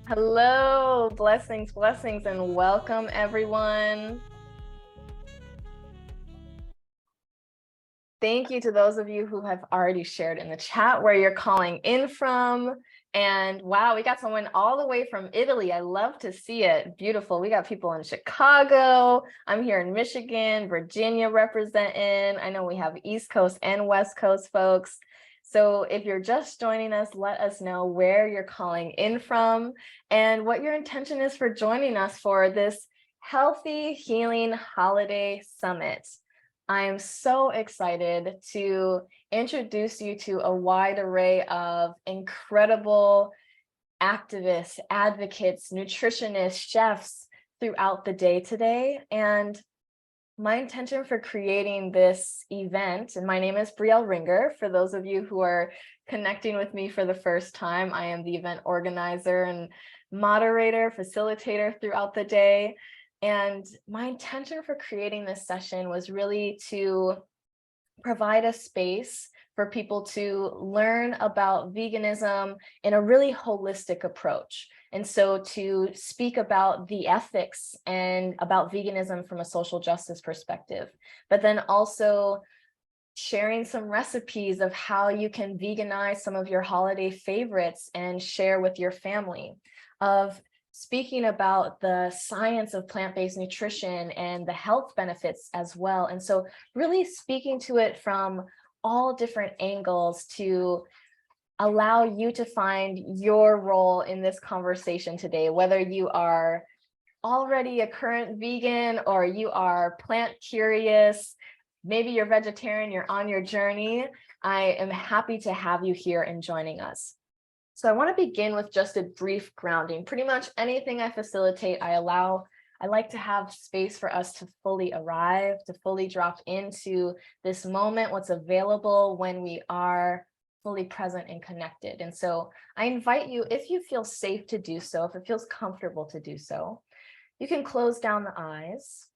Hello, blessings, blessings, and welcome everyone. Thank you to those of you who have already shared in the chat where you're calling in from. And wow, we got someone all the way from Italy. I love to see it. Beautiful. We got people in Chicago. I'm here in Michigan, Virginia representing. I know we have East Coast and West Coast folks. So if you're just joining us, let us know where you're calling in from and what your intention is for joining us for this Healthy Healing Holiday Summit. I am so excited to introduce you to a wide array of incredible activists, advocates, nutritionists, chefs throughout the day today. And my intention for creating this event, and my name is Brielle Ringer, for those of you who are connecting with me for the first time, I am the event organizer and moderator, facilitator throughout the day. And my intention for creating this session was really to provide a space for people to learn about veganism in a really holistic approach. And so to speak about the ethics and about veganism from a social justice perspective, but then also sharing some recipes of how you can veganize some of your holiday favorites and share with your family, of speaking about the science of plant-based nutrition and the health benefits as well. And so really speaking to it from all different angles to allow you to find your role in this conversation today, whether you are already a current vegan or you are plant curious, maybe you're vegetarian, you're on your journey. I am happy to have you here and joining us. So I want to begin with just a brief grounding. Pretty much anything I facilitate, I like to have space for us to fully arrive, to fully drop into this moment, what's available when we are fully present and connected. And so I invite you, if you feel safe to do so, if it feels comfortable to do so, you can close down the eyes.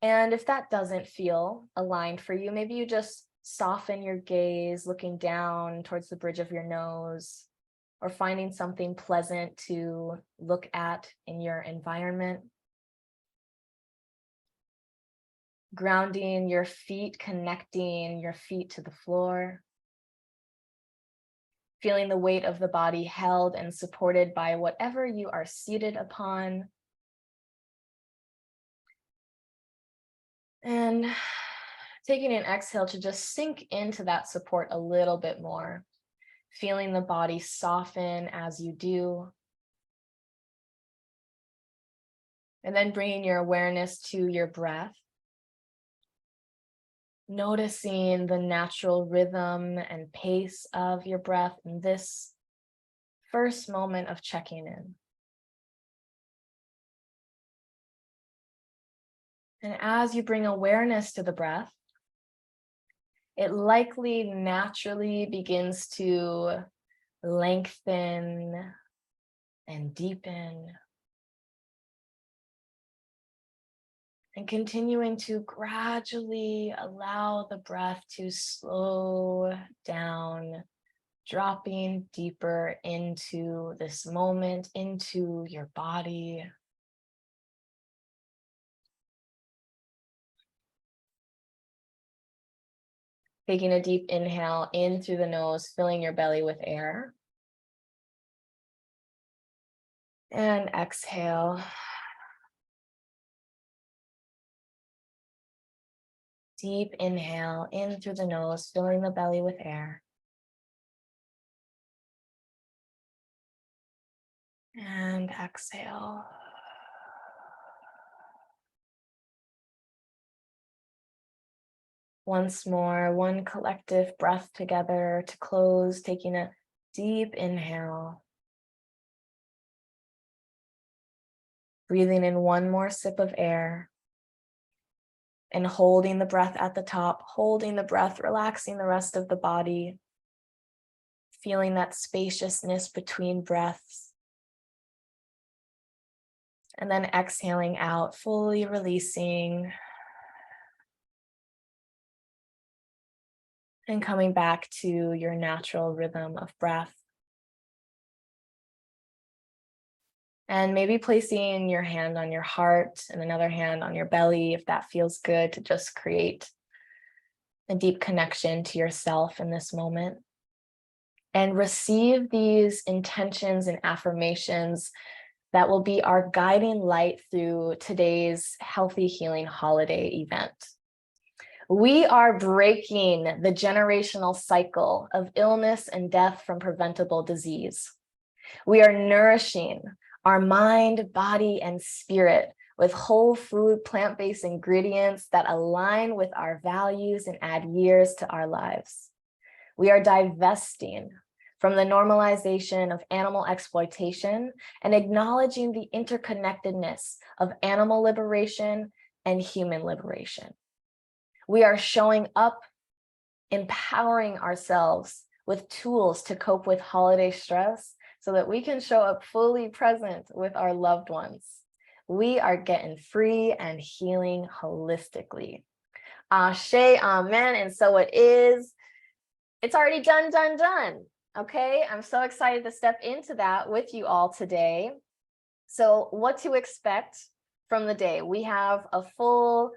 And if that doesn't feel aligned for you, maybe you just soften your gaze, looking down towards the bridge of your nose, or finding something pleasant to look at in your environment. Grounding your feet, connecting your feet to the floor. Feeling the weight of the body held and supported by whatever you are seated upon. And taking an exhale to just sink into that support a little bit more. Feeling the body soften as you do. And then bringing your awareness to your breath. Noticing the natural rhythm and pace of your breath in this first moment of checking in. And as you bring awareness to the breath, it likely naturally begins to lengthen and deepen. And continuing to gradually allow the breath to slow down, dropping deeper into this moment, into your body. Taking a deep inhale in through the nose, filling your belly with air. And exhale. Deep inhale in through the nose, filling the belly with air. And exhale. Once more, one collective breath together to close, taking a deep inhale. Breathing in one more sip of air. And holding the breath at the top, holding the breath, relaxing the rest of the body. Feeling that spaciousness between breaths. And then exhaling out, fully releasing. And coming back to your natural rhythm of breath. And maybe placing your hand on your heart and another hand on your belly, if that feels good, to just create a deep connection to yourself in this moment. And receive these intentions and affirmations that will be our guiding light through today's Healthy Healing Holiday event. We are breaking the generational cycle of illness and death from preventable disease. We are nourishing our mind, body, and spirit with whole food, plant-based ingredients that align with our values and add years to our lives. We are divesting from the normalization of animal exploitation and acknowledging the interconnectedness of animal liberation and human liberation. We are showing up, empowering ourselves with tools to cope with holiday stress so that we can show up fully present with our loved ones. We are getting free and healing holistically. Ashe, amen, and so it is. It's already done, done, done. Okay, I'm so excited to step into that with you all today. So what to expect from the day? We have a full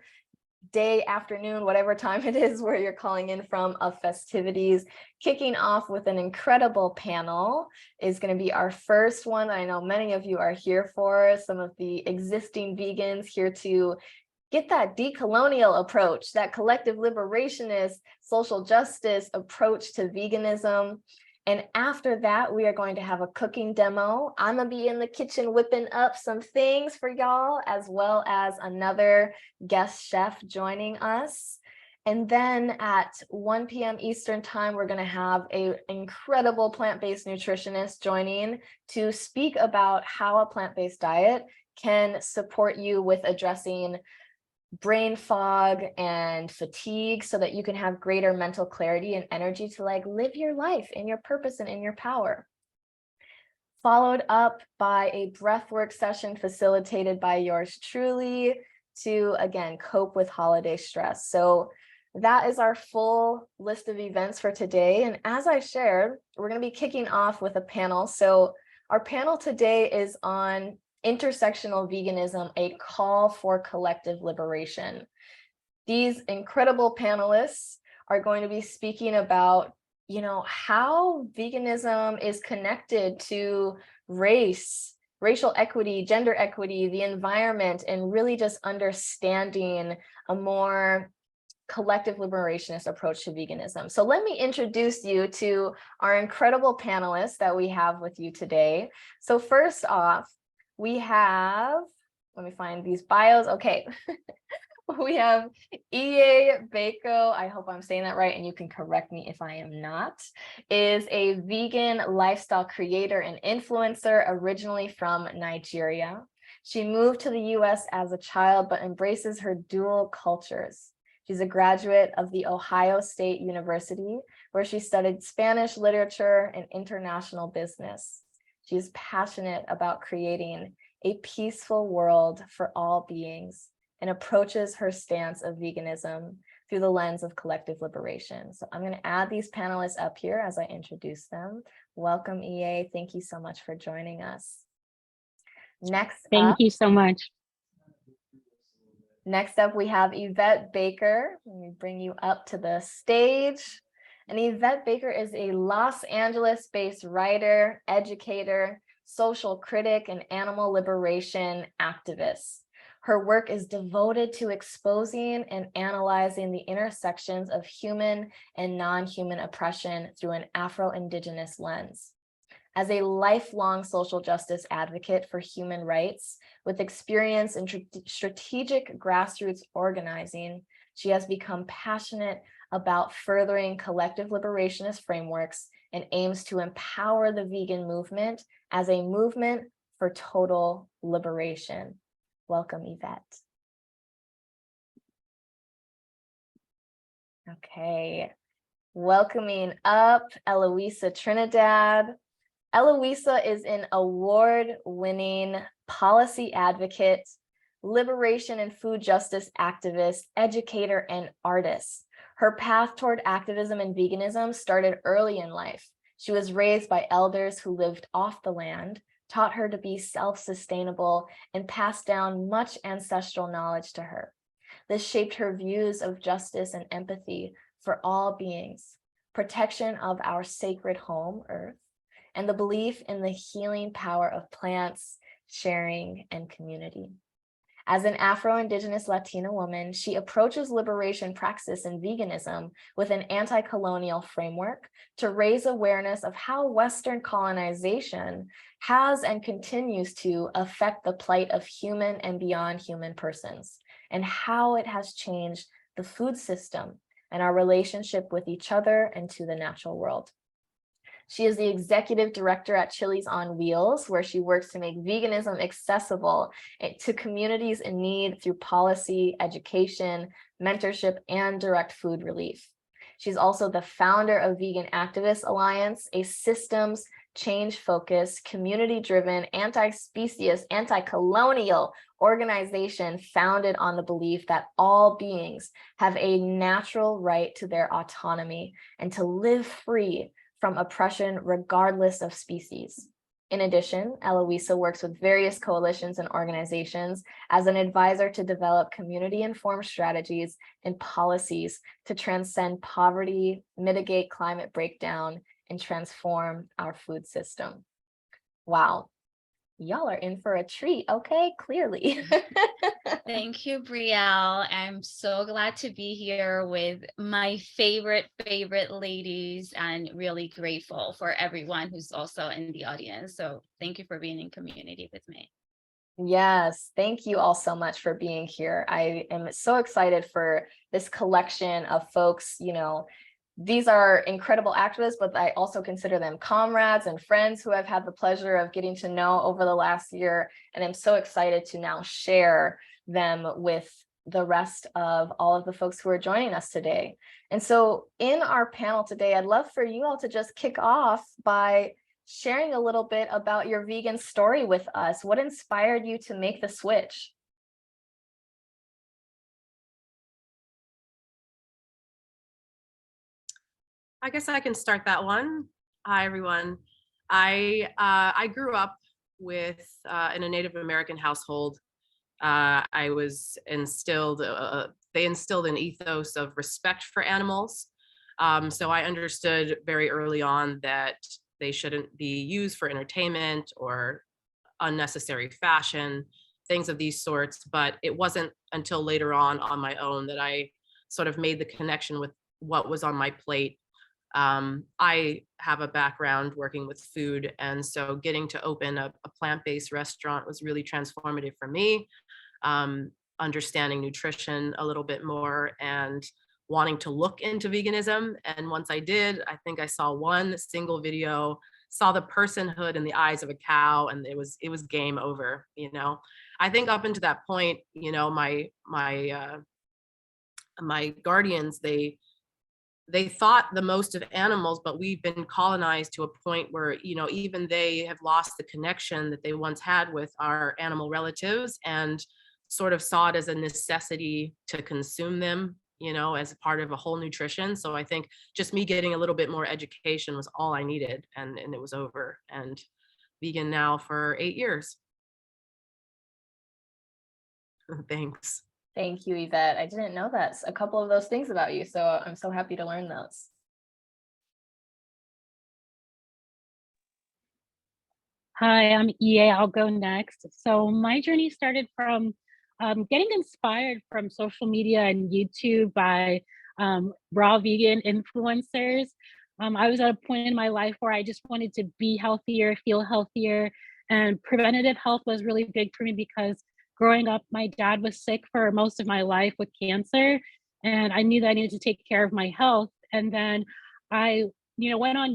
day, afternoon, whatever time it is where you're calling in from, of festivities. Kicking off with an incredible panel is going to be our first one. I know many of you are here for, some of the existing vegans here to get that decolonial approach, that collective liberationist, social justice approach to veganism. And after that, we are going to have a cooking demo. I'm gonna be in the kitchen whipping up some things for y'all, as well as another guest chef joining us. And then at 1 p.m. Eastern time, we're gonna have an incredible plant-based nutritionist joining to speak about how a plant-based diet can support you with addressing brain fog and fatigue so that you can have greater mental clarity and energy to live your life in your purpose and in your power. Followed up by a breathwork session facilitated by yours truly to, again, cope with holiday stress. So that is our full list of events for today. And as I shared, we're going to be kicking off with a panel. So our panel today is on intersectional veganism, a call for collective liberation. These incredible panelists are going to be speaking about, how veganism is connected to race, racial equity, gender equity, the environment, and really just understanding a more collective liberationist approach to veganism. So let me introduce you to our incredible panelists that we have with you today. So first off, we have, let me find these bios. Okay. We have E.A. Bako, I hope I'm saying that right, and you can correct me if I am not, is a vegan lifestyle creator and influencer originally from Nigeria. She moved to the US as a child, but embraces her dual cultures. She's a graduate of the Ohio State University, where she studied Spanish literature and international business. She's passionate about creating a peaceful world for all beings and approaches her stance of veganism through the lens of collective liberation. So I'm going to add these panelists up here as I introduce them. Welcome, EA. Thank you so much for joining us. Thank you so much. Next up, we have Yvette Baker. Let me bring you up to the stage. And Yvette Baker is a Los Angeles-based writer, educator, social critic, and animal liberation activist. Her work is devoted to exposing and analyzing the intersections of human and non-human oppression through an Afro-Indigenous lens. As a lifelong social justice advocate for human rights, with experience in strategic grassroots organizing, she has become passionate about furthering collective liberationist frameworks and aims to empower the vegan movement as a movement for total liberation. Welcome, Yvette. Okay, welcoming up Eloísa Trinidad. Eloísa is an award-winning policy advocate, liberation and food justice activist, educator, and artist. Her path toward activism and veganism started early in life. She was raised by elders who lived off the land, taught her to be self-sustainable, and passed down much ancestral knowledge to her. This shaped her views of justice and empathy for all beings, protection of our sacred home, Earth, and the belief in the healing power of plants, sharing, and community. As an Afro-Indigenous Latina woman, she approaches liberation praxis and veganism with an anti-colonial framework to raise awareness of how Western colonization has and continues to affect the plight of human and beyond human persons, and how it has changed the food system and our relationship with each other and to the natural world. She is the executive director at Chili's on Wheels, where she works to make veganism accessible to communities in need through policy, education, mentorship, and direct food relief. She's also the founder of Vegan Activist Alliance, a systems change-focused, community-driven, anti-specious, anti-colonial organization founded on the belief that all beings have a natural right to their autonomy and to live free from oppression regardless of species. In addition, Eloísa works with various coalitions and organizations as an advisor to develop community-informed strategies and policies to transcend poverty, mitigate climate breakdown, and transform our food system. Wow, y'all are in for a treat, okay? Clearly. Thank you, Brielle. I'm so glad to be here with my favorite ladies, and really grateful for everyone who's also in the audience. So thank you for being in community with me. Yes, thank you all so much for being here. I am so excited for this collection of folks. You know, these are incredible activists, but I also consider them comrades and friends who I've had the pleasure of getting to know over the last year. And I'm so excited to now share them with the rest of all of the folks who are joining us today. And so in our panel today, I'd love for you all to just kick off by sharing a little bit about your vegan story with us. What inspired you to make the switch? I guess I can start that one. Hi, everyone. I grew up with in a Native American household. I was instilled, they instilled an ethos of respect for animals. So I understood very early on that they shouldn't be used for entertainment or unnecessary fashion, things of these sorts. But it wasn't until later on my own that I sort of made the connection with what was on my plate. I have a background working with food, and so getting to open a plant-based restaurant was really transformative for me. Understanding nutrition a little bit more and wanting to look into veganism. And once I did, I think I saw one single video, saw the personhood in the eyes of a cow, and it was game over. You know, I think up until that point, you know, my guardians, they thought the most of animals, but we've been colonized to a point where, you know, even they have lost the connection that they once had with our animal relatives, and sort of saw it as a necessity to consume them, you know, as part of a whole nutrition. So I think just me getting a little bit more education was all I needed, and it was over. And vegan now for 8 years. Thanks. Thank you, Yvette. I didn't know that, a couple of those things about you, so I'm so happy to learn those. Hi, I'm EA. I'll go next. So my journey started from getting inspired from social media and YouTube by raw vegan influencers. I was at a point in my life where I just wanted to be healthier, feel healthier, and preventative health was really big for me because growing up, my dad was sick for most of my life with cancer, and I knew that I needed to take care of my health. And then I went on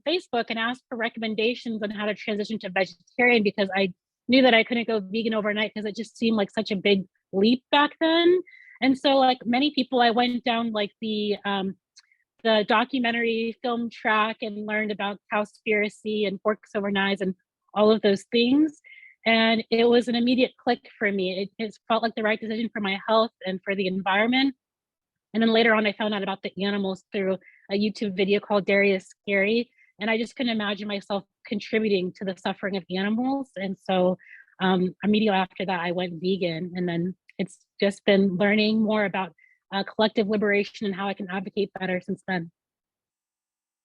Facebook and asked for recommendations on how to transition to vegetarian because I knew that I couldn't go vegan overnight because it just seemed like such a big leap back then. And so, like many people, I went down like the documentary film track and learned about cowspiracy and forks over knives and all of those things. And it was an immediate click for me. It felt like the right decision for my health and for the environment. And then later on, I found out about the animals through a YouTube video called Dairy is Scary. And I just couldn't imagine myself contributing to the suffering of animals. And so immediately after that, I went vegan. And then it's just been learning more about collective liberation and how I can advocate better since then.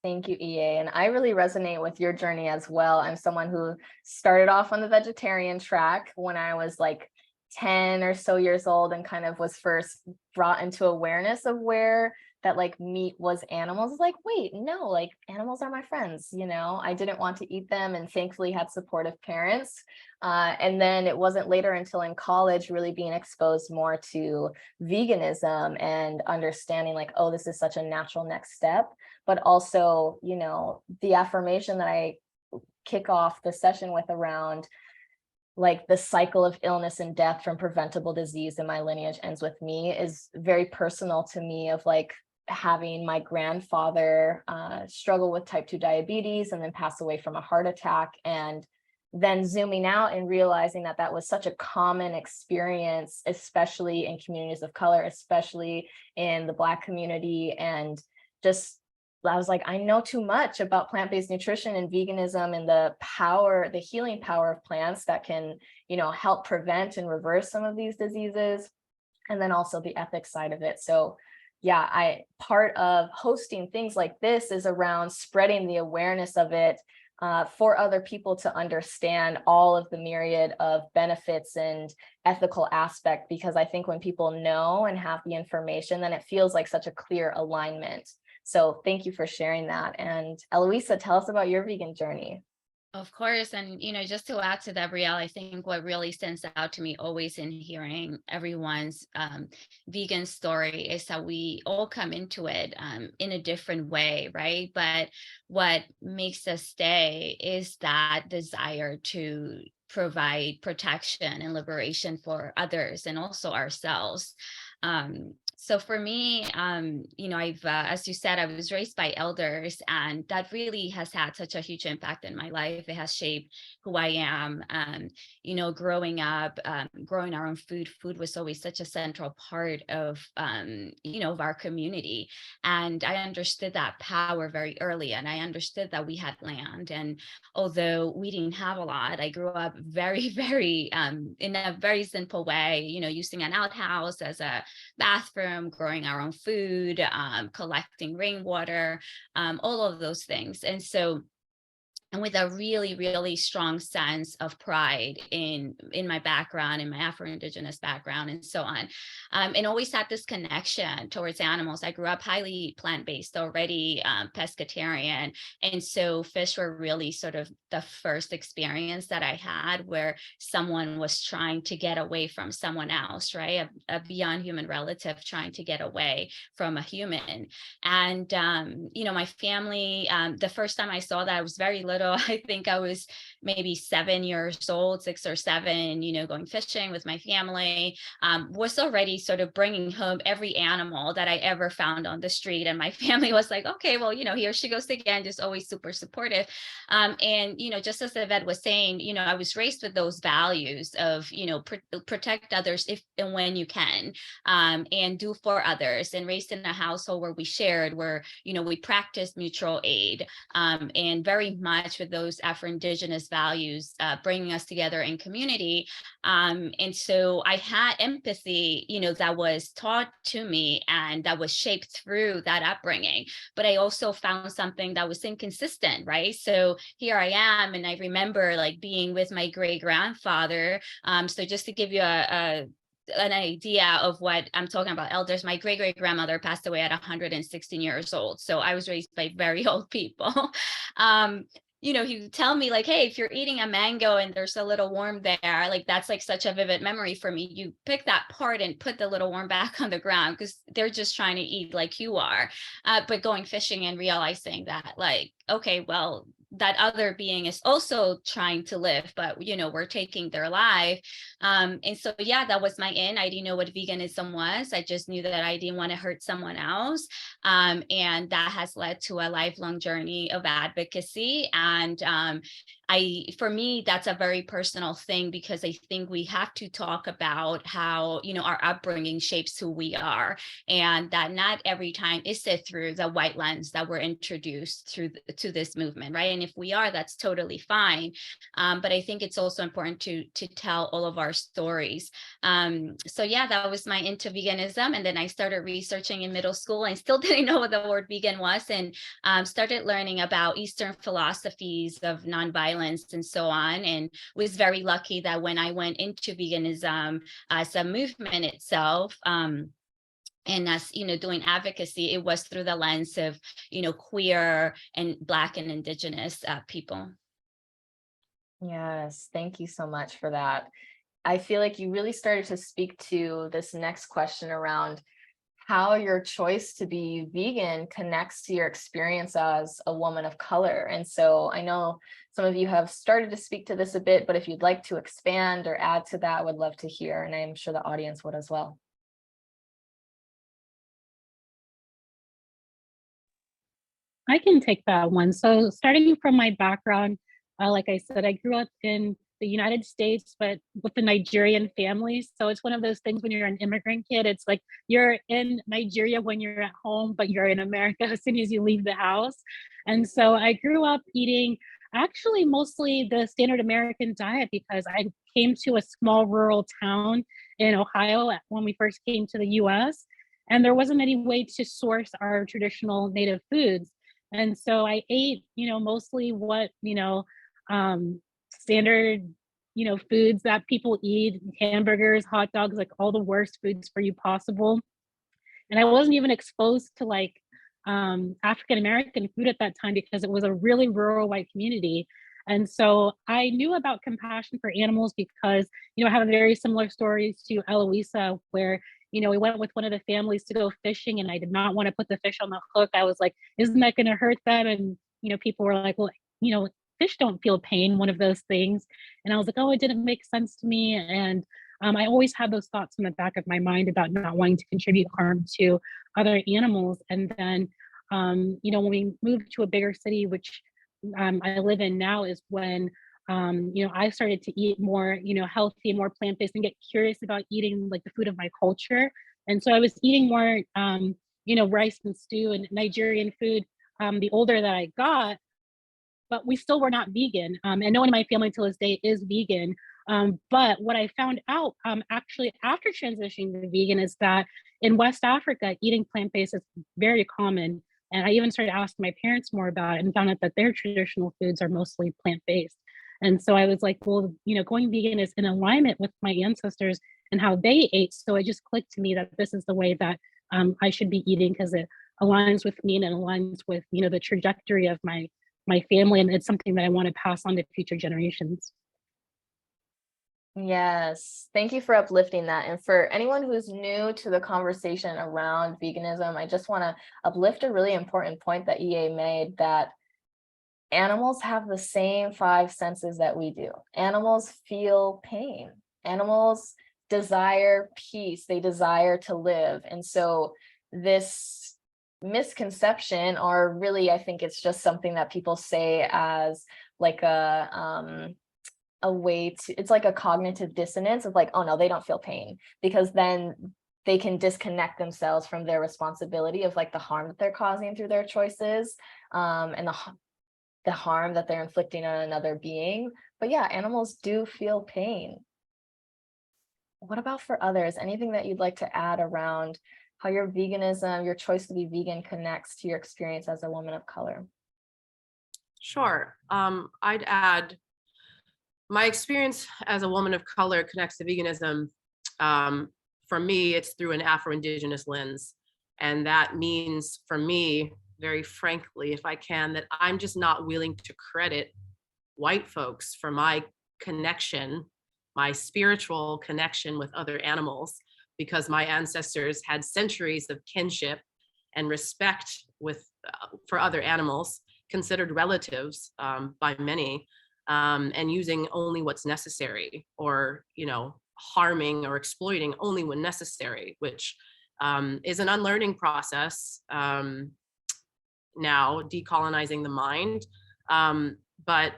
Thank you, EA. And I really resonate with your journey as well. I'm someone who started off on the vegetarian track when I was like 10 or so years old and kind of was first brought into awareness of where that like meat was animals. Like, wait, no, like animals are my friends, you know. I didn't want to eat them and thankfully had supportive parents. And then it wasn't later until in college really being exposed more to veganism and understanding like, oh, this is such a natural next step. But also, you know, the affirmation that I kick off the session with around like the cycle of illness and death from preventable disease in my lineage ends with me is very personal to me, of like having my grandfather struggle with type 2 diabetes and then pass away from a heart attack, and then zooming out and realizing that that was such a common experience, especially in communities of color, especially in the Black community. And just I was like, I know too much about plant-based nutrition and veganism and the power, the healing power of plants that can, you know, help prevent and reverse some of these diseases. And then also the ethics side of it. So yeah, part of hosting things like this is around spreading the awareness of it for other people to understand all of the myriad of benefits and ethical aspect, because I think when people know and have the information, then it feels like such a clear alignment. So thank you for sharing that. And Eloísa, tell us about your vegan journey. Of course. And, you know, just to add to that, Brielle, I think what really stands out to me always in hearing everyone's vegan story is that we all come into it in a different way, right? But what makes us stay is that desire to provide protection and liberation for others and also ourselves. So for me, you know, as you said, I was raised by elders, and that really has had such a huge impact in my life. It has shaped who I am. You know, growing up, growing our own food was always such a central part of, you know, of our community. And I understood that power very early, and I understood that we had land. And although we didn't have a lot, I grew up very, very, in a very simple way, you know, using an outhouse as a bathroom, growing our own food, collecting rainwater, all of those things. And so, and with a really, really strong sense of pride in my background, in my Afro-Indigenous background, and so on. And always had this connection towards animals. I grew up highly plant-based, already pescatarian. And so fish were really sort of the first experience that I had where someone was trying to get away from someone else, right? A beyond human relative trying to get away from a human. And, you know, my family, the first time I saw that, I was very little. I think I was maybe 7 years old, 6 or 7, you know, going fishing with my family, was already sort of bringing home every animal that I ever found on the street. And my family was like, okay, well, you know, here she goes again, just always super supportive. And, you know, just as Yvette was saying, you know, I was raised with those values of, you know, protect others if and when you can, and do for others, and raised in a household where we shared, where, you know, we practiced mutual aid, and very much with those Afro-Indigenous values, bringing us together in community. And so I had empathy, you know, that was taught to me and that was shaped through that upbringing. But I also found something that was inconsistent, right? So here I am, and I remember like being with my great grandfather. So just to give you an idea of what I'm talking about, elders, my great grandmother passed away at 116 years old. So I was raised by very old people. You know, he would tell me like, hey, if you're eating a mango and there's a little worm there, like that's like such a vivid memory for me. You pick that part and put the little worm back on the ground because they're just trying to eat like you are. But going fishing and realizing that like, okay, well, that other being is also trying to live, but, you know, we're taking their life. And so, yeah, that was my in. I didn't know what veganism was. I just knew that I didn't want to hurt someone else. And that has led to a lifelong journey of advocacy. And for me, that's a very personal thing, because I think we have to talk about how, you know, our upbringing shapes who we are, and that not every time is it through the white lens that we're introduced to this movement, right? And And if we are, that's totally fine. But I think it's also important to tell all of our stories. So yeah, that was my into veganism. And then I started researching in middle school. I still didn't know what the word vegan was, and started learning about Eastern philosophies of nonviolence and so on. And was very lucky that when I went into veganism as a movement itself, and as doing advocacy, it was through the lens of queer and Black and Indigenous people. Yes, thank you so much for that. I feel like you really started to speak to this next question around how your choice to be vegan connects to your experience as a woman of color. And so I know some of you have started to speak to this a bit, but if you'd like to expand or add to that, I would love to hear, and I'm sure the audience would as well. I can take that one. So starting from my background, like I said, I grew up in the United States, but with a Nigerian family. So it's one of those things when you're an immigrant kid, it's like you're in Nigeria when you're at home, but you're in America as soon as you leave the house. And so I grew up eating actually mostly the standard American diet because I came to a small rural town in Ohio when we first came to the US, and there wasn't any way to source our traditional native foods. And so I ate, mostly what, standard, foods that people eat, hamburgers, hot dogs, like all the worst foods for you possible. And I wasn't even exposed to like African American food at that time because it was a really rural white community. And so I knew about compassion for animals because, I have a very similar stories to Eloísa where, we went with one of the families to go fishing and I did not want to put the fish on the hook. I was like, isn't that going to hurt them? And, people were like, well, fish don't feel pain, one of those things. And I was like, oh, it didn't make sense to me. And I always had those thoughts in the back of my mind about not wanting to contribute harm to other animals. And then, when we moved to a bigger city, which I live in now, is when I started to eat more, healthy, more plant-based, and get curious about eating like the food of my culture. And so I was eating more, rice and stew and Nigerian food the older that I got, but we still were not vegan. And no one in my family till this day is vegan. But what I found out actually after transitioning to vegan is that in West Africa, eating plant-based is very common. And I even started asking my parents more about it and found out that their traditional foods are mostly plant-based. And so I was like, well, going vegan is in alignment with my ancestors and how they ate. So it just clicked to me that this is the way that I should be eating because it aligns with me and it aligns with, the trajectory of my family. And it's something that I want to pass on to future generations. Yes, thank you for uplifting that. And for anyone who's new to the conversation around veganism, I just want to uplift a really important point that EA made, that animals have the same 5 senses that we do. Animals feel pain. Animals desire peace. They desire to live. And so this misconception, or really, I think it's just something that people say as like a way to, it's like a cognitive dissonance of like, oh no, they don't feel pain, because then they can disconnect themselves from their responsibility of like the harm that they're causing through their choices, and the harm that they're inflicting on another being. But yeah, animals do feel pain. What about for others? Anything that you'd like to add around how your veganism, your choice to be vegan, connects to your experience as a woman of color? Sure. I'd add my experience as a woman of color connects to veganism. For me, it's through an Afro-Indigenous lens. And that means for me, very frankly, if I can, that I'm just not willing to credit white folks for my connection, my spiritual connection with other animals, because my ancestors had centuries of kinship and respect for other animals, considered relatives by many, and using only what's necessary, or harming or exploiting only when necessary, which is an unlearning process now, decolonizing the mind. But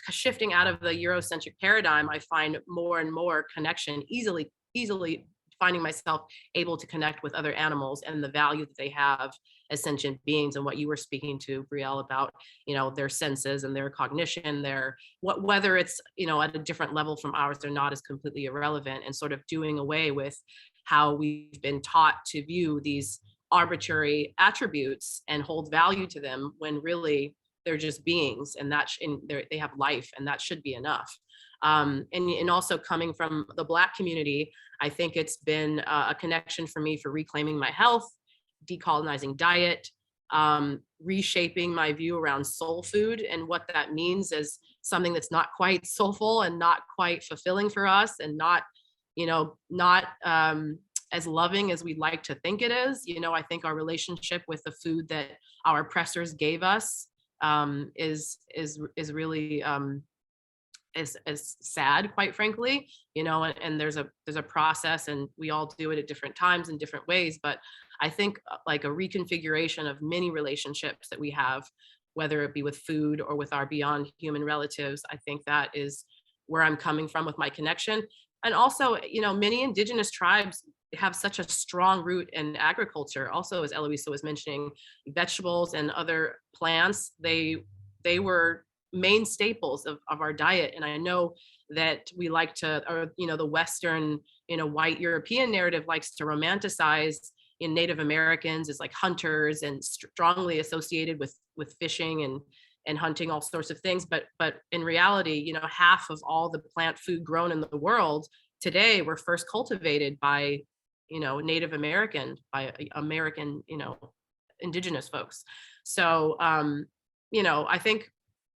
shifting out of the Eurocentric paradigm, I find more and more connection easily finding myself able to connect with other animals and the value that they have as sentient beings, and what you were speaking to, Brielle, about, their senses and their cognition, whether it's, at a different level from ours or not, is completely irrelevant, and sort of doing away with how we've been taught to view these arbitrary attributes and hold value to them, when really they're just beings, and they have life, and that should be enough. And also coming from the Black community, I think it's been a connection for me for reclaiming my health, decolonizing diet, reshaping my view around soul food and what that means as something that's not quite soulful and not quite fulfilling for us, and not as loving as we'd like to think it is. I think our relationship with the food that our oppressors gave us is really is sad, quite frankly, and there's a process, and we all do it at different times in different ways. But I think like a reconfiguration of many relationships that we have, whether it be with food or with our beyond human relatives, I think that is where I'm coming from with my connection. And also, many indigenous tribes have such a strong root in agriculture. Also, as Eloísa was mentioning, vegetables and other plants, they were main staples of our diet. And I know that we like to, or the Western, white European narrative likes to romanticize in Native Americans as like hunters and strongly associated with fishing and hunting, all sorts of things. But in reality, half of all the plant food grown in the world today were first cultivated by, Native American, indigenous folks. So, I think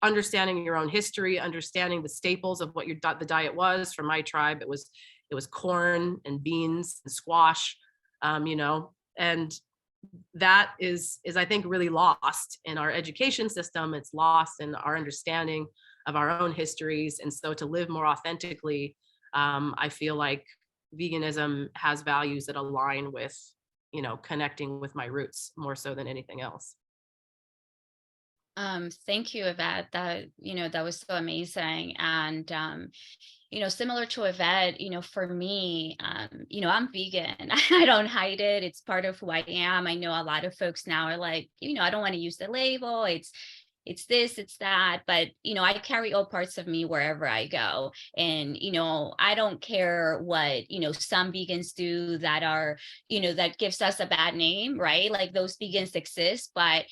understanding your own history, understanding the staples of what the diet was. For my tribe, it was corn and beans and squash, and that is I think really lost in our education system. It's lost in our understanding of our own histories. And so to live more authentically, I feel like veganism has values that align with, connecting with my roots more so than anything else. Thank you, Yvette. That was so amazing. And similar to Yvette, for me, I'm vegan. I don't hide it. It's part of who I am. I know a lot of folks now are like, I don't want to use the label. It's this, it's that, but, I carry all parts of me wherever I go. And, I don't care what, some vegans do that are, that gives us a bad name, right? Like those vegans exist, but,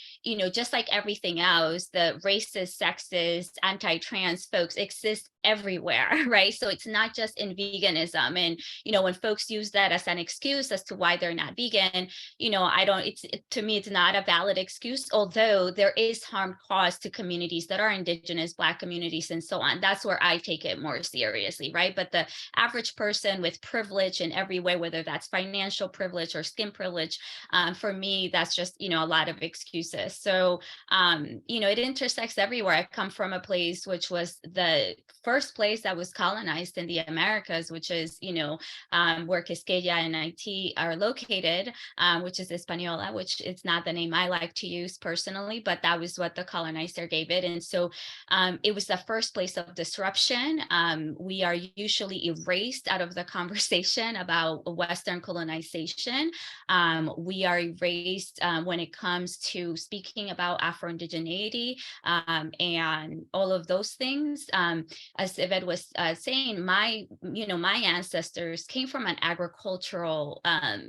just like everything else, the racist, sexist, anti-trans folks exist everywhere, right? So it's not just in veganism. And, when folks use that as an excuse as to why they're not vegan, to me, it's not a valid excuse, although there is harm caused to communities that are indigenous, Black communities, and so on. That's where I take it more seriously, right? But the average person with privilege in every way, whether that's financial privilege or skin privilege, for me, that's just, a lot of excuses. So, it intersects everywhere. I come from a place which was the first place that was colonized in the Americas, which is, where Quisqueya and Haiti are located, which is Española, which is not the name I like to use personally, but that was what the colonizer gave it. And so it was the first place of disruption. We are usually erased out of the conversation about Western colonization. We are erased when it comes to speaking about Afro-Indigeneity and all of those things. As Yvette was saying, my ancestors came from an agricultural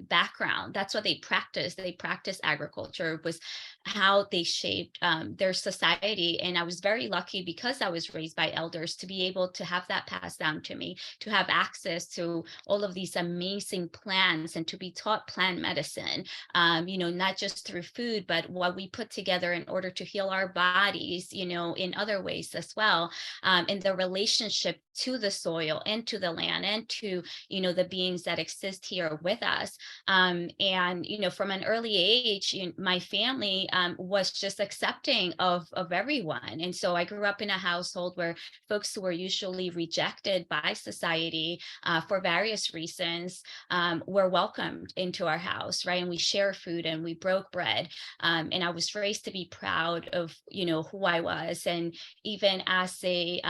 background. That's what they practiced. They practiced agriculture. It was how they shaped their society. And I was very lucky, because I was raised by elders, to be able to have that passed down to me, to have access to all of these amazing plants and to be taught plant medicine, not just through food, but what we put together in order to heal our bodies, in other ways as well. And the relationship to the soil and to the land and to, the beings that exist here with us. And, from an early age, my family was just accepting of everyone. And so I grew up in a household where folks who were usually rejected by society for various reasons were welcomed into our house, right? And we share food and we broke bread. And I was raised to be proud of, who I was. And even as I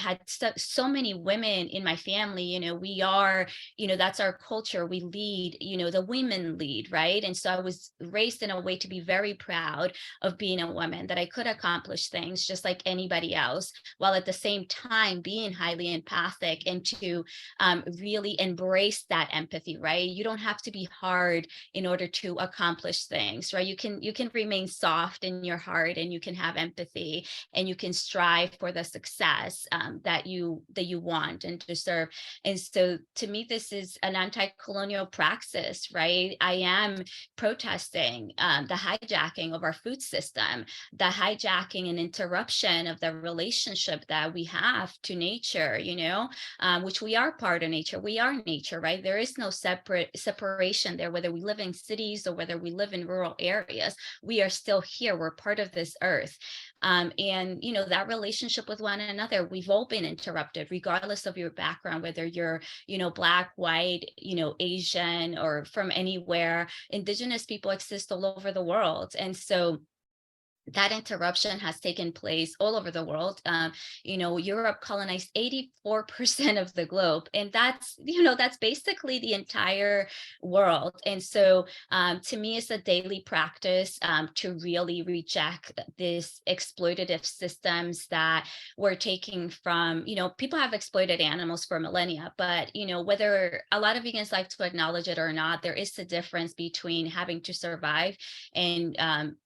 had so many women in my family. You know, we are, you know, that's our culture. We lead, you know, the women lead, right? And so I was raised in a way to be very proud of being a woman, that I could accomplish things just like anybody else, while at the same time being highly empathic, and to really embrace that empathy, right? You don't have to be hard in order to accomplish things, right? You can remain soft in your heart, and you can have empathy, and you can strive for the success that you want and deserve. And so to me, this is an anti-colonial praxis, right? I am protesting the hijacking of our food system, the hijacking and interruption of the relationship that we have to nature, you know, which we are part of nature. We are nature, right? There is no separation there, whether we live in cities or whether we live in rural areas. We are still here. We're part of this earth. And, you know, that relationship with one another, we've all been interrupted, regardless of your background, whether you're, you know, Black, white, you know, Asian, or from anywhere. Indigenous people exist all over the world. And so that interruption has taken place all over the world. You know, Europe colonized 84% of the globe, and that's, you know, that's basically the entire world. And so to me, it's a daily practice to really reject this exploitative systems that we're taking from, you know, people have exploited animals for millennia, but, you know, whether a lot of vegans like to acknowledge it or not, there is a difference between having to survive and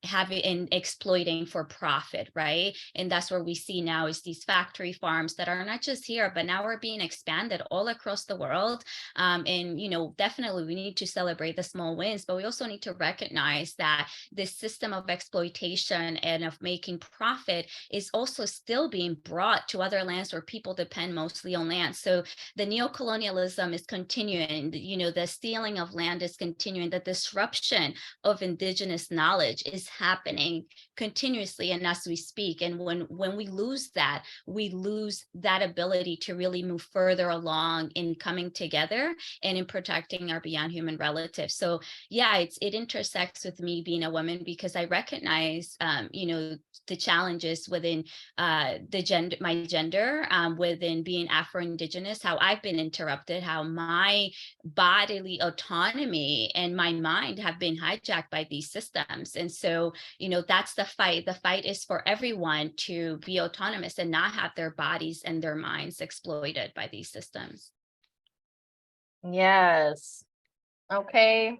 having and exploiting for profit, right? And that's where we see now is these factory farms that are not just here, but now are being expanded all across the world. And, you know, definitely we need to celebrate the small wins, but we also need to recognize that this system of exploitation and of making profit is also still being brought to other lands where people depend mostly on land. So the neocolonialism is continuing, you know, the stealing of land is continuing, the disruption of indigenous knowledge is happening continuously and as we speak. And when we lose that ability to really move further along in coming together and in protecting our beyond human relatives. So yeah, it intersects with me being a woman, because I recognize you know, the challenges within my gender, within being Afro-Indigenous, how I've been interrupted, how my bodily autonomy and my mind have been hijacked by these systems. And so, you know, that's the fight. The fight is for everyone to be autonomous and not have their bodies and their minds exploited by these systems. Yes. Okay.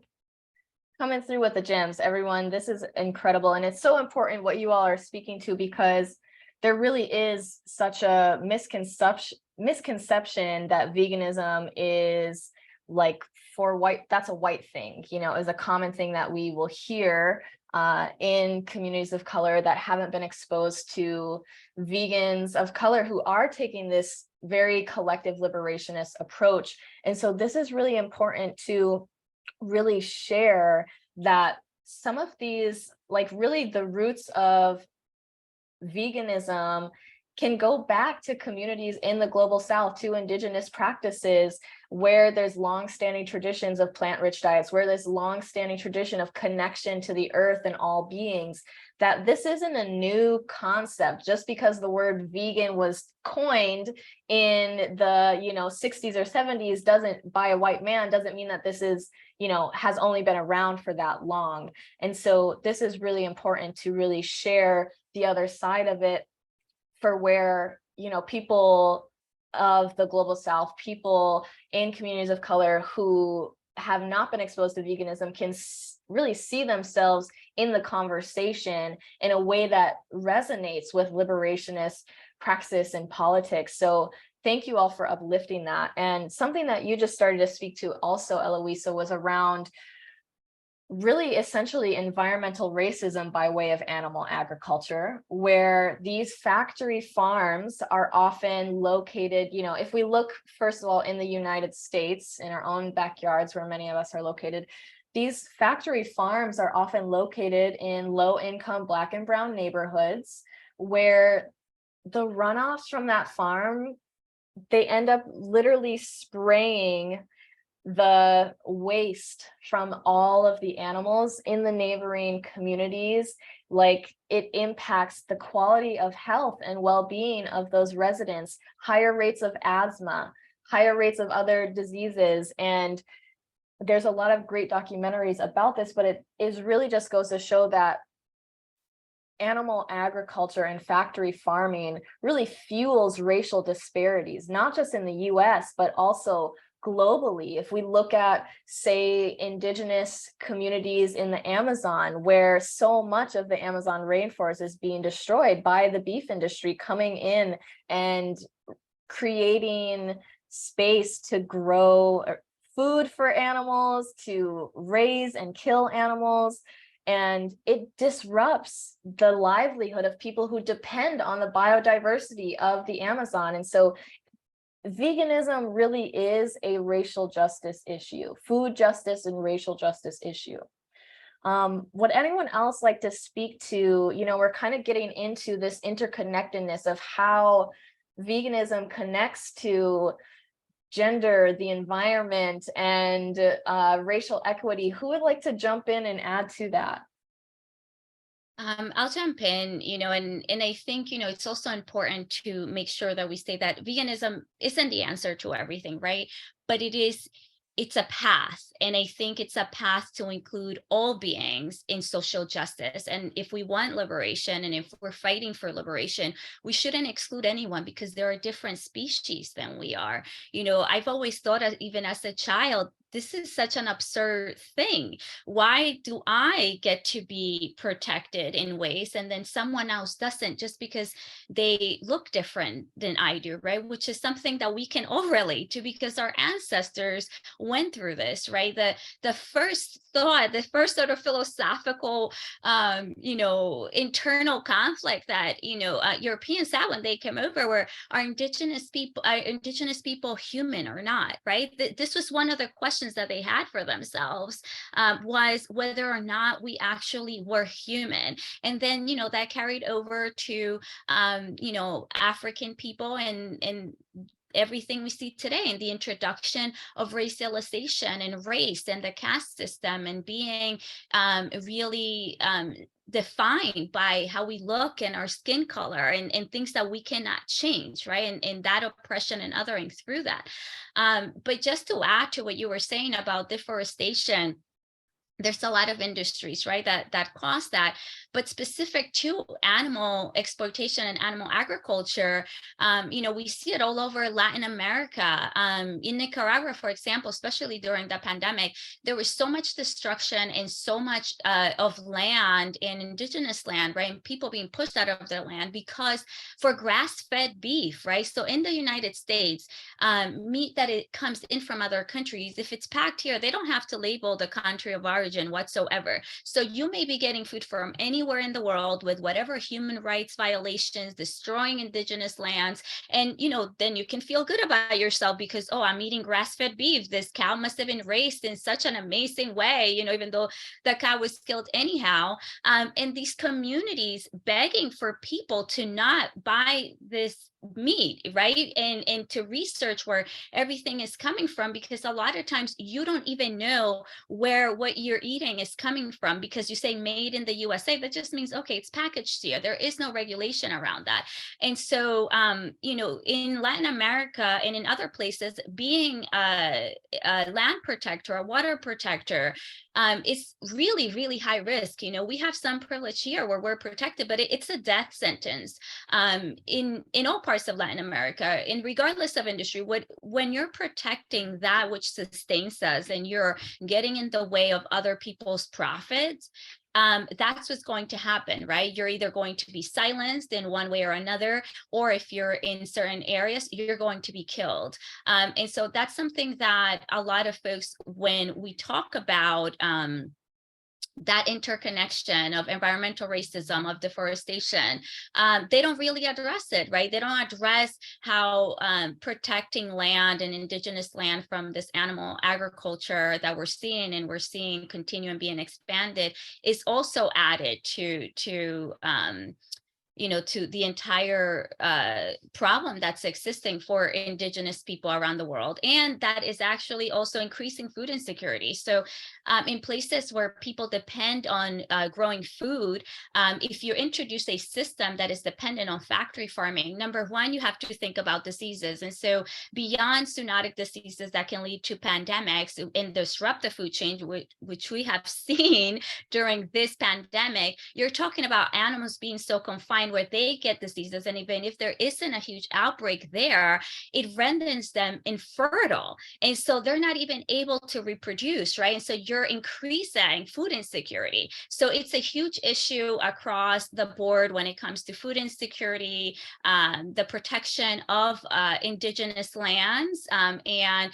Coming through with the gems, everyone. This is incredible. And it's so important what you all are speaking to, because there really is such a misconception that veganism is like for white, that's a white thing, you know, is a common thing that we will hear in communities of color that haven't been exposed to vegans of color who are taking this very collective liberationist approach. And so this is really important to really share that some of these, like really the roots of veganism can go back to communities in the global South, to indigenous practices where there's long-standing traditions of plant-rich diets, where there's long-standing tradition of connection to the earth and all beings, that this isn't a new concept. Just because the word vegan was coined in the 60s or 70s doesn't, by a white man, doesn't mean that this is, has only been around for that long. And so this is really important to really share the other side of it, for where, people of the global South, people in communities of color who have not been exposed to veganism can really see themselves in the conversation in a way that resonates with liberationist praxis and politics. So thank you all for uplifting that. And something that you just started to speak to also, Eloísa, was around really essentially environmental racism by way of animal agriculture, where these factory farms are often located, if we look, first of all, in the United States, in our own backyards where many of us are located, these factory farms are often located in low-income Black and brown neighborhoods, where the runoffs from that farm, they end up literally spraying the waste from all of the animals in the neighboring communities, like it impacts the quality of health and well-being of those residents, higher rates of asthma, higher rates of other diseases. And there's a lot of great documentaries about this, but it is really just goes to show that animal agriculture and factory farming really fuels racial disparities, not just in the US, but also globally. If we look at, say, indigenous communities in the Amazon, where so much of the Amazon rainforest is being destroyed by the beef industry coming in and creating space to grow food for animals, to raise and kill animals. And it disrupts the livelihood of people who depend on the biodiversity of the Amazon. And so veganism really is a racial justice issue, food justice and racial justice issue. Would anyone else like to speak to, we're kind of getting into this interconnectedness of how veganism connects to gender, the environment, and racial equity. Who would like to jump in and add to that? I'll jump in, and I think, it's also important to make sure that we say that veganism isn't the answer to everything, right? But it's a path. And I think it's a path to include all beings in social justice. And if we want liberation, and if we're fighting for liberation, we shouldn't exclude anyone, because there are different species than we are. I've always thought, even as a child, this is such an absurd thing. Why do I get to be protected in ways and then someone else doesn't, just because they look different than I do, right? Which is something that we can all relate to, because our ancestors went through this, right? The first thought, the first sort of philosophical, internal conflict that, Europeans had when they came over were, are indigenous people human or not, right? This was one of the questions that they had for themselves, was whether or not we actually were human. And then, that carried over to, African people and everything we see today, in the introduction of racialization and race and the caste system, and being really defined by how we look and our skin color, and things that we cannot change, right? And that oppression and othering through that. But just to add to what you were saying about deforestation, there's a lot of industries, right, that cause that, but specific to animal exploitation and animal agriculture, we see it all over Latin America. In Nicaragua, for example, especially during the pandemic, there was so much destruction and so much of land and indigenous land, right, and people being pushed out of their land because for grass-fed beef, right? So in the United States, meat that it comes in from other countries, if it's packed here, they don't have to label the country of origin whatsoever. So you may be getting food from anywhere in the world with whatever human rights violations, destroying indigenous lands. And, then you can feel good about yourself because, oh, I'm eating grass-fed beef. This cow must have been raised in such an amazing way, even though the cow was killed anyhow. And these communities begging for people to not buy this meat, right? And to research where everything is coming from, because a lot of times you don't even know where what you're eating is coming from, because you say made in the USA, that just means, okay, it's packaged here. There is no regulation around that. And so, in Latin America and in other places, being a land protector, a water protector, is really, really high risk. We have some privilege here where we're protected, but it's a death sentence in all parts of Latin America. And regardless of industry, when you're protecting that which sustains us and you're getting in the way of other people's profits, that's what's going to happen, right? You're either going to be silenced in one way or another, or if you're in certain areas, you're going to be killed. And so that's something that a lot of folks, when we talk about that interconnection of environmental racism, of deforestation, they don't really address it, right? They don't address how protecting land and indigenous land from this animal agriculture that we're seeing continue and being expanded is also added to to the entire problem that's existing for indigenous people around the world. And that is actually also increasing food insecurity. So in places where people depend on growing food, if you introduce a system that is dependent on factory farming, number one, you have to think about diseases. And so beyond zoonotic diseases that can lead to pandemics and disrupt the food chain, which we have seen during this pandemic, you're talking about animals being so confined where they get diseases, and even if there isn't a huge outbreak there, it renders them infertile, and so they're not even able to reproduce, right? And so you're increasing food insecurity. So it's a huge issue across the board when it comes to food insecurity, the protection of indigenous lands, and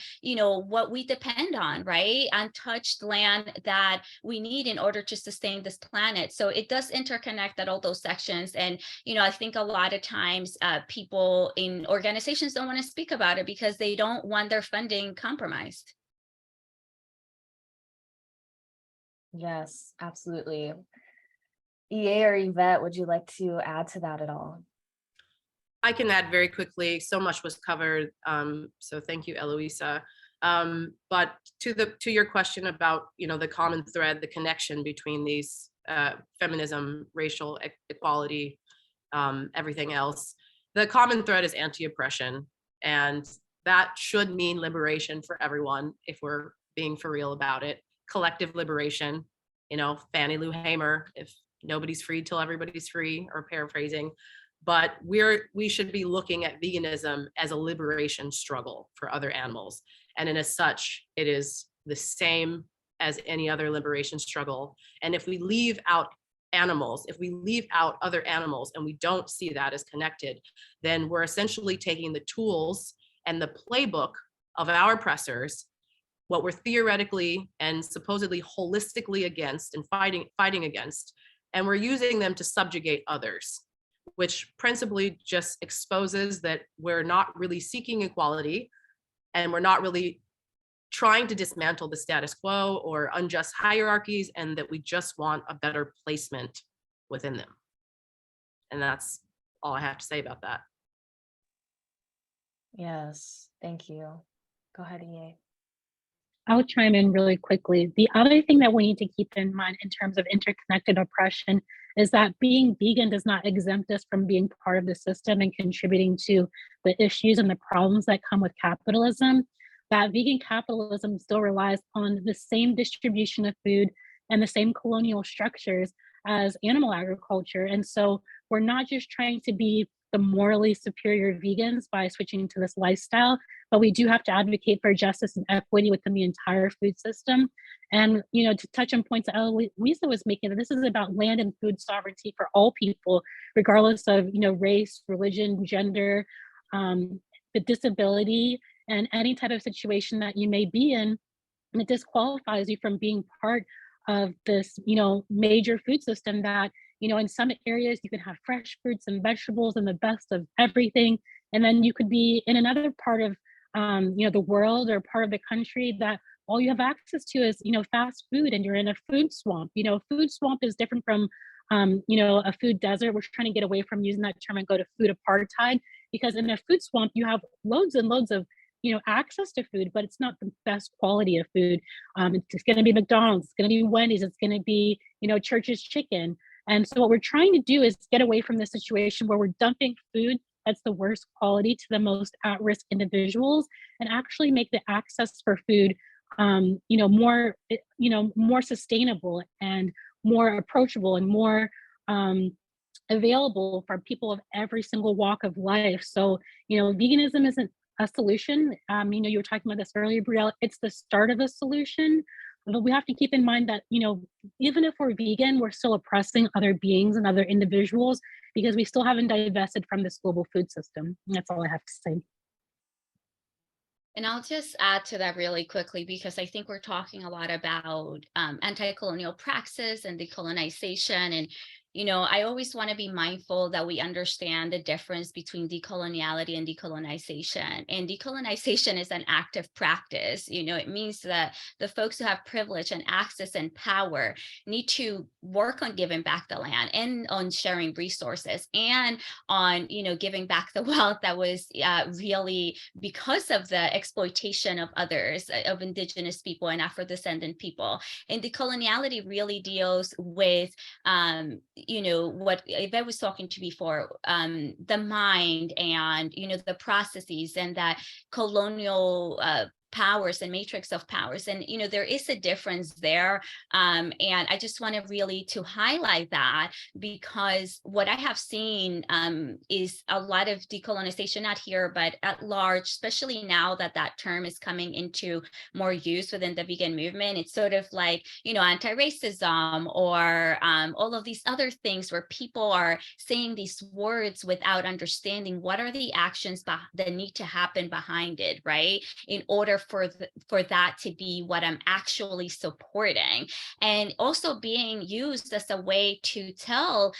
what we depend on, right? Untouched land that we need in order to sustain this planet. So it does interconnect at all those sections. And I think a lot of times people in organizations don't want to speak about it because they don't want their funding compromised. Yes, absolutely. EA or Yvette, would you like to add to that at all? I can add very quickly. So much was covered. So thank you, Eloísa. But to your question about the common thread, the connection between these feminism, racial equality, everything else, the common thread is anti-oppression, and that should mean liberation for everyone if we're being for real about it. Collective liberation, Fannie Lou Hamer, if nobody's free till everybody's free, or paraphrasing. But we should be looking at veganism as a liberation struggle for other animals. And as such, it is the same as any other liberation struggle. And if we leave out animals, if we leave out other animals and we don't see that as connected, then we're essentially taking the tools and the playbook of our oppressors, what we're theoretically and supposedly holistically against and fighting against, and we're using them to subjugate others, which principally just exposes that we're not really seeking equality, and we're not really trying to dismantle the status quo or unjust hierarchies, and that we just want a better placement within them. And that's all I have to say about that. Yes, thank you. Go ahead, EA. I'll chime in really quickly. The other thing that we need to keep in mind in terms of interconnected oppression is that being vegan does not exempt us from being part of the system and contributing to the issues and the problems that come with capitalism. That vegan capitalism still relies on the same distribution of food and the same colonial structures as animal agriculture. And so we're not just trying to be the morally superior vegans by switching to this lifestyle, but we do have to advocate for justice and equity within the entire food system. And, to touch on points that Eloísa was making, that this is about land and food sovereignty for all people, regardless of, race, religion, gender, the disability, and any type of situation that you may be in. And it disqualifies you from being part of this, major food system that, in some areas you can have fresh fruits and vegetables and the best of everything. And then you could be in another part of, the world or part of the country that all you have access to is, fast food, and you're in a food swamp. Food swamp is different from, a food desert. We're trying to get away from using that term and go to food apartheid, because in a food swamp, you have loads and loads of access to food, but it's not the best quality of food. It's going to be McDonald's, it's going to be Wendy's, it's going to be, Church's Chicken. And so what we're trying to do is get away from this situation where we're dumping food that's the worst quality to the most at-risk individuals, and actually make the access for food, more sustainable and more approachable and more available for people of every single walk of life. So, veganism isn't a solution. You were talking about this earlier, Brielle. It's the start of a solution. But we have to keep in mind that, even if we're vegan, we're still oppressing other beings and other individuals because we still haven't divested from this global food system. And that's all I have to say. And I'll just add to that really quickly, because I think we're talking a lot about anti-colonial praxis and decolonization. And I always want to be mindful that we understand the difference between decoloniality and decolonization. And decolonization is an active practice. It means that the folks who have privilege and access and power need to work on giving back the land and on sharing resources and on, giving back the wealth that was really because of the exploitation of others, of indigenous people and Afro-descendant people. And decoloniality really deals with what Yvette was talking to before, the mind and, the processes and that colonial powers and matrix of powers. And, there is a difference there. And I just want to really to highlight that, because what I have seen is a lot of decolonization, not here, but at large, especially now that that term is coming into more use within the vegan movement. It's sort of like, anti-racism or all of these other things where people are saying these words without understanding what are the actions that need to happen behind it, right? In order for that to be what I'm actually supporting, and also being used as a way to tell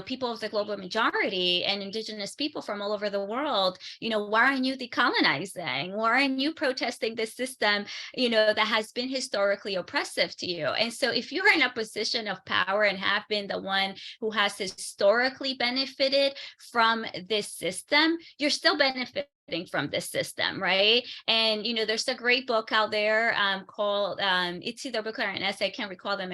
people of the global majority and indigenous people from all over the world, why aren't you decolonizing? Why aren't you protesting this system that has been historically oppressive to you? And so if you're in a position of power and have been the one who has historically benefited from this system, you're still benefiting from this system, right? And there's a great book out there called it's either a book or an essay, I can't recall them,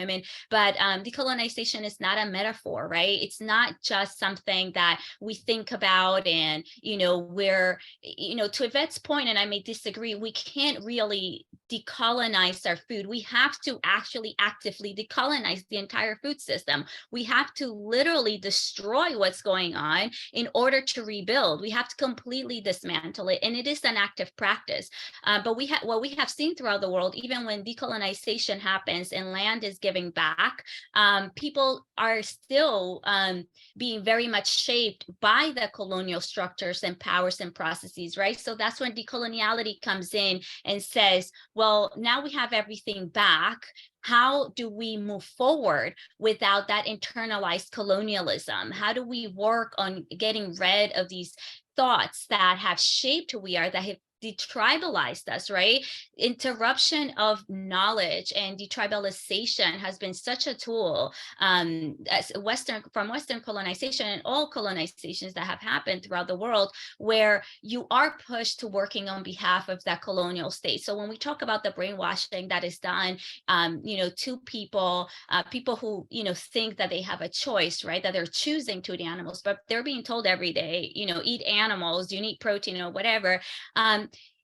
but decolonization is not a metaphor, right? It's not just something that we think about and we're to Yvette's point, and I may disagree, we can't really decolonize our food. We have to actually actively decolonize the entire food system. We have to literally destroy what's going on in order to rebuild. We have to completely dismantle it, and it is an active practice. But what we have seen throughout the world, even when decolonization happens and land is giving back, people are still being very much shaped by the colonial structures and powers and processes, right? So that's when decoloniality comes in and says, well, now we have everything back. How do we move forward without that internalized colonialism? How do we work on getting rid of these thoughts that have shaped who we are, that have detribalized us, right? Interruption of knowledge and detribalization has been such a tool as from Western colonization and all colonizations that have happened throughout the world, where you are pushed to working on behalf of that colonial state. So when we talk about the brainwashing that is done, to people who, think that they have a choice, right? That they're choosing to eat animals, but they're being told every day, eat animals, you need protein or whatever.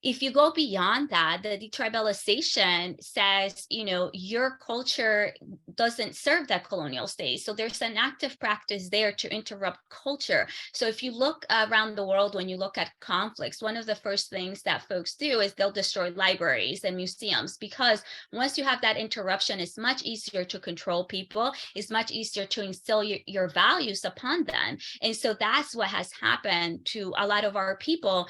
If you go beyond that, the detribalization says, your culture doesn't serve that colonial state. So there's an active practice there to interrupt culture. So if you look around the world, when you look at conflicts, one of the first things that folks do is they'll destroy libraries and museums, because once you have that interruption, it's much easier to control people. It's much easier to instill your values upon them. And so that's what has happened to a lot of our people,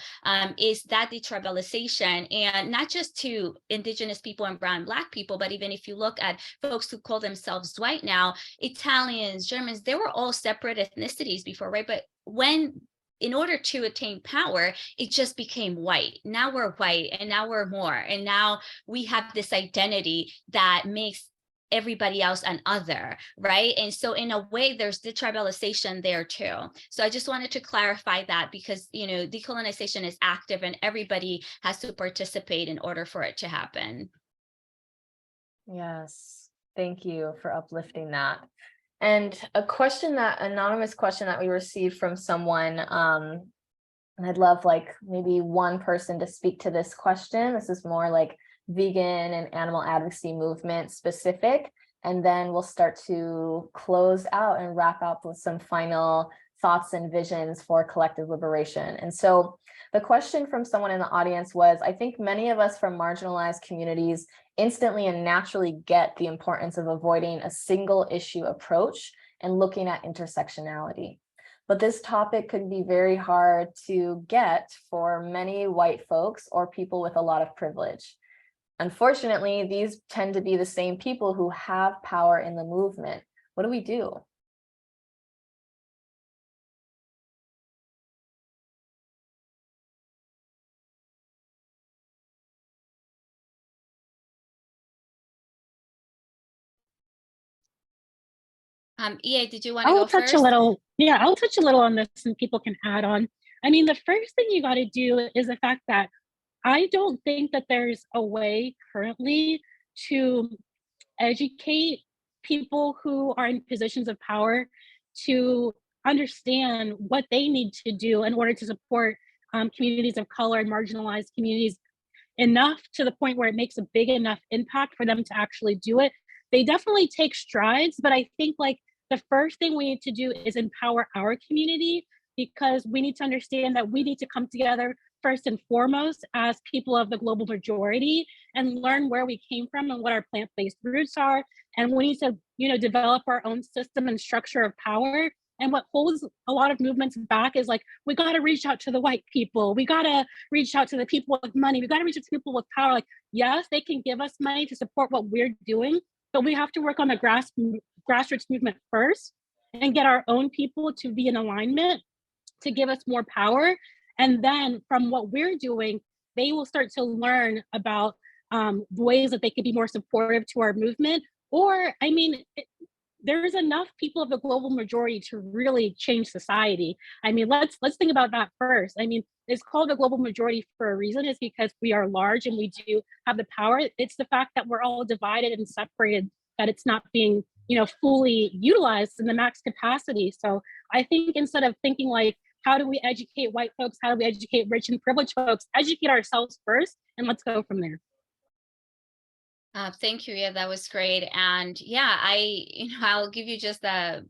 is that detribalization. And not just to indigenous people and brown and Black people, but even if you look at folks who call themselves white now, Italians, Germans, they were all separate ethnicities before, right? But in order to attain power, it just became white. Now we're white, and now we're more. And now we have this identity that makes everybody else an other, right? And so in a way, there's detribalization there too. So I just wanted to clarify that, because, decolonization is active and everybody has to participate in order for it to happen. Yes, thank you for uplifting that. And anonymous question that we received from someone, and I'd love maybe one person to speak to this question. This is more like vegan and animal advocacy movement specific, and then we'll start to close out and wrap up with some final thoughts and visions for collective liberation. And so the question from someone in the audience was, I think many of us from marginalized communities instantly and naturally get the importance of avoiding a single issue approach and looking at intersectionality. But this topic could be very hard to get for many white folks or people with a lot of privilege. Unfortunately, these tend to be the same people who have power in the movement, What do we do? EA, did you want to go first? I'll touch a little on this and people can add on. I mean, the first thing you got to do is the fact that I don't think that there's a way currently to educate people who are in positions of power to understand what they need to do in order to support communities of color and marginalized communities enough to the point where it makes a big enough impact for them to actually do it. They definitely take strides, but I think like the first thing we need to do is empower our community, because we need to understand that we need to come together first and foremost as people of the global majority and learn where we came from and what our plant-based roots are. And we need to, develop our own system and structure of power. And what holds a lot of movements back is like, we got to reach out to the white people. We got to reach out to the people with money. We got to reach out to people with power. Like, yes, they can give us money to support what we're doing, but we have to work on the grassroots movement first and get our own people to be in alignment to give us more power. And then from what we're doing, they will start to learn about ways that they could be more supportive to our movement. Or, I mean, there's enough people of the global majority to really change society. I mean, let's think about that first. I mean, it's called the global majority for a reason. It's because we are large and we do have the power. It's the fact that we're all divided and separated, that it's not being, fully utilized in the max capacity. So I think instead of thinking like, how do we educate white folks? How do we educate rich and privileged folks? Educate ourselves first, and let's go from there. Thank you. Yeah, that was great. And yeah, I'll give you just a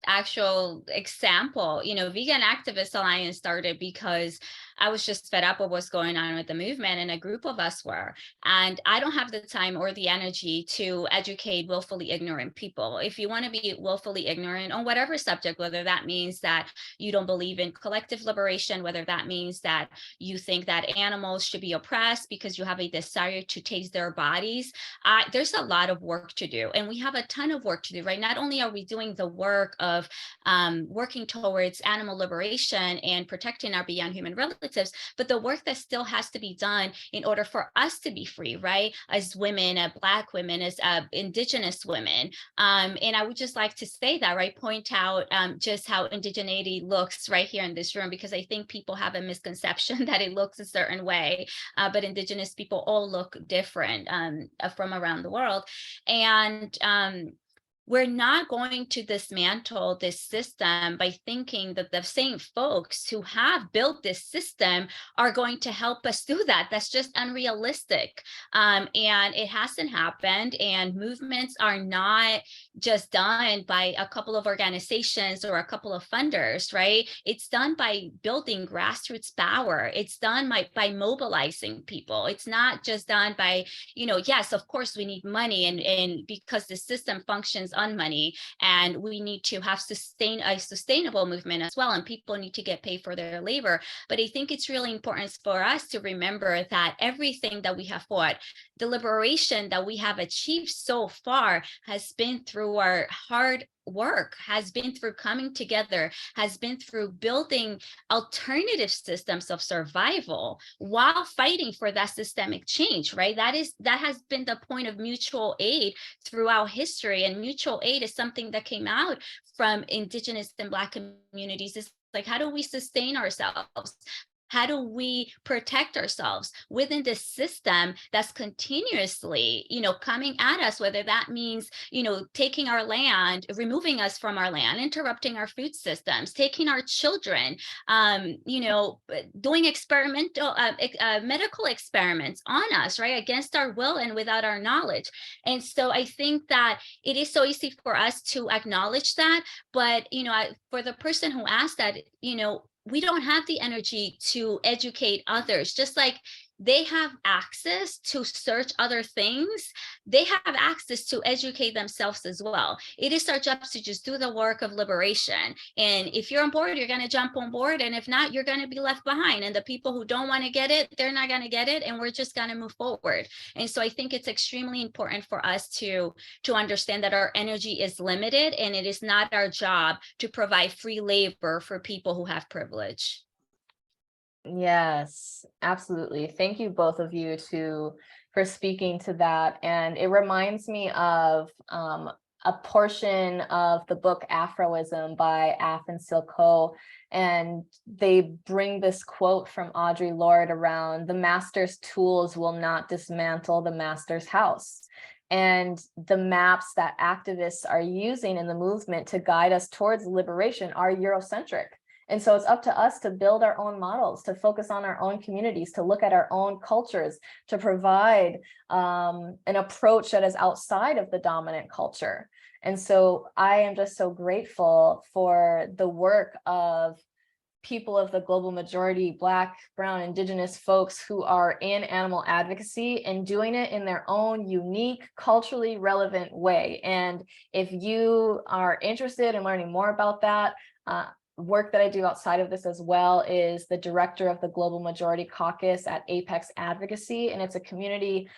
actual example. Vegan Activist Alliance started because I was just fed up with what's going on with the movement, and a group of us were. And I don't have the time or the energy to educate willfully ignorant people. If you want to be willfully ignorant on whatever subject, whether that means that you don't believe in collective liberation, whether that means that you think that animals should be oppressed because you have a desire to taste their bodies, there's a lot of work to do. And we have a ton of work to do, right? Not only are we doing the work of working towards animal liberation and protecting our beyond human relatives, but the work that still has to be done in order for us to be free, right? As women, Black women, as Indigenous women. And I would just like to say that, right? Point out just how indigeneity looks right here in this room, because I think people have a misconception that it looks a certain way, but Indigenous people all look different from around the world. And we're not going to dismantle this system by thinking that the same folks who have built this system are going to help us do that. That's just unrealistic. And it hasn't happened. And movements are not just done by a couple of organizations or a couple of funders, right? It's done by building grassroots power. It's done by mobilizing people. It's not just done by, yes, of course we need money, and because the system functions on money, and we need to have a sustainable movement as well, and people need to get paid for their labor. But I think it's really important for us to remember that everything that we have fought, the liberation that we have achieved so far, has been through our hard work, has been through coming together, has been through building alternative systems of survival while fighting for that systemic change, right? That has been the point of mutual aid throughout history. And mutual aid is something that came out from Indigenous and Black communities. It's like, how do we sustain ourselves? How do we protect ourselves within this system that's continuously, coming at us, whether that means, taking our land, removing us from our land, interrupting our food systems, taking our children, doing experimental medical experiments on us, right, against our will and without our knowledge. And so I think that it is so easy for us to acknowledge that, but, for the person who asked that, we don't have the energy to educate others, just like they have access to search other things. They have access to educate themselves as well. It is our job to just do the work of liberation. And if you're on board, you're going to jump on board. And if not, you're going to be left behind. And the people who don't want to get it, they're not going to get it. And we're just going to move forward. And so I think it's extremely important for us to understand that our energy is limited, and it is not our job to provide free labor for people who have privilege. Yes, absolutely. Thank you, both of you, for speaking to that. And it reminds me of a portion of the book Afroism by Af and Silko. And they bring this quote from Audre Lorde around the master's tools will not dismantle the master's house. And the maps that activists are using in the movement to guide us towards liberation are Eurocentric. And so it's up to us to build our own models, to focus on our own communities, to look at our own cultures, to provide an approach that is outside of the dominant culture. And so I am just so grateful for the work of people of the global majority, Black, Brown, Indigenous folks who are in animal advocacy and doing it in their own unique, culturally relevant way. And if you are interested in learning more about that, work that I do outside of this as well is the director of the Global Majority Caucus at Apex Advocacy. And it's a community,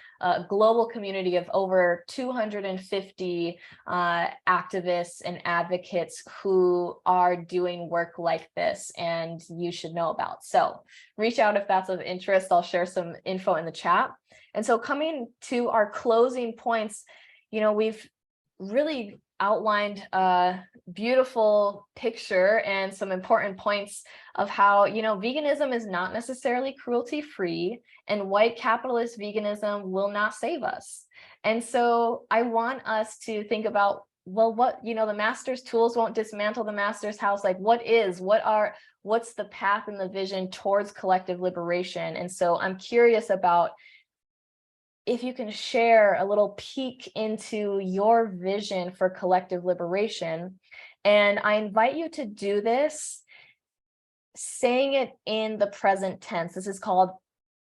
global community of over 250 activists and advocates who are doing work like this, and you should know about. So reach out if that's of interest. I'll share some info in the chat. And so coming to our closing points, you know, we've really outlined a beautiful picture and some important points of how, you know, veganism is not necessarily cruelty-free, and white capitalist veganism will not save us. And so I want us to think about, well, what, you know, the master's tools won't dismantle the master's house. Like, what's the path and the vision towards collective liberation? And so I'm curious about if you can share a little peek into your vision for collective liberation. And I invite you to do this saying it in the present tense. This is called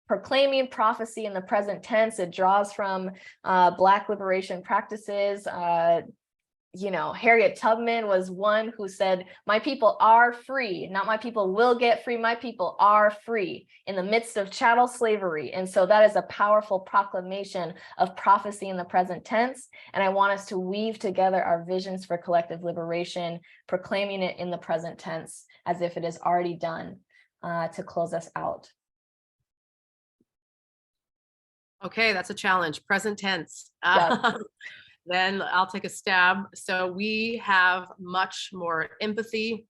proclaiming prophecy in the present tense. It draws from Black liberation practices. You know, Harriet Tubman was one who said, my people are free, not my people will get free, my people are free in the midst of chattel slavery. And so that is a powerful proclamation of prophecy in the present tense. And I want us to weave together our visions for collective liberation, proclaiming it in the present tense as if it is already done, to close us out. Okay, that's a challenge. Present tense. Yep. Then I'll take a stab. So we have much more empathy.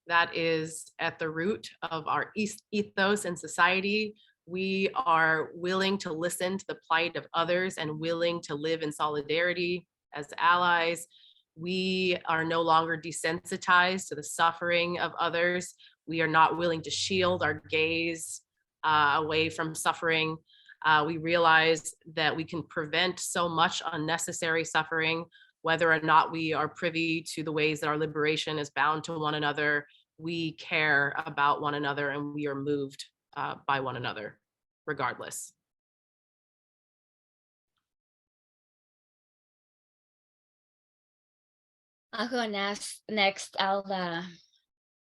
That is at the root of our ethos and society. We are willing to listen to the plight of others and willing to live in solidarity as allies. We are no longer desensitized to the suffering of others. We are not willing to shield our gaze away from suffering. We realize that we can prevent so much unnecessary suffering, whether or not we are privy to the ways that our liberation is bound to one another. We care about one another and we are moved by one another, regardless. I'll go next. I'll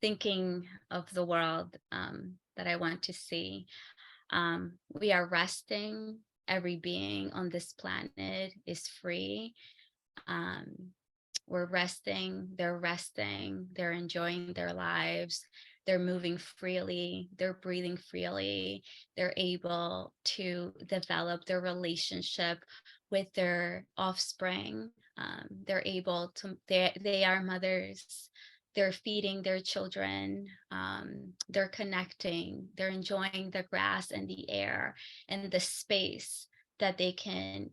thinking of the world that I want to see. We are resting. Every being on this planet is free. We're resting, they're enjoying their lives, they're moving freely, they're breathing freely, they're able to develop their relationship with their offspring. They're able to, they are mothers, they're feeding their children, they're connecting, they're enjoying the grass and the air and the space that they can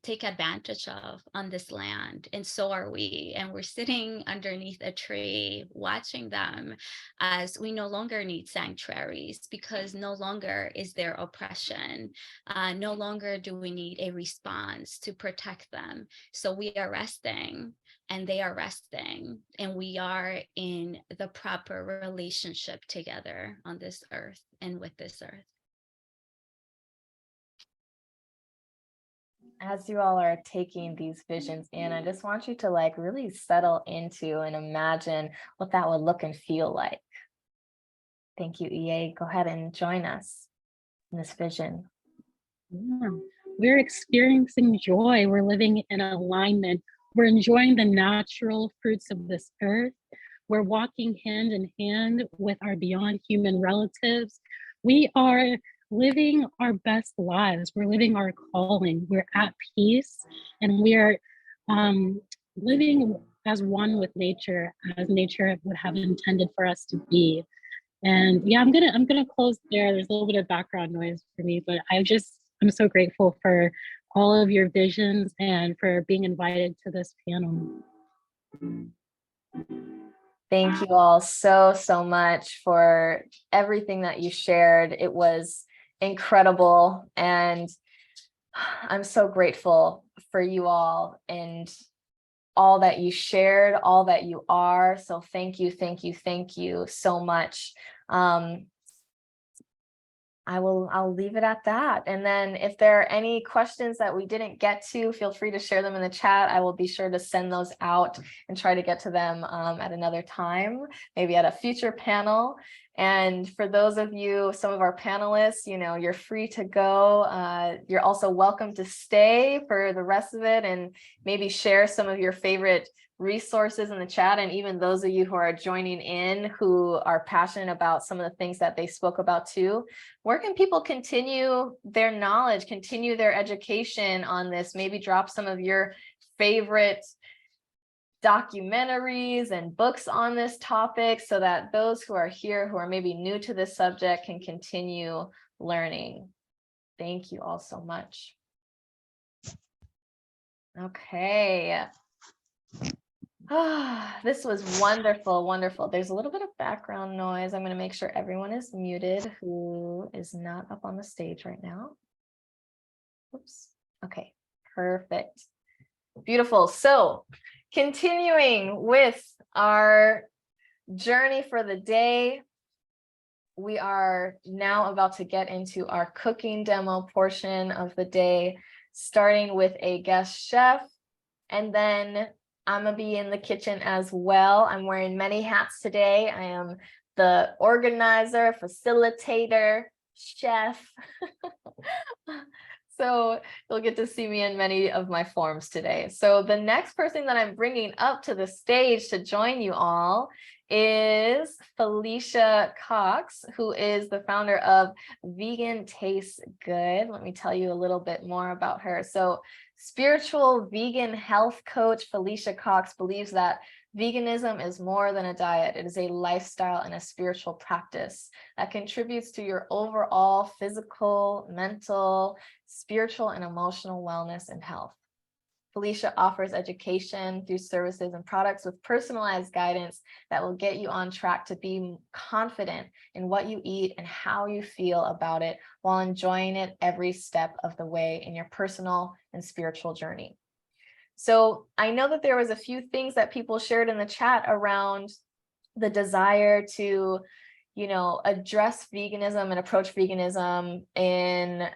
take advantage of on this land. And so are we. And we're sitting underneath a tree watching them as we no longer need sanctuaries, because no longer is there oppression. No longer do we need a response to protect them. So we are resting and they are resting, and we are in the proper relationship together on this earth and with this earth. as you all are taking these visions in, I just want you to like really settle into and imagine what that would look and feel like. Thank you, EA. Go ahead and join us in this vision. Yeah. We're experiencing joy. We're living in alignment. We're enjoying the natural fruits of this earth. We're walking hand in hand with our beyond human relatives. We are living our best lives. We're living our calling. We're at peace, and we are living as one with nature, as nature would have intended for us to be. And yeah, I'm gonna close there. There's a little bit of background noise for me, but I'm so grateful for all of your visions and for being invited to this panel. Thank you all so much for everything that you shared. It was incredible, and I'm so grateful for you all and all that you shared, all that you are. So thank you so much. I'll leave it at that. And then if there are any questions that we didn't get to, feel free to share them in the chat. I will be sure to send those out and try to get to them at another time, maybe at a future panel. And for those of you, some of our panelists, you know, you're free to go. You're also welcome to stay for the rest of it and maybe share some of your favorite resources in the chat, and even those of you who are joining in who are passionate about some of the things that they spoke about too. Where can people continue their knowledge, continue their education on this? Maybe drop some of your favorite documentaries and books on this topic so that those who are here who are maybe new to this subject can continue learning. Thank you all so much. Okay. This was wonderful. There's a little bit of background noise. I'm going to make sure everyone is muted who is not up on the stage right now. Oops. Okay, perfect. Beautiful. So continuing with our journey for the day, we are now about to get into our cooking demo portion of the day, starting with a guest chef, and then I'm gonna be in the kitchen as well. I'm wearing many hats today. I am the organizer, facilitator, chef. So you'll get to see me in many of my forms today. So the next person that I'm bringing up to the stage to join you all is Felicia Cox, who is the founder of Vegan Tastes Good. Let me tell you a little bit more about her. So spiritual vegan health coach Felicia Cox believes that veganism is more than a diet. It is a lifestyle and a spiritual practice that contributes to your overall physical, mental, spiritual, and emotional wellness and health. Felicia offers education through services and products with personalized guidance that will get you on track to be confident in what you eat and how you feel about it while enjoying it every step of the way in your personal and spiritual journey. So I know that there was a few things that people shared in the chat around the desire to, you know, address veganism and approach veganism in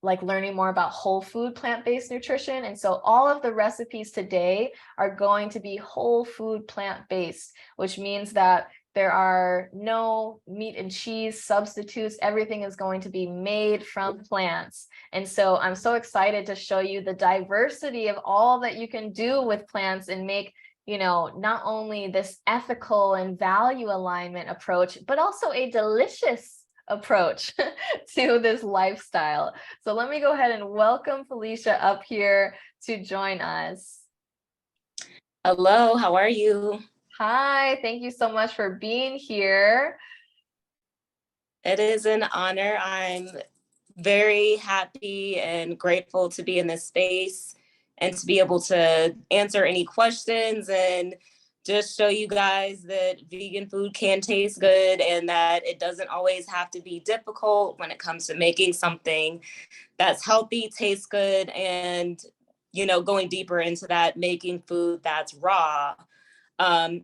like learning more about whole food plant-based nutrition. And so all of the recipes today are going to be whole food plant-based, which means that there are no meat and cheese substitutes. Everything is going to be made from plants. And so I'm so excited to show you the diversity of all that you can do with plants and make, you know, not only this ethical and value alignment approach, but also a delicious approach to this lifestyle. So let me go ahead and welcome Felicia up here to join us. Hello, how are you? Hi, thank you so much for being here. It is an honor. I'm very happy and grateful to be in this space and to be able to answer any questions and just show you guys that vegan food can taste good and that it doesn't always have to be difficult when it comes to making something that's healthy, tastes good, and, you know, going deeper into that, making food that's raw,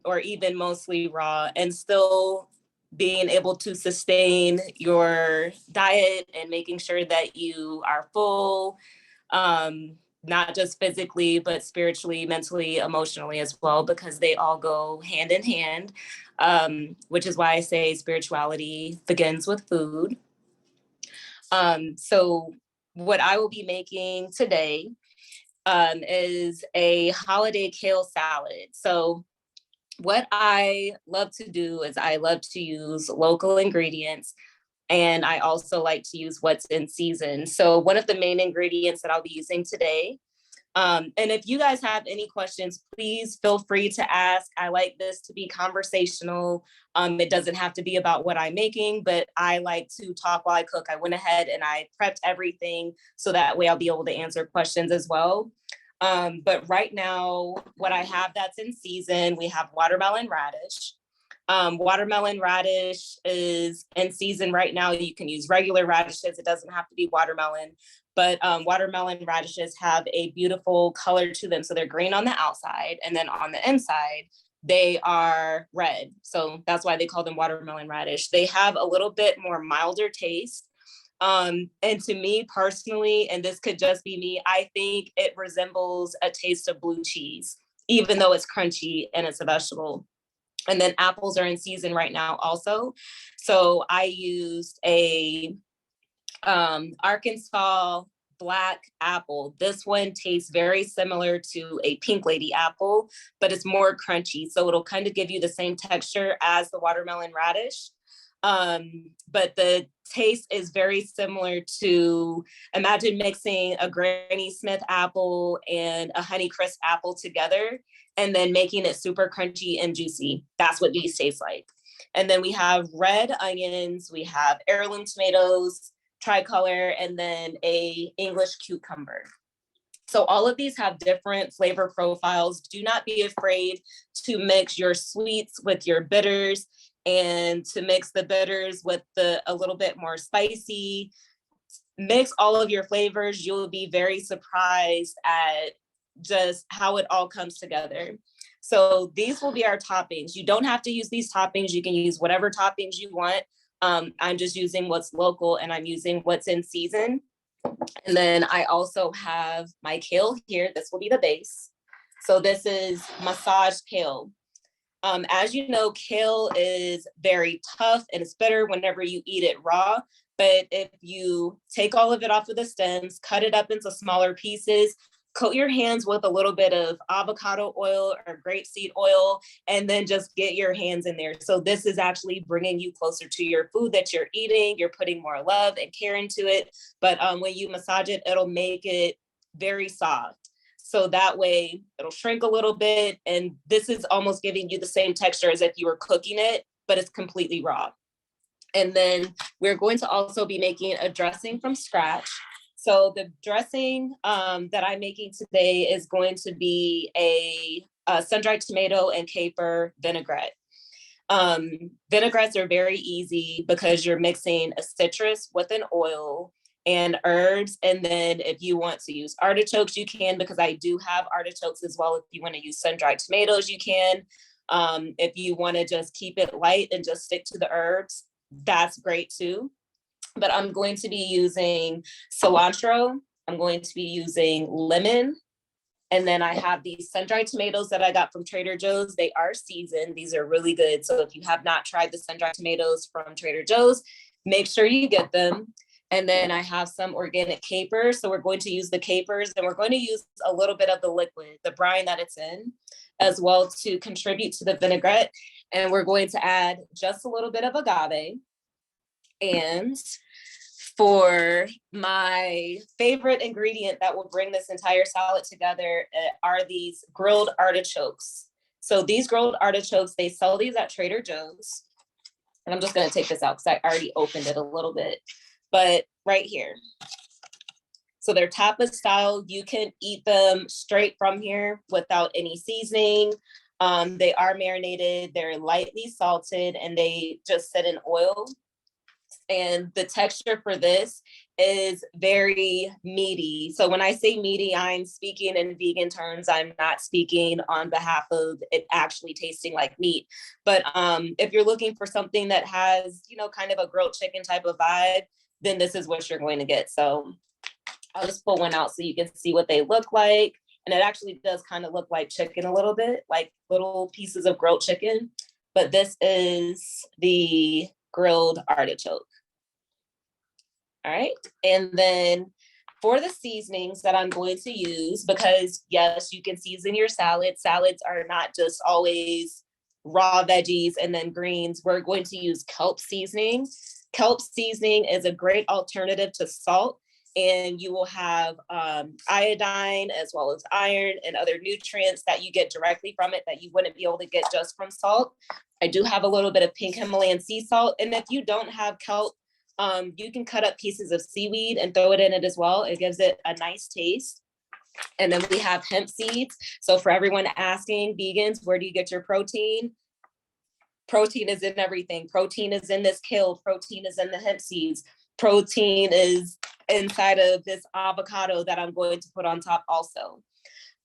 or even mostly raw, and still being able to sustain your diet and making sure that you are full, not just physically, but spiritually, mentally, emotionally as well, because they all go hand in hand, which is why I say spirituality begins with food. So what I will be making today is a holiday kale salad. So what I love to do is I love to use local ingredients, and I also like to use what's in season. So one of the main ingredients that I'll be using today, and if you guys have any questions, please feel free to ask. I like this to be conversational. It doesn't have to be about what I'm making, but I like to talk while I cook. I went ahead and I prepped everything so that way I'll be able to answer questions as well. But right now, what I have that's in season, we have watermelon radish. Watermelon radish is in season right now. You can use regular radishes. It doesn't have to be watermelon, but watermelon radishes have a beautiful color to them. So they're green on the outside, and then on the inside, they are red. So that's why they call them watermelon radish. They have a little bit more milder taste. And to me personally, and this could just be me, I think it resembles a taste of blue cheese, even though it's crunchy and it's a vegetable. And then apples are in season right now also. So I used a Arkansas black apple. This one tastes very similar to a pink lady apple, but it's more crunchy. So it'll kind of give you the same texture as the watermelon radish. But the taste is very similar to, imagine mixing a Granny Smith apple and a Honeycrisp apple together and then making it super crunchy and juicy. That's what these taste like. And then we have red onions, we have heirloom tomatoes, tricolor, and then a English cucumber. So all of these have different flavor profiles. Do not be afraid to mix your sweets with your bitters, and to mix the bitters with a little bit more spicy. Mix all of your flavors. You'll be very surprised at just how it all comes together. So these will be our toppings. You don't have to use these toppings. You can use whatever toppings you want. I'm just using what's local, and I'm using what's in season. And then I also have my kale here. This will be the base. So this is massaged kale. As you know, kale is very tough and it's bitter whenever you eat it raw. But if you take all of it off of the stems, cut it up into smaller pieces, coat your hands with a little bit of avocado oil or grapeseed oil, and then just get your hands in there. So this is actually bringing you closer to your food that you're eating. You're putting more love and care into it. But when you massage it, it'll make it very soft. So that way it'll shrink a little bit. And this is almost giving you the same texture as if you were cooking it, but it's completely raw. And then we're going to also be making a dressing from scratch. So the dressing that I'm making today is going to be a sun-dried tomato and caper vinaigrette. Vinaigrettes are very easy because you're mixing a citrus with an oil and herbs. And then if you want to use artichokes, you can, because I do have artichokes as well. If you want to use sun-dried tomatoes, you can. If you want to just keep it light and just stick to the herbs, that's great too. But I'm going to be using cilantro. I'm going to be using lemon. And then I have these sun-dried tomatoes that I got from Trader Joe's. They are seasoned. These are really good. So if you have not tried the sun-dried tomatoes from Trader Joe's, make sure you get them. And then I have some organic capers. So we're going to use the capers, and we're going to use a little bit of the liquid, the brine that it's in, as well to contribute to the vinaigrette. And we're going to add just a little bit of agave. And for my favorite ingredient that will bring this entire salad together are these grilled artichokes. So these grilled artichokes, they sell these at Trader Joe's. And I'm just going to take this out because I already opened it a little bit. But right here. So they're tapas style. You can eat them straight from here without any seasoning. They are marinated. They're lightly salted, and they just sit in oil. And the texture for this is very meaty. So when I say meaty, I'm speaking in vegan terms. I'm not speaking on behalf of it actually tasting like meat. But if you're looking for something that has, kind of a grilled chicken type of vibe, then this is what you're going to get. So I'll just pull one out so you can see what they look like. And it actually does kind of look like chicken a little bit, like little pieces of grilled chicken. But this is the grilled artichoke. All right. And then for the seasonings that I'm going to use, because yes, you can season your salad. Salads are not just always raw veggies and then greens. We're going to use kelp seasoning. Kelp seasoning is a great alternative to salt, and you will have iodine as well as iron and other nutrients that you get directly from it that you wouldn't be able to get just from salt. I do have a little bit of pink Himalayan sea salt, and if you don't have kelp, you can cut up pieces of seaweed and throw it in it as well. It gives it a nice taste. And then we have hemp seeds. So for everyone asking, vegans, where do you get your protein? Protein is in everything. Protein is in this kale. Protein is in the hemp seeds. Protein is inside of this avocado that I'm going to put on top also.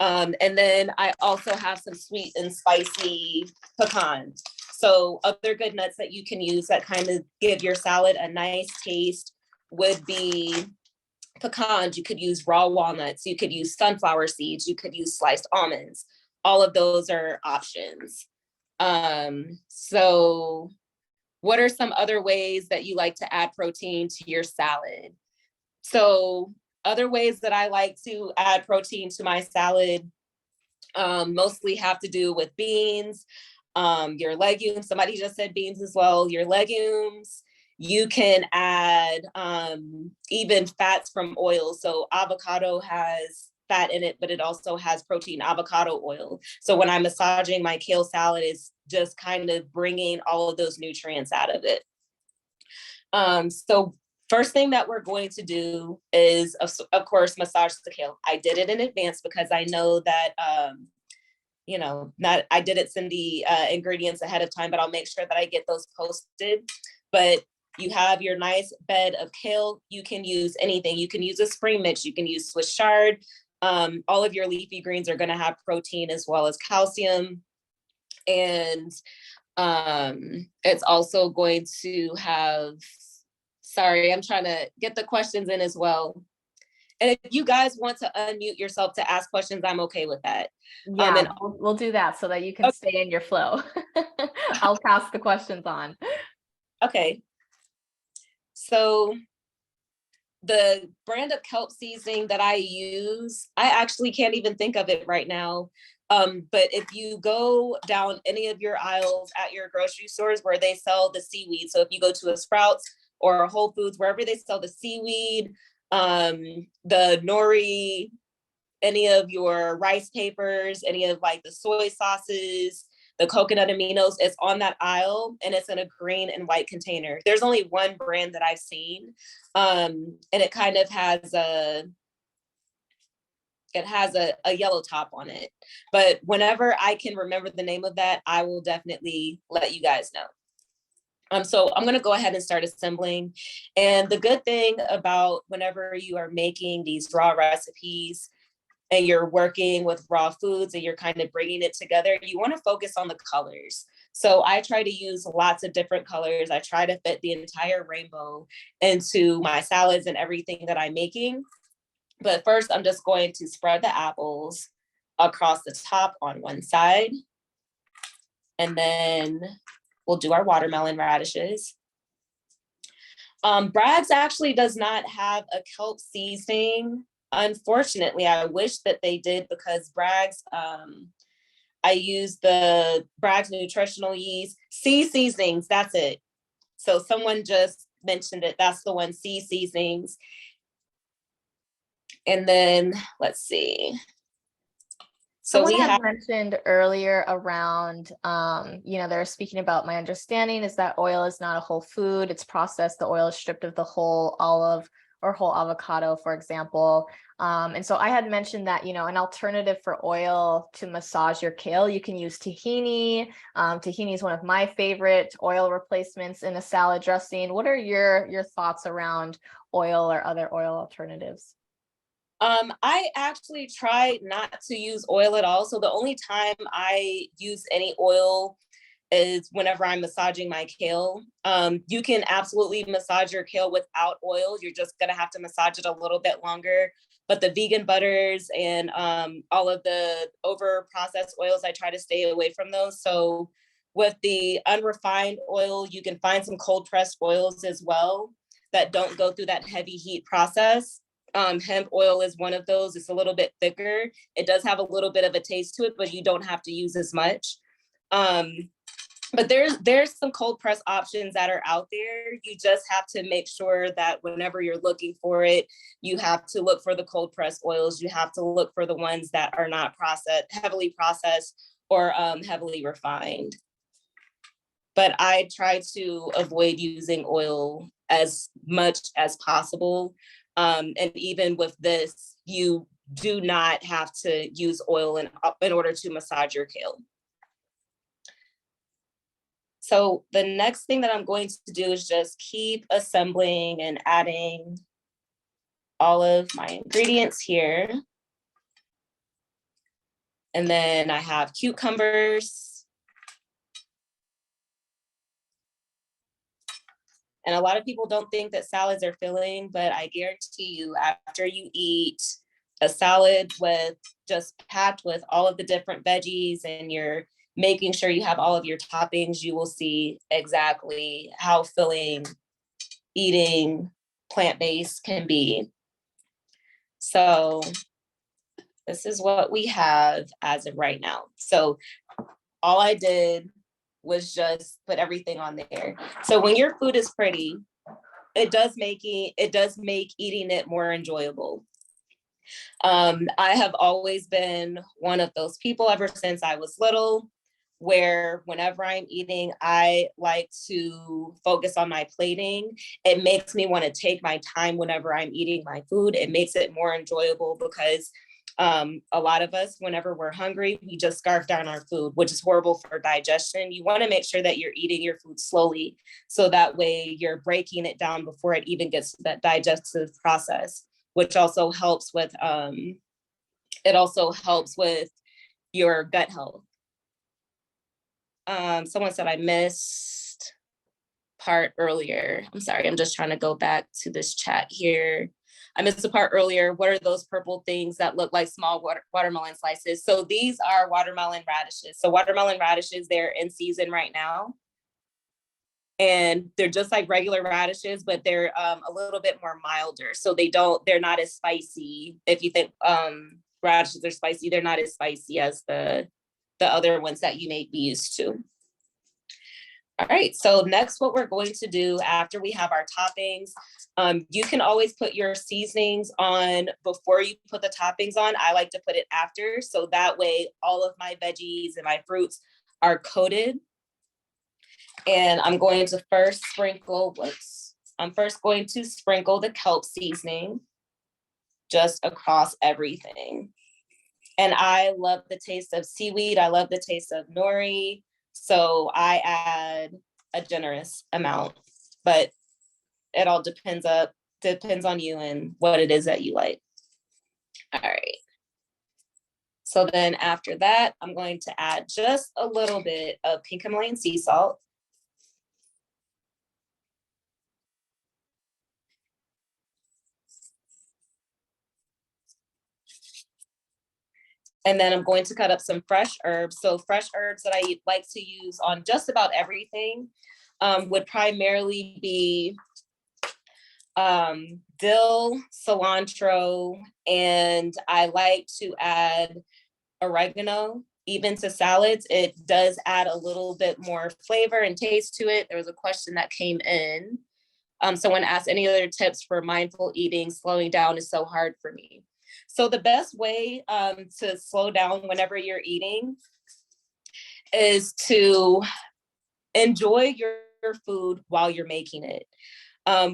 And then I also have some sweet and spicy pecans. So other good nuts that you can use that kind of give your salad a nice taste would be pecans. You could use raw walnuts. You could use sunflower seeds. You could use sliced almonds. All of those are options. So what are some other ways that you like to add protein to your salad? So other ways that I like to add protein to my salad mostly have to do with beans, your legumes. Somebody just said beans as well. Your legumes. You can add even fats from oil. So avocado has fat in it, but it also has protein, avocado oil. So when I'm massaging my kale salad, it's just kind of bringing all of those nutrients out of it. So first thing that we're going to do is, of course, massage the kale. I did it in advance because I know that, I didn't send the ingredients ahead of time, but I'll make sure that I get those posted. But you have your nice bed of kale. You can use anything. You can use a spring mix. You can use Swiss chard. All of your leafy greens are going to have protein as well as calcium. And it's also going to have, sorry, I'm trying to get the questions in as well. And if you guys want to unmute yourself to ask questions, I'm okay with that. Yeah, and we'll do that so that you can stay in your flow. I'll pass the questions on. Okay. So the brand of kelp seasoning that I use, I actually can't even think of it right now. But if you go down any of your aisles at your grocery stores where they sell the seaweed, so if you go to a Sprouts or a Whole Foods, wherever they sell the seaweed, the nori, any of your rice papers, any of like the soy sauces, the coconut aminos, it's on that aisle and it's in a green and white container. There's only one brand that I've seen. And it kind of has a yellow top on it. But whenever I can remember the name of that, I will definitely let you guys know. So I'm going to go ahead and start assembling. And the good thing about whenever you are making these raw recipes and you're working with raw foods and you're kind of bringing it together, you want to focus on the colors. So I try to use lots of different colors. I try to fit the entire rainbow into my salads and everything that I'm making. But first, I'm just going to spread the apples across the top on one side. And then we'll do our watermelon radishes. Bragg's actually does not have a kelp seasoning. Unfortunately, I wish that they did, because Bragg's, I use the Bragg's nutritional yeast, C seasonings, that's it. So someone just mentioned it, that's the one, C seasonings. And then let's see. So someone we had have mentioned earlier around, they're speaking about, my understanding is that oil is not a whole food, it's processed. The oil is stripped of the whole olive or whole avocado, for example. And so I had mentioned that, an alternative for oil to massage your kale, you can use tahini. Tahini is one of my favorite oil replacements in a salad dressing. What are your thoughts around oil or other oil alternatives? I actually try not to use oil at all. So the only time I use any oil is whenever I'm massaging my kale. You can absolutely massage your kale without oil. You're just gonna have to massage it a little bit longer. But the vegan butters and all of the over processed oils, I try to stay away from those. So with the unrefined oil, you can find some cold pressed oils as well that don't go through that heavy heat process. Hemp oil is one of those. It's a little bit thicker. It does have a little bit of a taste to it, but you don't have to use as much. But there's some cold press options that are out there. You just have to make sure that whenever you're looking for it, you have to look for the cold press oils. You have to look for the ones that are not heavily processed or heavily refined. But I try to avoid using oil as much as possible. And even with this, you do not have to use oil in order to massage your kale. So the next thing that I'm going to do is just keep assembling and adding all of my ingredients here. And then I have cucumbers. And a lot of people don't think that salads are filling, but I guarantee you, after you eat a salad with just packed with all of the different veggies and you're making sure you have all of your toppings, you will see exactly how filling eating plant-based can be. So this is what we have as of right now. So all I did was just put everything on there. So when your food is pretty, it does make eating it more enjoyable. I have always been one of those people ever since I was little, where whenever I'm eating, I like to focus on my plating. It makes me want to take my time whenever I'm eating my food. It makes it more enjoyable because a lot of us, whenever we're hungry, we just scarf down our food, which is horrible for digestion. You want to make sure that you're eating your food slowly, so that way you're breaking it down before it even gets to that digestive process, which also helps with your gut health. Someone said I missed part earlier. I'm sorry, I'm just trying to go back to this chat here. I missed the part earlier. What are those purple things that look like small watermelon slices? So these are watermelon radishes. So watermelon radishes, they're in season right now. And they're just like regular radishes, but they're a little bit more milder. So they're not as spicy. If you think radishes are spicy, they're not as spicy as the other ones that you may be used to. All right, so next what we're going to do after we have our toppings, you can always put your seasonings on before you put the toppings on. I like to put it after, so that way all of my veggies and my fruits are coated. And I'm going to first sprinkle the kelp seasoning just across everything. And I love the taste of seaweed. I love the taste of nori. So I add a generous amount, but it all depends on you and what it is that you like. All right. So then after that, I'm going to add just a little bit of pink Himalayan sea salt. And then I'm going to cut up some fresh herbs. So fresh herbs that I like to use on just about everything would primarily be dill, cilantro, and I like to add oregano even to salads. It does add a little bit more flavor and taste to it. There was a question that came in. Someone asked, any other tips for mindful eating? Slowing down is so hard for me. So the best way to slow down whenever you're eating is to enjoy your food while you're making it.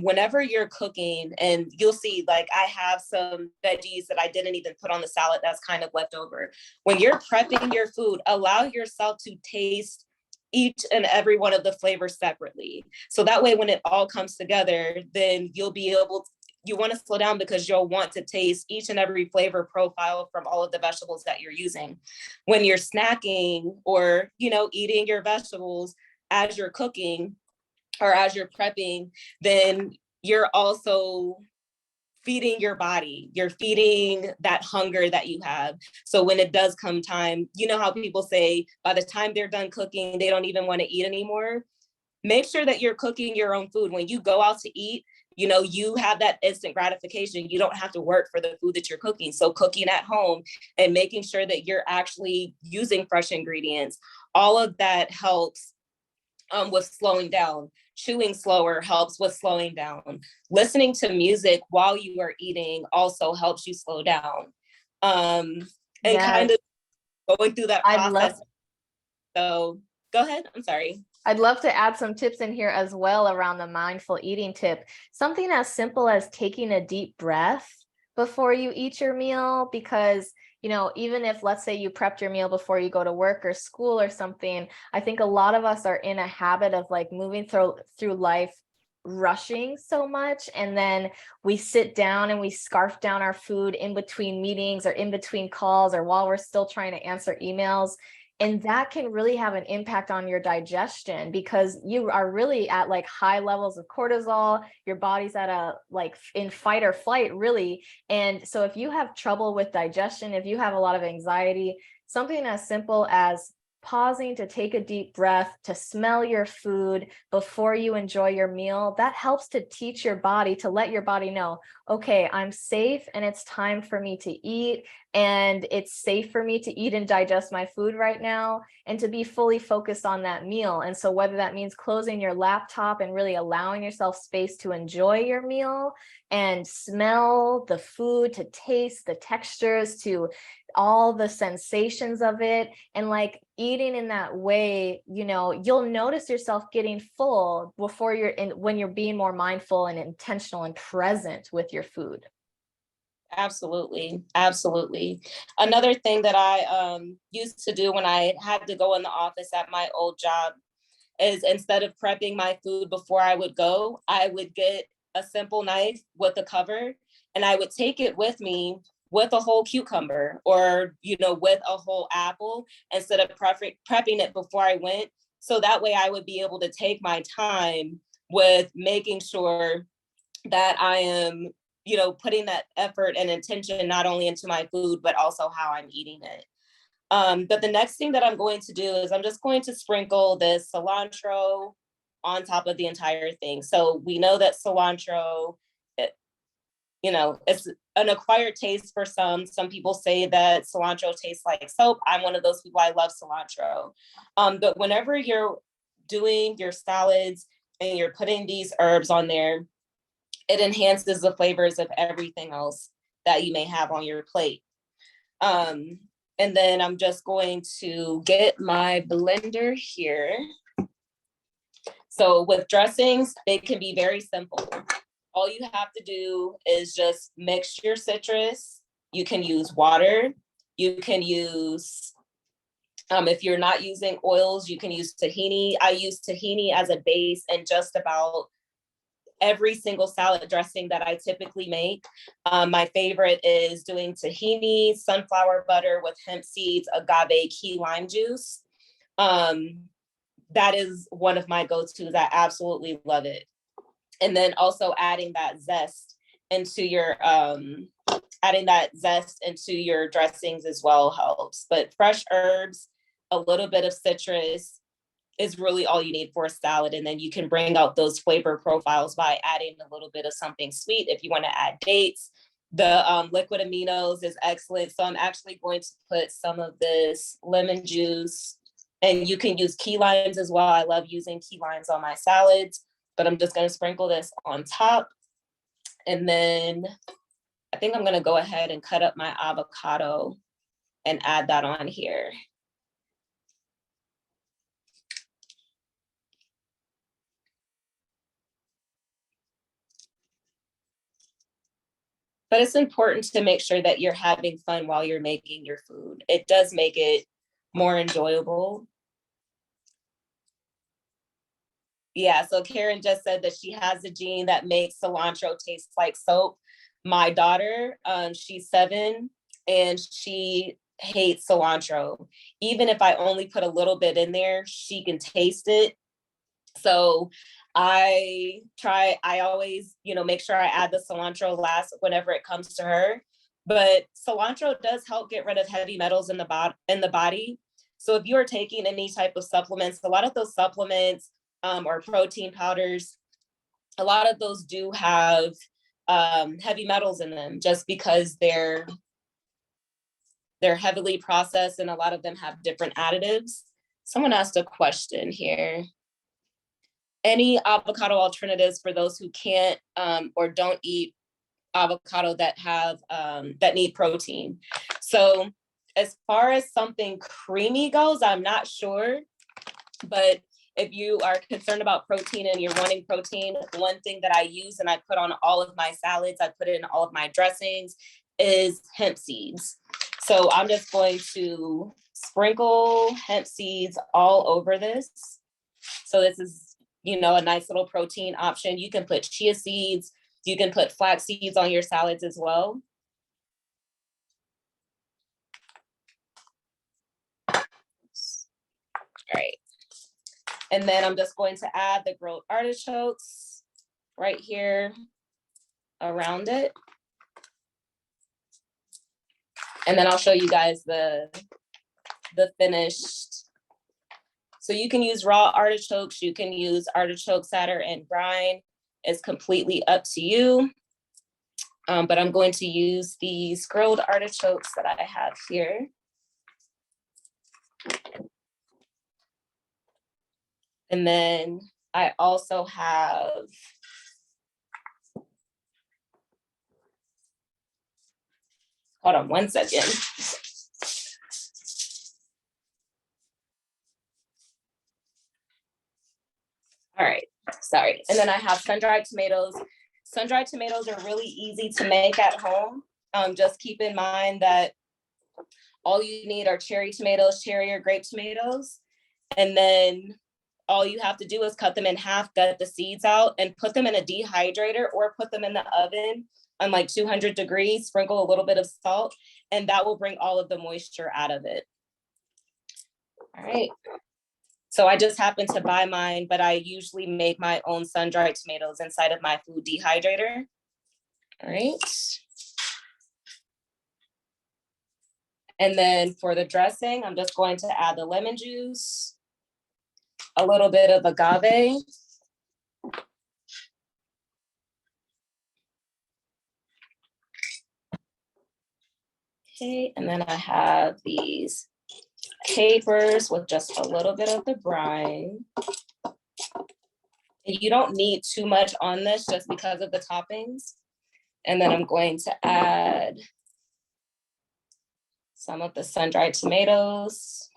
Whenever you're cooking, and you'll see, like I have some veggies that I didn't even put on the salad that's kind of left over. When you're prepping your food, allow yourself to taste each and every one of the flavors separately. So that way, when it all comes together, then you'll be able you want to slow down because you'll want to taste each and every flavor profile from all of the vegetables that you're using. When you're snacking or, eating your vegetables as you're cooking or as you're prepping, then you're also feeding your body, you're feeding that hunger that you have. So when it does come time, you know how people say by the time they're done cooking, they don't even want to eat anymore. Make sure that you're cooking your own food. When you go out to eat, you have that instant gratification. You don't have to work for the food that you're cooking. So cooking at home and making sure that you're actually using fresh ingredients, all of that helps with slowing down. Chewing slower helps with slowing down. Listening to music while you are eating also helps you slow down. And kind of going through that process. So go ahead. I'm sorry. I'd love to add some tips in here as well around the mindful eating tip. Something as simple as taking a deep breath before you eat your meal, because even if, let's say, you prepped your meal before you go to work or school or something, I think a lot of us are in a habit of like moving through life rushing so much, and then we sit down and we scarf down our food in between meetings or in between calls or while we're still trying to answer emails. And that can really have an impact on your digestion because you are really at like high levels of cortisol. Your body's at in fight or flight, really. And so if you have trouble with digestion, if you have a lot of anxiety, something as simple as pausing to take a deep breath, to smell your food before you enjoy your meal, that helps to teach your body, to let your body know, okay, I'm safe and it's time for me to eat, and it's safe for me to eat and digest my food right now, and to be fully focused on that meal. And so whether that means closing your laptop and really allowing yourself space to enjoy your meal and smell the food, to taste the textures, to all the sensations of it, and like eating in that way, you'll notice yourself getting full before when you're being more mindful and intentional and present with your food. Absolutely. Absolutely. Another thing that I used to do when I had to go in the office at my old job is, instead of prepping my food before I would go, I would get a simple knife with a cover and I would take it with me with a whole cucumber or, with a whole apple, instead of prepping it before I went. So that way I would be able to take my time with making sure that I am, putting that effort and intention not only into my food, but also how I'm eating it. But the next thing that I'm going to do is I'm just going to sprinkle this cilantro on top of the entire thing. So we know that cilantro, it's an acquired taste for some. Some people say that cilantro tastes like soap. I'm one of those people. I love cilantro. But whenever you're doing your salads and you're putting these herbs on there, it enhances the flavors of everything else that you may have on your plate. And then I'm just going to get my blender here. So with dressings, they can be very simple. All you have to do is just mix your citrus. You can use water. You can use, if you're not using oils, you can use tahini. I use tahini as a base in just about every single salad dressing that I typically make. My favorite is doing tahini, sunflower butter with hemp seeds, agave, key lime juice. That is one of my go-tos. I absolutely love it. And then also adding that zest into your dressings as well helps. But fresh herbs, a little bit of citrus is really all you need for a salad. And then you can bring out those flavor profiles by adding a little bit of something sweet. If you want to add dates, the liquid aminos is excellent. So I'm actually going to put some of this lemon juice, and you can use key limes as well. I love using key limes on my salads, but I'm just going to sprinkle this on top. And then I think I'm going to go ahead and cut up my avocado and add that on here. But it's important to make sure that you're having fun while you're making your food. It does make it more enjoyable. Yeah, so Karen just said that she has a gene that makes cilantro taste like soap. My daughter, she's 7, and she hates cilantro. Even if I only put a little bit in there, she can taste it. So I always, make sure I add the cilantro last whenever it comes to her. But cilantro does help get rid of heavy metals in the body. So if you are taking any type of supplements, a lot of those supplements or protein powders, a lot of those do have heavy metals in them just because they're heavily processed, and a lot of them have different additives. Someone asked a question here. Any avocado alternatives for those who can't or don't eat avocado that need protein? So as far as something creamy goes, I'm not sure, but if you are concerned about protein and you're wanting protein, one thing that I use and I put on all of my salads, I put it in all of my dressings, is hemp seeds. So I'm just going to sprinkle hemp seeds all over this. So this is, a nice little protein option. You can put chia seeds, you can put flax seeds on your salads as well. All right. And then I'm just going to add the grilled artichokes right here around it. And then I'll show you guys the finished. So you can use raw artichokes, you can use artichoke cider and brine. It's completely up to you. But I'm going to use these grilled artichokes that I have here. And then I also have hold on one second. All right, sorry. And then I have sun-dried tomatoes. Sun-dried tomatoes are really easy to make at home. Just keep in mind that all you need are cherry tomatoes, cherry or grape tomatoes. And then all you have to do is cut them in half, gut the seeds out, and put them in a dehydrator or put them in the oven on like 200 degrees, sprinkle a little bit of salt, and that will bring all of the moisture out of it. All right. So I just happened to buy mine, but I usually make my own sun-dried tomatoes inside of my food dehydrator. All right. And then for the dressing, I'm just going to add the lemon juice, a little bit of agave, okay, and then I have these capers with just a little bit of the brine. You don't need too much on this just because of the toppings. And then I'm going to add some of the sun-dried tomatoes.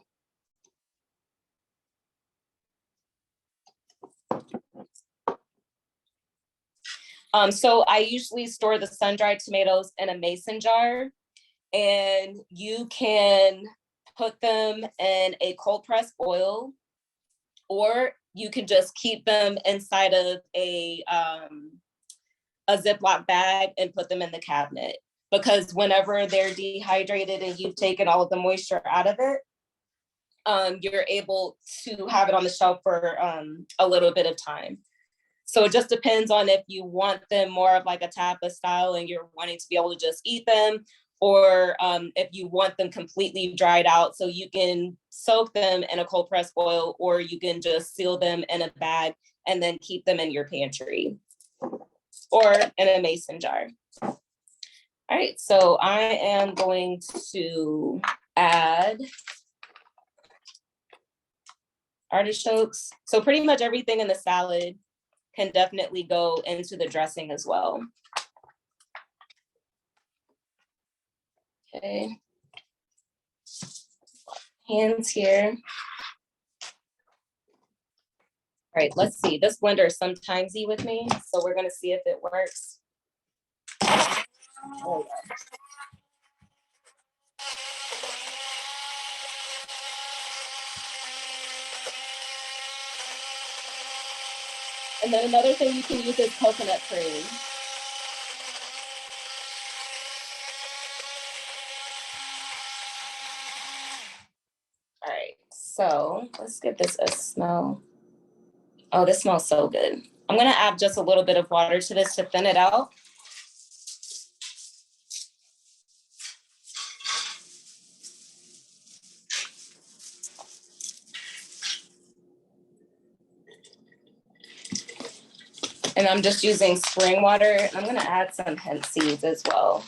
So I usually store the sun-dried tomatoes in a mason jar, and you can put them in a cold pressed oil, or you can just keep them inside of a Ziploc bag and put them in the cabinet, because whenever they're dehydrated and you've taken all of the moisture out of it, you're able to have it on the shelf for a little bit of time. So it just depends on if you want them more of like a tapa style and you're wanting to be able to just eat them, or if you want them completely dried out so you can soak them in a cold pressed oil, or you can just seal them in a bag and then keep them in your pantry or in a mason jar. All right, so I am going to add artichokes. So pretty much everything in the salad can definitely go into the dressing as well. Okay. Hands here. All right, let's see. This blender is sometimesy with me, so we're gonna see if it works. Oh, yeah. And then another thing you can use is coconut cream. All right, so let's give this a smell. Oh, this smells so good. I'm gonna add just a little bit of water to this to thin it out. And I'm just using spring water. I'm gonna add some hemp seeds as well.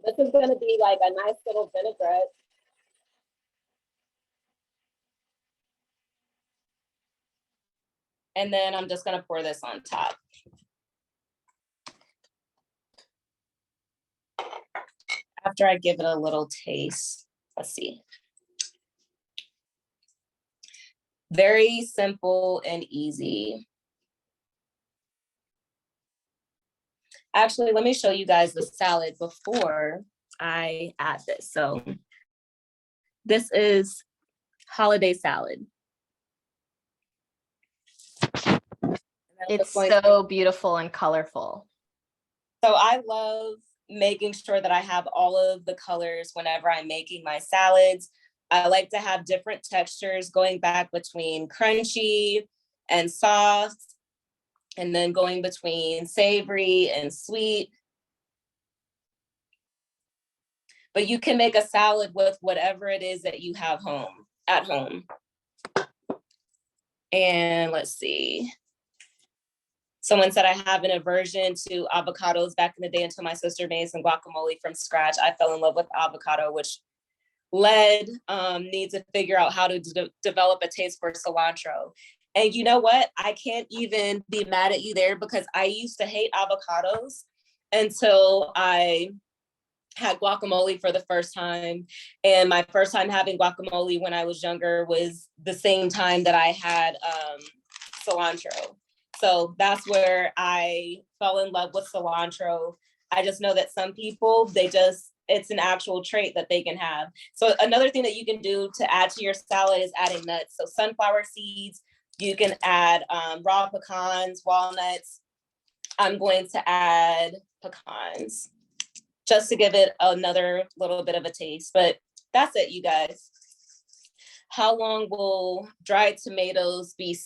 This is gonna be like a nice little vinaigrette. And then I'm just gonna pour this on top. After I give it a little taste, let's see. Very simple and easy. Actually, let me show you guys the salad before I add this. So this is holiday salad. It's so beautiful and colorful. So I love making sure that I have all of the colors whenever I'm making my salads. I like to have different textures going back between crunchy and soft, and then going between savory and sweet. But you can make a salad with whatever it is that you have at home. And let's see. Someone said I have an aversion to avocados. Back in the day, until my sister made some guacamole from scratch, I fell in love with avocado, which led me to figure out how to develop a taste for cilantro. And you know what? I can't even be mad at you there, because I used to hate avocados until I had guacamole for the first time. And my first time having guacamole when I was younger was the same time that I had cilantro. So that's where I fell in love with cilantro. I just know that some people, it's an actual trait that they can have. So another thing that you can do to add to your salad is adding nuts. So sunflower seeds, you can add raw pecans, walnuts. I'm going to add pecans just to give it another little bit of a taste, but that's it, you guys. How long will dried tomatoes be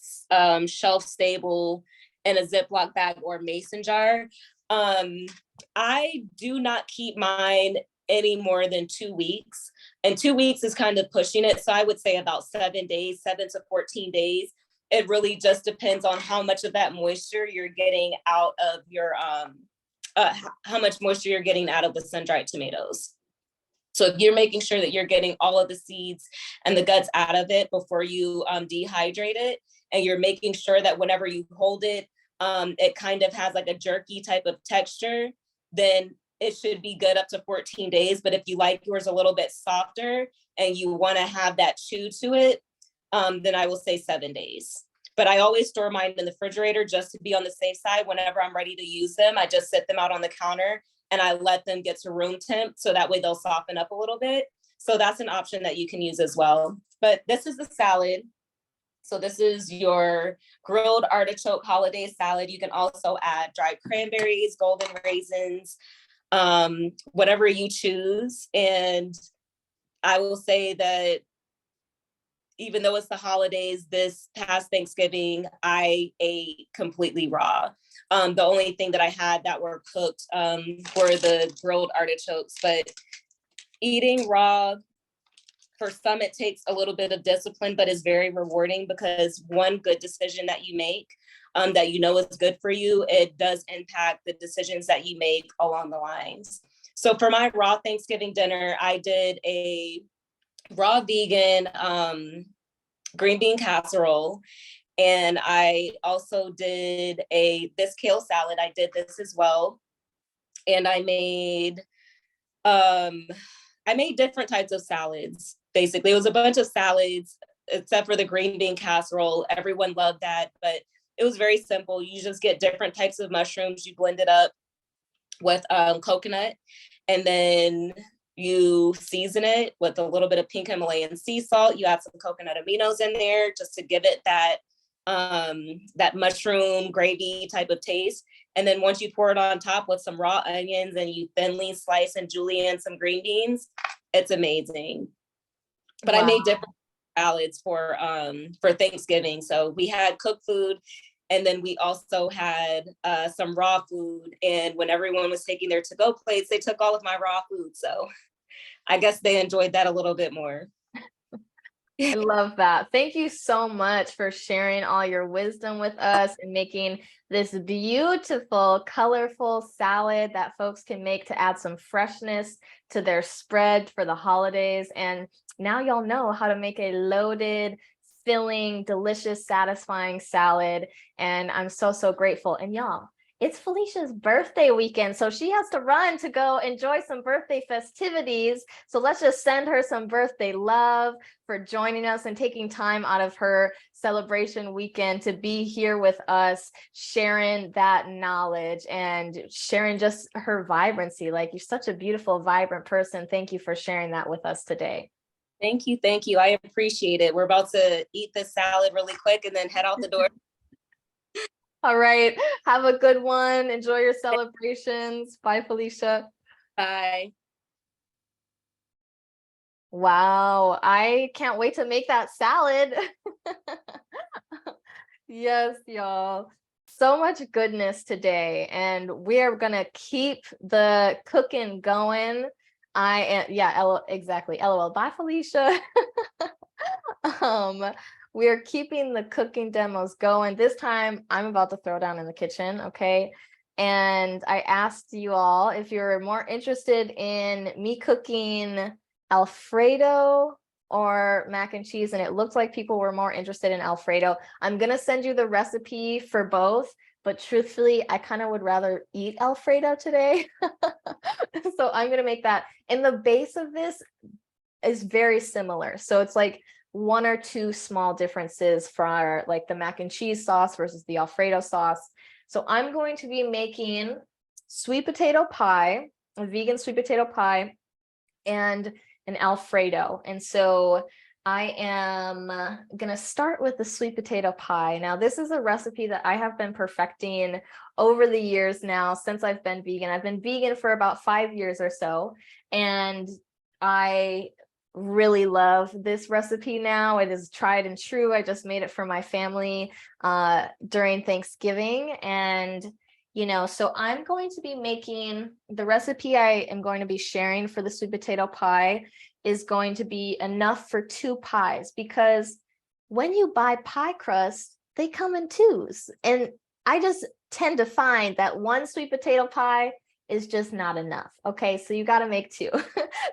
shelf stable in a Ziploc bag or mason jar? I do not keep mine any more than 2 weeks. And 2 weeks is kind of pushing it. So I would say about 7 days, 7 to 14 days. It really just depends on how much of that moisture you're getting out of your, how much moisture you're getting out of the sun-dried tomatoes. So if you're making sure that you're getting all of the seeds and the guts out of it before you dehydrate it, and you're making sure that whenever you hold it, it kind of has like a jerky type of texture, then it should be good up to 14 days. But if you like yours a little bit softer and you want to have that chew to it, then I will say 7 days. But I always store mine in the refrigerator just to be on the safe side. Whenever I'm ready to use them, I just set them out on the counter and I let them get to room temp, so that way they'll soften up a little bit. So that's an option that you can use as well. But this is the salad. So this is your grilled artichoke holiday salad. You can also add dried cranberries, golden raisins, whatever you choose. And I will say that even though it's the holidays, this past Thanksgiving, I ate completely raw. The only thing that I had that were cooked were the grilled artichokes, but eating raw, for some, it takes a little bit of discipline, but is very rewarding, because one good decision that you make that you know is good for you, it does impact the decisions that you make along the lines. So for my raw Thanksgiving dinner, I did a raw vegan green bean casserole. And I also did this kale salad. I did this as well. And I made different types of salads. Basically, it was a bunch of salads, except for the green bean casserole. Everyone loved that, but it was very simple. You just get different types of mushrooms, you blend it up with coconut, and then you season it with a little bit of pink Himalayan sea salt. You add some coconut aminos in there just to give it that that mushroom gravy type of taste. And then once you pour it on top with some raw onions and you thinly slice and julienne some green beans, it's amazing. But wow. I made different salads for Thanksgiving. So we had cooked food, and then we also had some raw food. And when everyone was taking their to-go plates, they took all of my raw food. So I guess they enjoyed that a little bit more. I love that. Thank you so much for sharing all your wisdom with us and making this beautiful, colorful salad that folks can make to add some freshness to their spread for the holidays. And now y'all know how to make a loaded, filling, delicious, satisfying salad. And I'm so, so grateful. And y'all, it's Felicia's birthday weekend, so she has to run to go enjoy some birthday festivities. So let's just send her some birthday love for joining us and taking time out of her celebration weekend to be here with us, sharing that knowledge and sharing just her vibrancy. Like, you're such a beautiful, vibrant person. Thank you for sharing that with us today. Thank you. Thank you. I appreciate it. We're about to eat this salad really quick and then head out the door. All right. Have a good one. Enjoy your celebrations. Bye, Felicia. Bye. Wow. I can't wait to make that salad. Yes, y'all. So much goodness today. And we are going to keep the cooking going. Exactly. LOL. Bye, Felicia. We're keeping the cooking demos going. This time I'm about to throw down in the kitchen, okay? And I asked you all if you're more interested in me cooking Alfredo or mac and cheese, and it looked like people were more interested in Alfredo. I'm gonna send you the recipe for both, but truthfully, I kind of would rather eat Alfredo today. So I'm gonna make that. And the base of this is very similar. So it's like one or two small differences for like the mac and cheese sauce versus the Alfredo sauce. So I'm going to be making sweet potato pie, a vegan sweet potato pie, and an Alfredo. And so I am going to start with the sweet potato pie. Now, this is a recipe that I have been perfecting over the years now since I've been vegan. I've been vegan for about 5 years or so, and I really love this recipe now. It is tried and true. I just made it for my family during Thanksgiving. And, so I'm going to be making the recipe I am going to be sharing for the sweet potato pie is going to be enough for 2 pies, because when you buy pie crust, they come in 2s. And I just tend to find that 1 sweet potato pie is just not enough. Okay, so you got to make 2.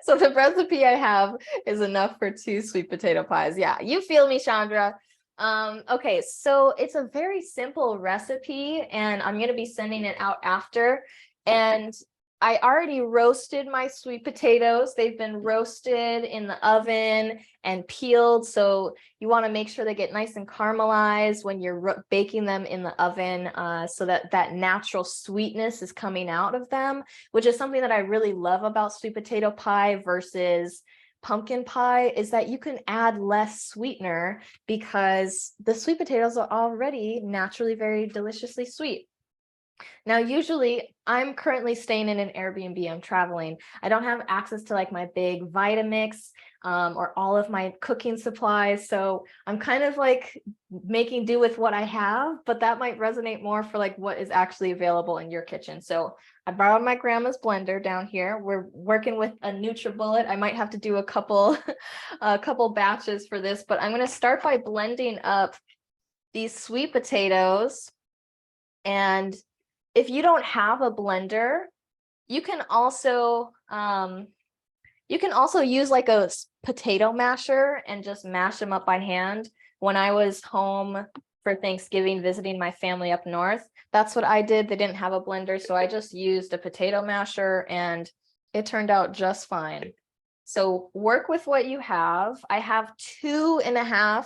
So the recipe I have is enough for 2 sweet potato pies. Yeah, you feel me, Chandra. Okay, so it's a very simple recipe, and I'm going to be sending it out after. And I already roasted my sweet potatoes. They've been roasted in the oven and peeled. So you want to make sure they get nice and caramelized when you're baking them in the oven, so that that natural sweetness is coming out of them, which is something that I really love about sweet potato pie versus pumpkin pie, is that you can add less sweetener because the sweet potatoes are already naturally very deliciously sweet. Now, usually I'm currently staying in an Airbnb. I'm traveling. I don't have access to like my big Vitamix or all of my cooking supplies. So I'm kind of like making do with what I have, but that might resonate more for like what is actually available in your kitchen. So I borrowed my grandma's blender down here. We're working with a NutriBullet. I might have to do a couple batches for this, but I'm going to start by blending up these sweet potatoes. And if you don't have a blender, you can also use like a potato masher and just mash them up by hand. When I was home for Thanksgiving visiting my family up north, that's what I did. They didn't have a blender, so I just used a potato masher and it turned out just fine. So work with what you have. I have 2.5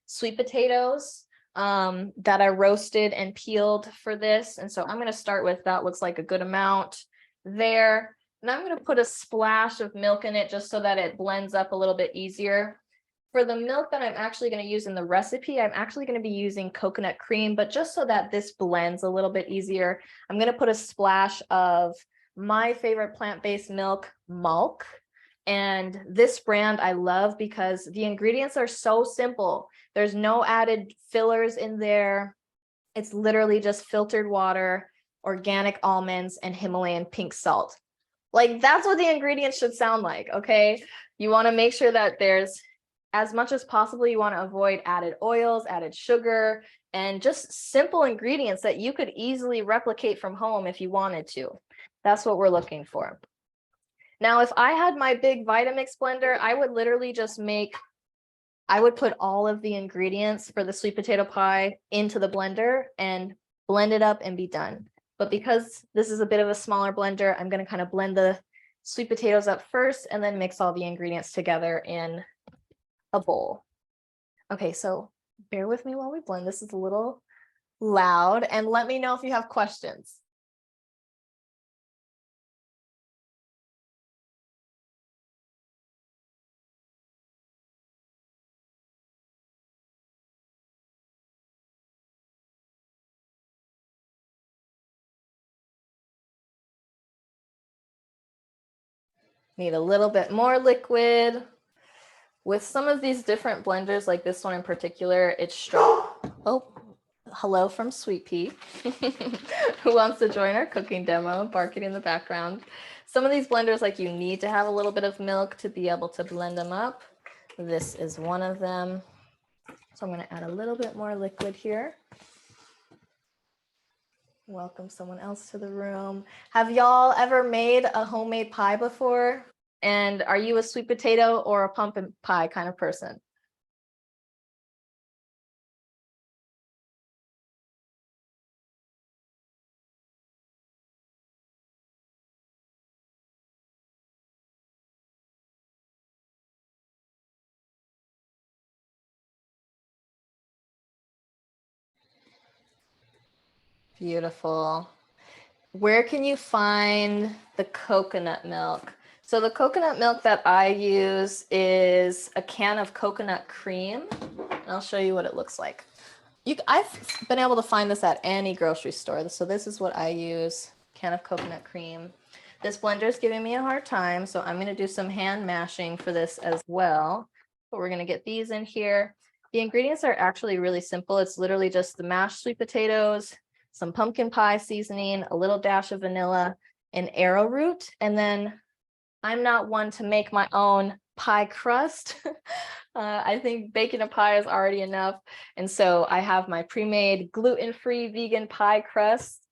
sweet potatoes. that I roasted and peeled for this. And so I'm going to start with that. Looks like a good amount there. And I'm going to put a splash of milk in it just so that it blends up a little bit easier. For the milk that I'm actually going to use in the recipe, I'm actually going to be using coconut cream, but just so that this blends a little bit easier, I'm going to put a splash of my favorite plant-based milk, Malk. And this brand I love because the ingredients are so simple. There's no added fillers in there. It's literally just filtered water, organic almonds, and Himalayan pink salt. Like, that's what the ingredients should sound like, okay? You want to make sure that there's, as much as possible, you want to avoid added oils, added sugar, and just simple ingredients that you could easily replicate from home if you wanted to. That's what we're looking for. Now, if I had my big Vitamix blender, I would literally just I would put all of the ingredients for the sweet potato pie into the blender and blend it up and be done. But because this is a bit of a smaller blender, I'm going to kind of blend the sweet potatoes up first and then mix all the ingredients together in a bowl. Okay, so bear with me while we blend. This is a little loud, and let me know if you have questions. Need a little bit more liquid. With some of these different blenders, like this one in particular, it's strong. Oh, hello from Sweet Pea, who wants to join our cooking demo, barking in the background. Some of these blenders, like, you need to have a little bit of milk to be able to blend them up. This is one of them. So I'm going to add a little bit more liquid here. Welcome someone else to the room. Have y'all ever made a homemade pie before? And are you a sweet potato or a pumpkin pie kind of person? Beautiful. Where can you find the coconut milk? So the coconut milk that I use is a can of coconut cream. And I'll show you what it looks like. I've been able to find this at any grocery store. So this is what I use, can of coconut cream. This blender is giving me a hard time, so I'm going to do some hand mashing for this as well. But we're going to get these in here. The ingredients are actually really simple. It's literally just the mashed sweet potatoes, some pumpkin pie seasoning, a little dash of vanilla, and arrowroot. And then I'm not one to make my own pie crust. I think baking a pie is already enough. And so I have my pre-made gluten-free vegan pie crust,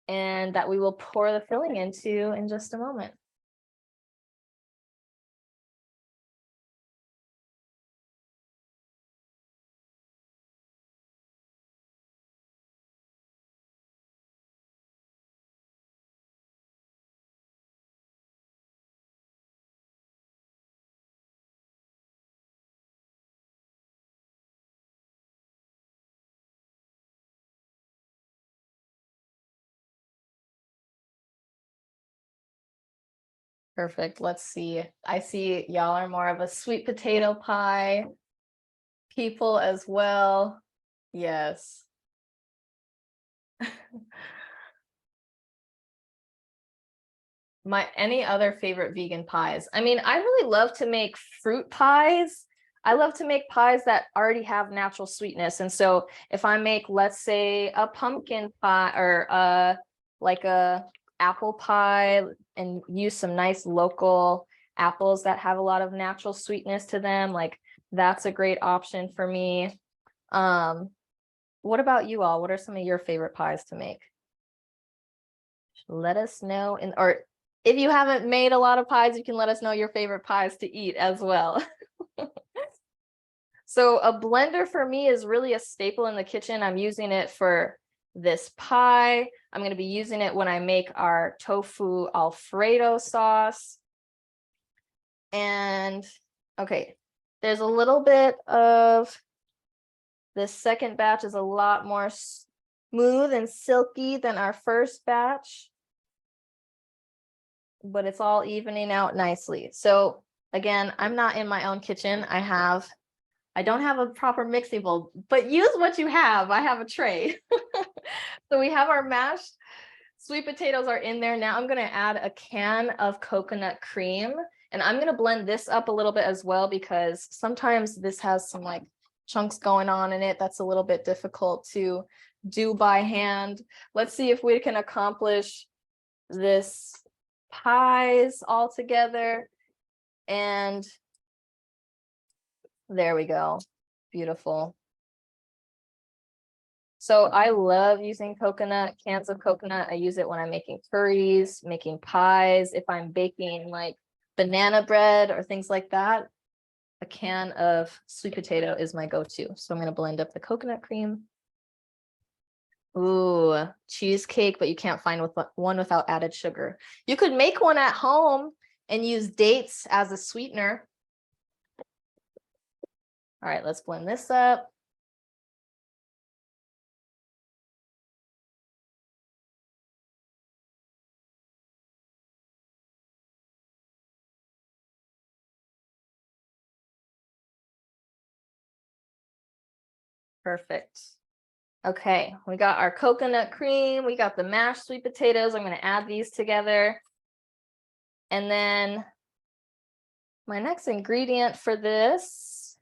and that we will pour the filling into in just a moment. Perfect. Let's see. I see y'all are more of a sweet potato pie people as well. Yes. Any other favorite vegan pies? I mean, I really love to make fruit pies. I love to make pies that already have natural sweetness. And so if I make, let's say, a pumpkin pie or like a apple pie and use some nice local apples that have a lot of natural sweetness to them, like, that's a great option for me. What about you all? What are some of your favorite pies to make? Let us know, or if you haven't made a lot of pies, you can let us know your favorite pies to eat as well. So a blender for me is really a staple in the kitchen. I'm using it for this pie. I'm going to be using it when I make our tofu Alfredo sauce. And okay, there's a little bit of This second batch is a lot more smooth and silky than our first batch, but it's all evening out nicely. So again, I'm not in my own kitchen. I don't have a proper mixing bowl, but use what you have. I have a tray. So we have our mashed sweet potatoes are in there. Now I'm going to add a can of coconut cream, and I'm going to blend this up a little bit as well, because sometimes this has some like chunks going on in it. That's a little bit difficult to do by hand. Let's see if we can accomplish this pies all together. And there we go. Beautiful. So I love using coconut, cans of coconut. I use it when I'm making curries, making pies. If I'm baking like banana bread or things like that, a can of sweet potato is my go-to. So I'm going to blend up the coconut cream. Ooh, cheesecake, but you can't find one without added sugar. You could make one at home and use dates as a sweetener. All right, let's blend this up. Perfect. Okay, we got our coconut cream, we got the mashed sweet potatoes. I'm going to add these together. And then my next ingredient for this,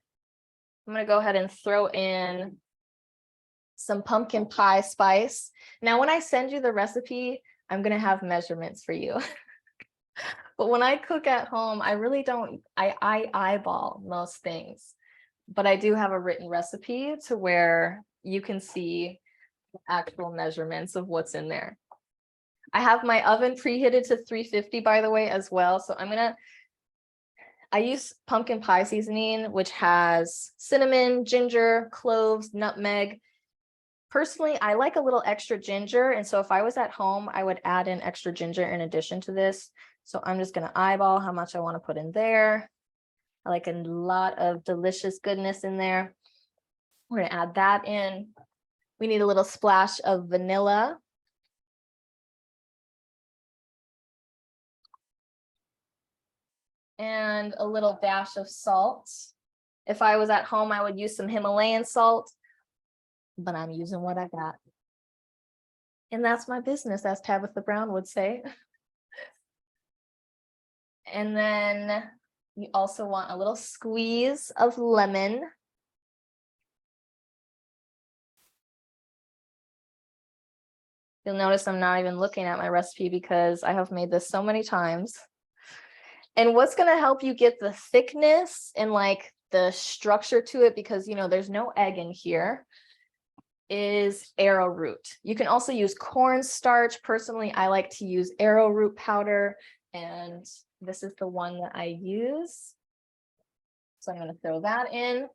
I'm going to go ahead and throw in some pumpkin pie spice. Now, when I send you the recipe, I'm going to have measurements for you. But when I cook at home, I really don't, I eyeball most things. But I do have a written recipe to where you can see actual measurements of what's in there. I have my oven preheated to 350, by the way, as well. So I use pumpkin pie seasoning, which has cinnamon, ginger, cloves, nutmeg. Personally, I like a little extra ginger. And so if I was at home, I would add in extra ginger in addition to this. So I'm just going to eyeball how much I want to put in there. I like a lot of delicious goodness in there. We're going to add that in. We need a little splash of vanilla. And a little dash of salt. If I was at home, I would use some Himalayan salt, but I'm using what I got. And that's my business, as Tabitha Brown would say. And then you also want a little squeeze of lemon. You'll notice I'm not even looking at my recipe because I have made this so many times. And what's going to help you get the thickness and like the structure to it, because you know there's no egg in here, is arrowroot. You can also use cornstarch. Personally, I like to use arrowroot powder, and this is the one that I use. So I'm going to throw that in.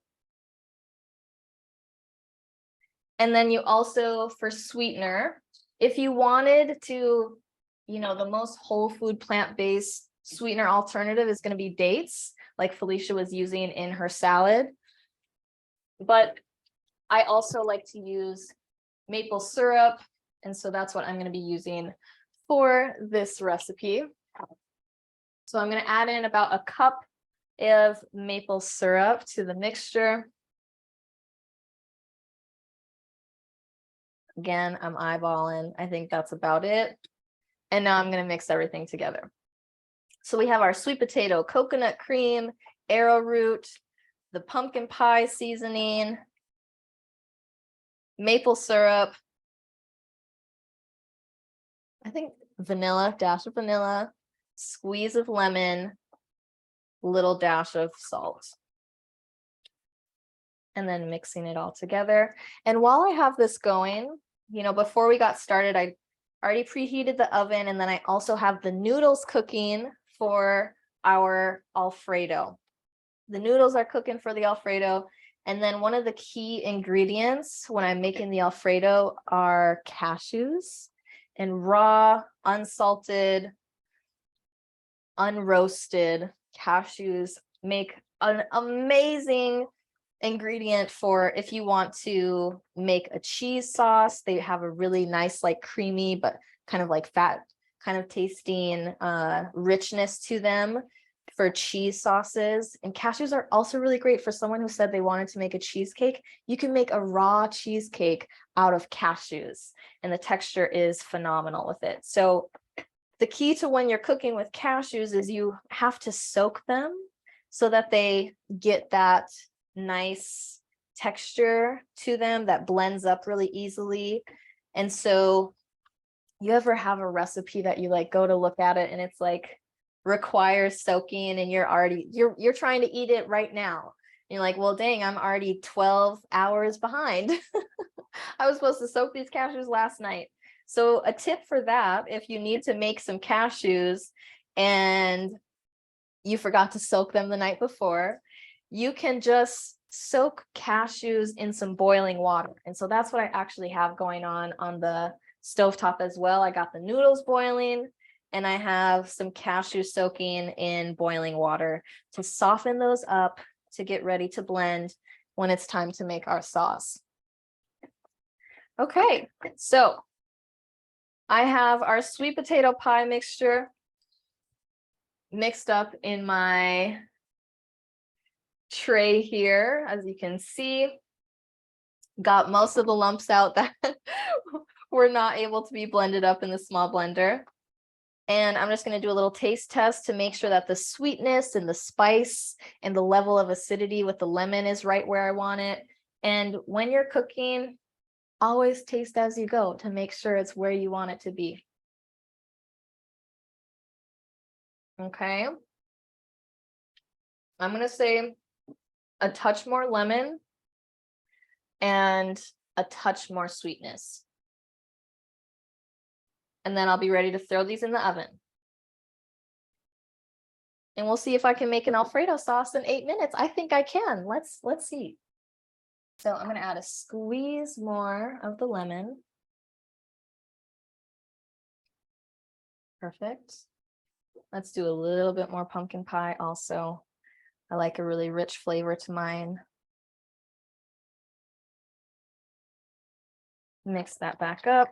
And then you also, for sweetener, if you wanted to, you know, the most whole food plant-based sweetener alternative is going to be dates, like Felicia was using in her salad. But I also like to use maple syrup, and so that's what I'm going to be using for this recipe. So I'm going to add in about a cup of maple syrup to the mixture. Again, I'm eyeballing. I think that's about it. And now I'm going to mix everything together. So we have our sweet potato coconut cream, arrowroot, the pumpkin pie seasoning, maple syrup, I think vanilla, dash of vanilla, squeeze of lemon, little dash of salt. And then mixing it all together. And while I have this going, you know, before we got started, I already preheated the oven, and then I also have the noodles cooking for our Alfredo. The noodles are cooking for the Alfredo. And then one of the key ingredients when I'm making the Alfredo are cashews, and raw, unsalted, unroasted cashews make an amazing ingredient for if you want to make a cheese sauce. They have a really nice, like creamy, but kind of like fat, kind of tasting richness to them for cheese sauces. And cashews are also really great for someone who said they wanted to make a cheesecake. You can make a raw cheesecake out of cashews, and the texture is phenomenal with it. So the key to when you're cooking with cashews is you have to soak them so that they get that nice texture to them that blends up really easily. And so you ever have a recipe that you like go to look at it and it's like requires soaking, and you're trying to eat it right now. You're like, well, dang, I'm already 12 hours behind. I was supposed to soak these cashews last night. So a tip for that, if you need to make some cashews and you forgot to soak them the night before, you can just soak cashews in some boiling water. And so that's what I actually have going on the stovetop as well. I got the noodles boiling, and I have some cashews soaking in boiling water to soften those up to get ready to blend when it's time to make our sauce. Okay, so I have our sweet potato pie mixture mixed up in my tray here, as you can see. Got most of the lumps out that were not able to be blended up in the small blender. And I'm just going to do a little taste test to make sure that the sweetness and the spice and the level of acidity with the lemon is right where I want it. And when you're cooking, always taste as you go to make sure it's where you want it to be. Okay. I'm going to say a touch more lemon and a touch more sweetness. And then I'll be ready to throw these in the oven. And we'll see if I can make an Alfredo sauce in 8 minutes. I think I can. Let's see. So I'm going to add a squeeze more of the lemon. Perfect. Let's do a little bit more pumpkin pie also. I like a really rich flavor to mine. Mix that back up.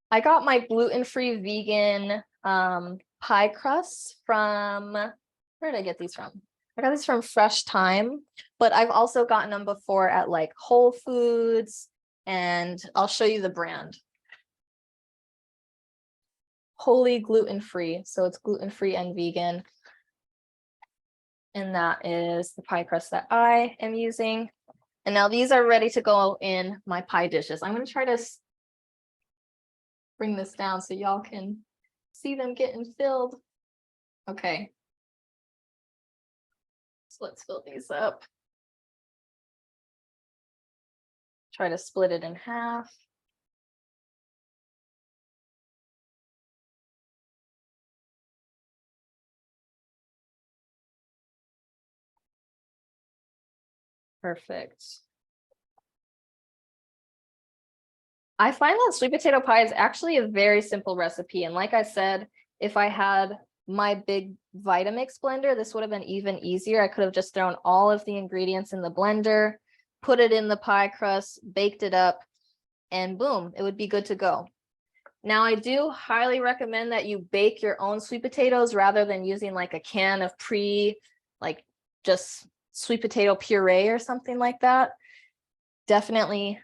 I got my gluten-free vegan pie crusts from, where did I get these from? I got these from Fresh Time, but I've also gotten them before at like Whole Foods, and I'll show you the brand. Wholly gluten-free, so it's gluten-free and vegan. And that is the pie crust that I am using. And now these are ready to go in my pie dishes. I'm going to try to bring this down so y'all can see them getting filled. Okay. So let's fill these up. Try to split it in half. Perfect. I find that sweet potato pie is actually a very simple recipe. And like I said, if I had my big Vitamix blender, this would have been even easier. I could have just thrown all of the ingredients in the blender, put it in the pie crust, baked it up, and boom, it would be good to go. Now, I do highly recommend that you bake your own sweet potatoes rather than using like a can of like just sweet potato puree or something like that. Definitely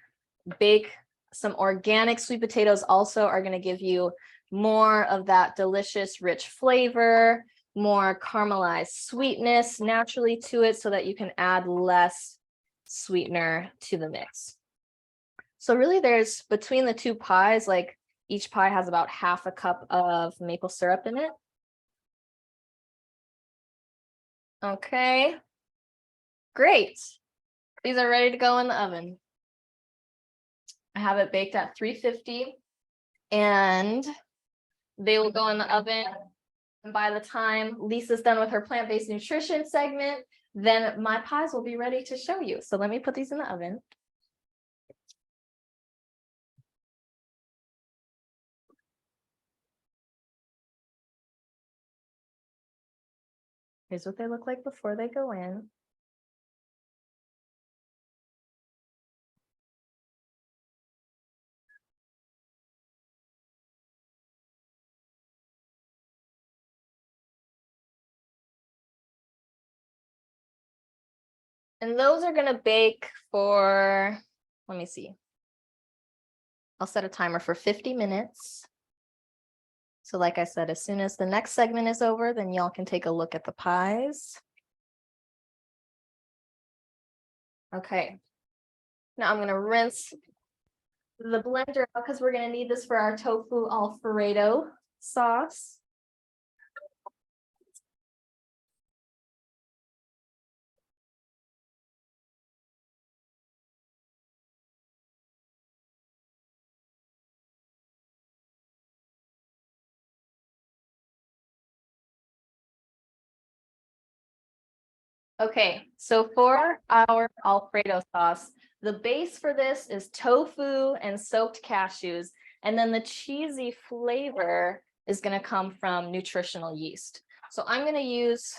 bake some organic sweet potatoes also are going to give you more of that delicious, rich flavor, more caramelized sweetness naturally to it so that you can add less sweetener to the mix. So really there's between the two pies, like each pie has about half a cup of maple syrup in it. Okay, great. These are ready to go in the oven. I have it baked at 350 and they will go in the oven. And by the time Lisa's done with her plant-based nutrition segment, then my pies will be ready to show you. So let me put these in the oven. Here's what they look like before they go in. And those are gonna bake for, let me see. I'll set a timer for 50 minutes. So like I said, as soon as the next segment is over, then y'all can take a look at the pies. Okay. Now I'm gonna rinse the blender out because we're gonna need this for our tofu Alfredo sauce. Okay, so for our Alfredo sauce, the base for this is tofu and soaked cashews, and then the cheesy flavor is going to come from nutritional yeast. So I'm going to use,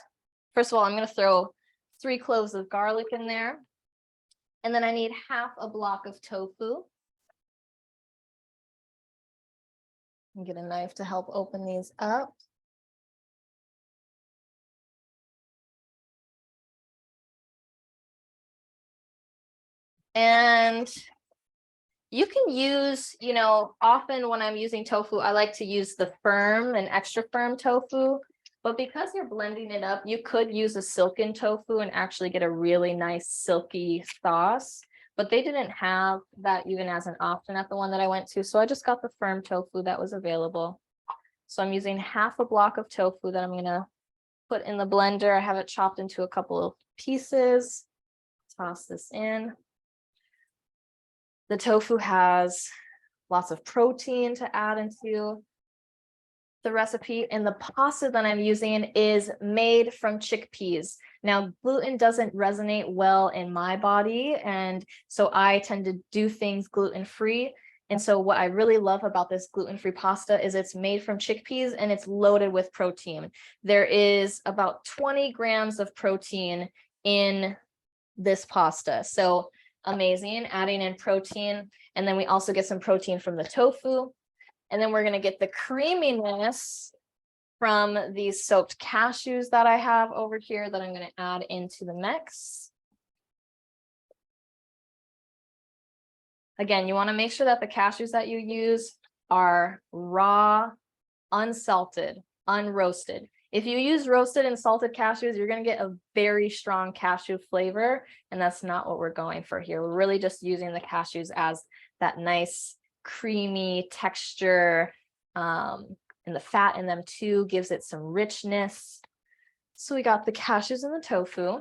first of all, I'm going to throw 3 cloves of garlic in there, and then I need half a block of tofu. And get a knife to help open these up. And you can use, you know, often when I'm using tofu, I like to use the firm and extra firm tofu, but because you're blending it up, you could use a silken tofu and actually get a really nice silky sauce, but they didn't have that even as an option at the one that I went to. So I just got the firm tofu that was available. So I'm using half a block of tofu that I'm gonna put in the blender. I have it chopped into a couple of pieces. Toss this in. The tofu has lots of protein to add into the recipe, and the pasta that I'm using is made from chickpeas. Now, gluten doesn't resonate well in my body, and so I tend to do things gluten-free. And so what I really love about this gluten-free pasta is it's made from chickpeas and it's loaded with protein. There is about 20 grams of protein in this pasta. So amazing, adding in protein. And then we also get some protein from the tofu. And then we're going to get the creaminess from these soaked cashews that I have over here that I'm going to add into the mix. Again, you want to make sure that the cashews that you use are raw, unsalted, unroasted. If you use roasted and salted cashews, you're going to get a very strong cashew flavor, and that's not what we're going for here. We're really just using the cashews as that nice creamy texture, and the fat in them too gives it some richness. So we got the cashews and the tofu.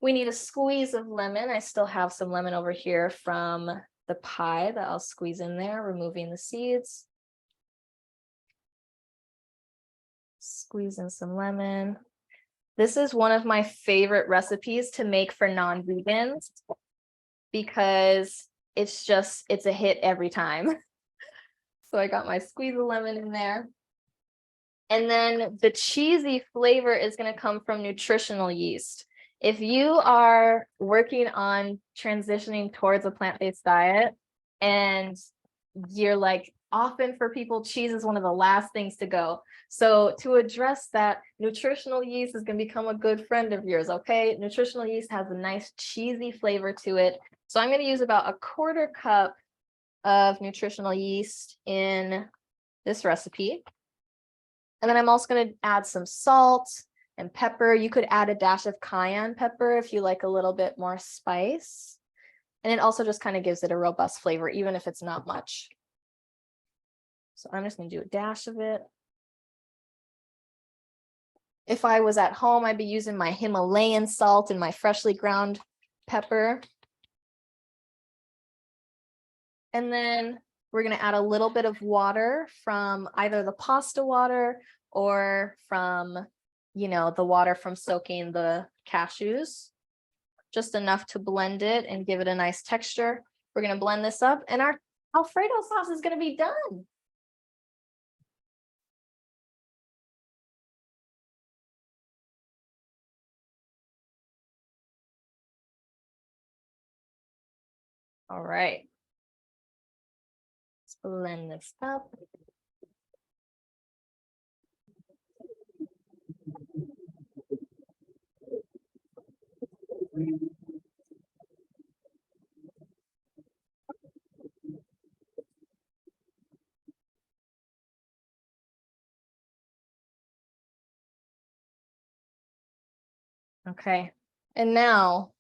We need a squeeze of lemon. I still have some lemon over here from the pie that I'll squeeze in there, removing the seeds. Squeeze in some lemon. This is one of my favorite recipes to make for non-vegans because it's a hit every time. So I got my squeeze of lemon in there. And then the cheesy flavor is going to come from nutritional yeast. If you are working on transitioning towards a plant-based diet and you're like, often for people, cheese is one of the last things to go. So to address that, nutritional yeast is going to become a good friend of yours, okay? Nutritional yeast has a nice cheesy flavor to it. So I'm going to use about 1/4 cup of nutritional yeast in this recipe. And then I'm also going to add some salt and pepper. You could add a dash of cayenne pepper if you like a little bit more spice. And it also just kind of gives it a robust flavor, even if it's not much. So I'm just going to do a dash of it. If I was at home, I'd be using my Himalayan salt and my freshly ground pepper. And then we're going to add a little bit of water from either the pasta water or from, you know, the water from soaking the cashews. Just enough to blend it and give it a nice texture. We're going to blend this up and our Alfredo sauce is going to be done. All right. Let's blend this up. Okay. And now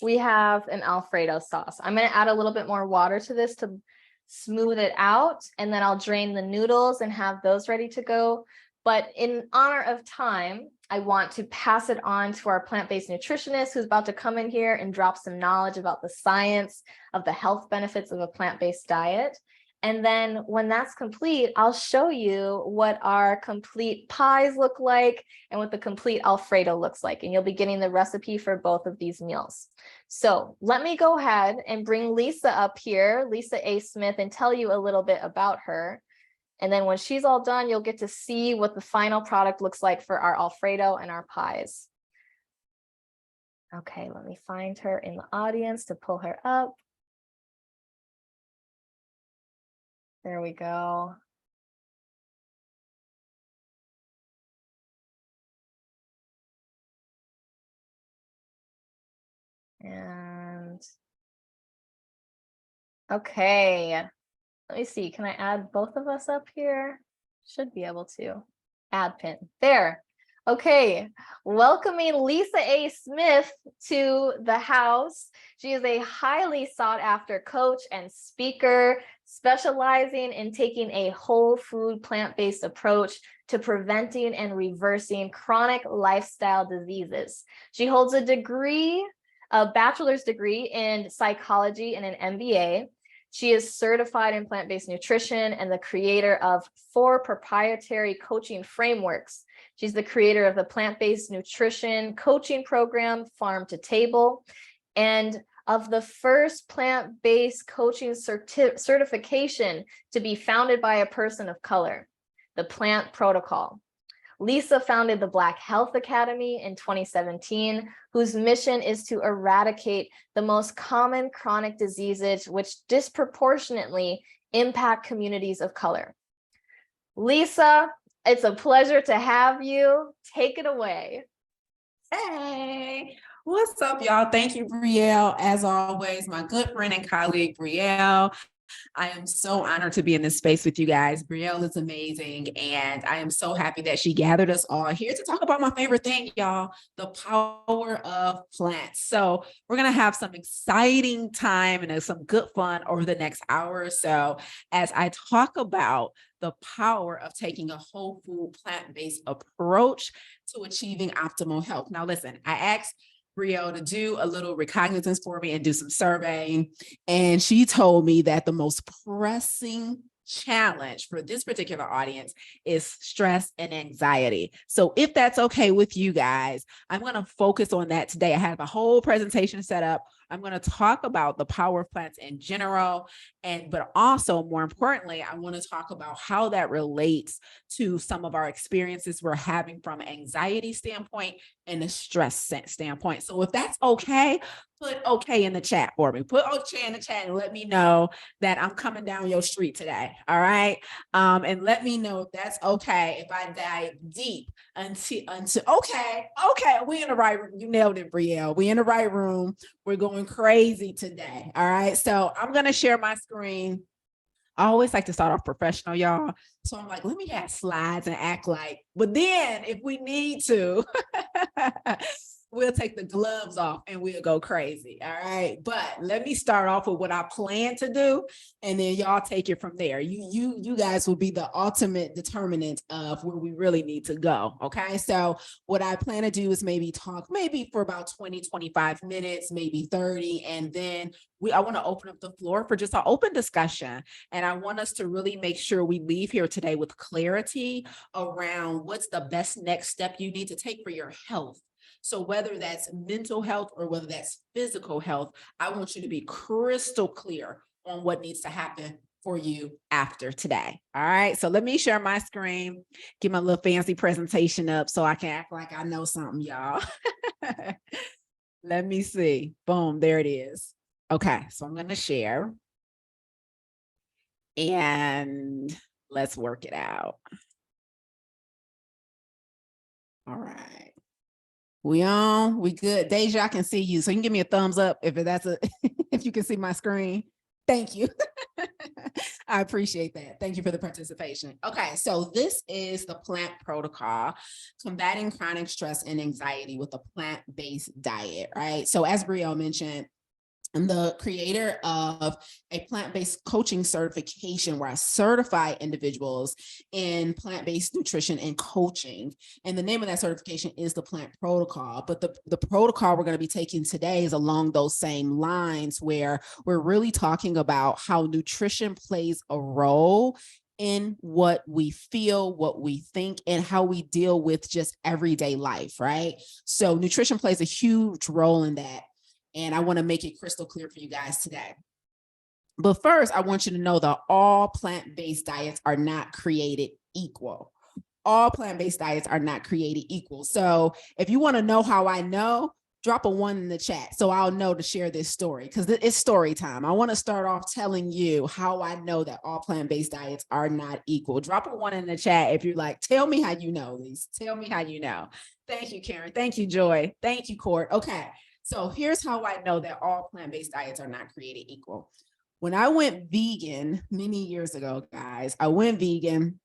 we have an Alfredo sauce. I'm going to add a little bit more water to this to smooth it out, and then I'll drain the noodles and have those ready to go. But in honor of time, I want to pass it on to our plant-based nutritionist who's about to come in here and drop some knowledge about the science of the health benefits of a plant-based diet. And then when that's complete, I'll show you what our complete pies look like and what the complete Alfredo looks like. And you'll be getting the recipe for both of these meals. So let me go ahead and bring Lisa up here, Lisa A. Smith, and tell you a little bit about her. And then when she's all done, you'll get to see what the final product looks like for our Alfredo and our pies. Okay, let me find her in the audience to pull her up. There we go. And okay, let me see. Can I add both of us up here? Should be able to. Add pin. There. Okay, welcoming Lisa A. Smith to the house. She is a highly sought after coach and speaker, specializing in taking a whole food plant-based approach to preventing and reversing chronic lifestyle diseases. She holds a degree, a bachelor's degree in psychology and an MBA. She is certified in plant-based nutrition and the creator of 4 proprietary coaching frameworks. She's the creator of the plant-based nutrition coaching program, Farm to Table, and of the first plant-based coaching certification to be founded by a person of color, the Plant Protocol. Lisa founded the Black Health Academy in 2017, whose mission is to eradicate the most common chronic diseases which disproportionately impact communities of color. Lisa, it's a pleasure to have you. Take it away. Hey, what's up, y'all? Thank you, Brielle. As always, my good friend and colleague, Brielle. I am so honored to be in this space with you guys. Brielle is amazing, and I am so happy that she gathered us all here to talk about my favorite thing, y'all, the power of plants. So we're going to have some exciting time and some good fun over the next hour or so as I talk about the power of taking a whole food plant-based approach to achieving optimal health. Now, listen, I asked Brielle to do a little recognizance for me and do some surveying. And she told me that the most pressing challenge for this particular audience is stress and anxiety. So if that's okay with you guys, I'm going to focus on that today. I have a whole presentation set up. I'm going to talk about the power of plants in general, but also more importantly, I want to talk about how that relates to some of our experiences we're having from an anxiety standpoint and a stress standpoint. So if that's okay, put okay in the chat for me. Put okay in the chat and let me know that I'm coming down your street today. All right. And let me know if that's okay if I dive deep until okay, we in the right room. You nailed it, Brielle. We in the right room. We're going crazy today. All right. So I'm going to share my screen. I always like to start off professional, y'all. So I'm like, let me have slides and act like, but then if we need to, we'll take the gloves off and we'll go crazy. All right. But let me start off with what I plan to do. And then y'all take it from there. You guys will be the ultimate determinant of where we really need to go. Okay. So what I plan to do is maybe talk for about 20, 25 minutes, maybe 30. And then I want to open up the floor for just an open discussion. And I want us to really make sure we leave here today with clarity around what's the best next step you need to take for your health. So whether that's mental health or whether that's physical health, I want you to be crystal clear on what needs to happen for you after today. All right. So let me share my screen, get my little fancy presentation up so I can act like I know something, y'all. Let me see. Boom. There it is. Okay. So I'm going to share and let's work it out. All right. We on? We good? Deja, I can see you. So you can give me a thumbs up if you can see my screen. Thank you. I appreciate that. Thank you for the participation. Okay, so this is the plant protocol, combating chronic stress and anxiety with a plant-based diet, right? So as Brielle mentioned, I'm the creator of a plant-based coaching certification where I certify individuals in plant-based nutrition and coaching. And the name of that certification is the Plant Protocol. But the protocol we're going to be taking today is along those same lines, where we're really talking about how nutrition plays a role in what we feel, what we think, and how we deal with just everyday life, right? So nutrition plays a huge role in that. And I want to make it crystal clear for you guys today. But first, I want you to know that all plant-based diets are not created equal. All plant-based diets are not created equal. So if you want to know how I know, drop a 1 in the chat so I'll know to share this story, because it's story time. I want to start off telling you how I know that all plant-based diets are not equal. Drop a 1 in the chat if you're like, tell me how you know, Lise. Tell me how you know. Thank you, Karen. Thank you, Joy. Thank you, Court. Okay. So here's how I know that all plant-based diets are not created equal. When I went vegan many years ago, guys, I went vegan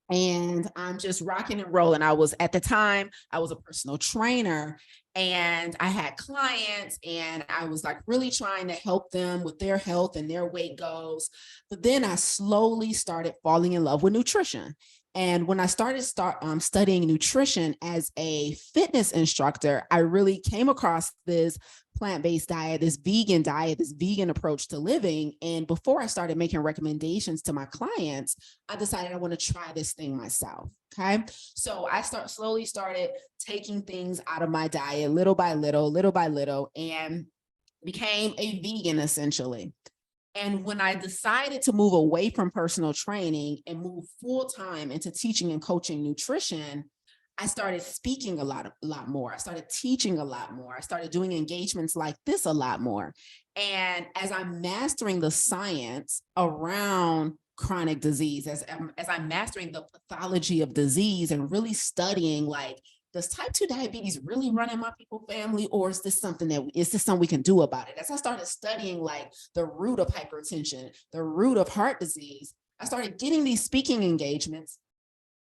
and I'm just rocking and rolling. At the time, I was a personal trainer and I had clients and I was like really trying to help them with their health and their weight goals. But then I slowly started falling in love with nutrition. And when I started studying nutrition as a fitness instructor, I really came across this plant-based diet, this vegan approach to living. And before I started making recommendations to my clients, I decided I want to try this thing myself. Okay. So I slowly started taking things out of my diet little by little, and became a vegan essentially. And when I decided to move away from personal training and move full time into teaching and coaching nutrition, I started speaking a lot more. I started teaching a lot more. I started doing engagements like this a lot more. And as I'm mastering the science around chronic disease, as I'm mastering the pathology of disease and really studying, like, does type 2 diabetes really run in my people family, or is this something we can do about it? As I started studying like the root of hypertension, the root of heart disease, I started getting these speaking engagements,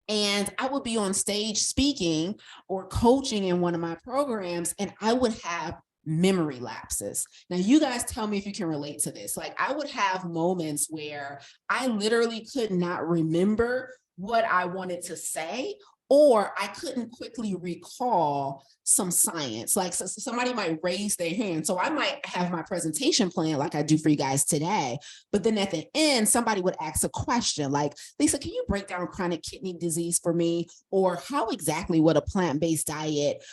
and I would be on stage speaking or coaching in one of my programs, and I would have memory lapses. Now, you guys tell me if you can relate to this. Like, I would have moments where I literally could not remember what I wanted to say, or I couldn't quickly recall some science. Like, so somebody might raise their hand. So I might have my presentation plan like I do for you guys today. But then at the end, somebody would ask a question like, Lisa, can you break down chronic kidney disease for me? Or how exactly would a plant-based diet,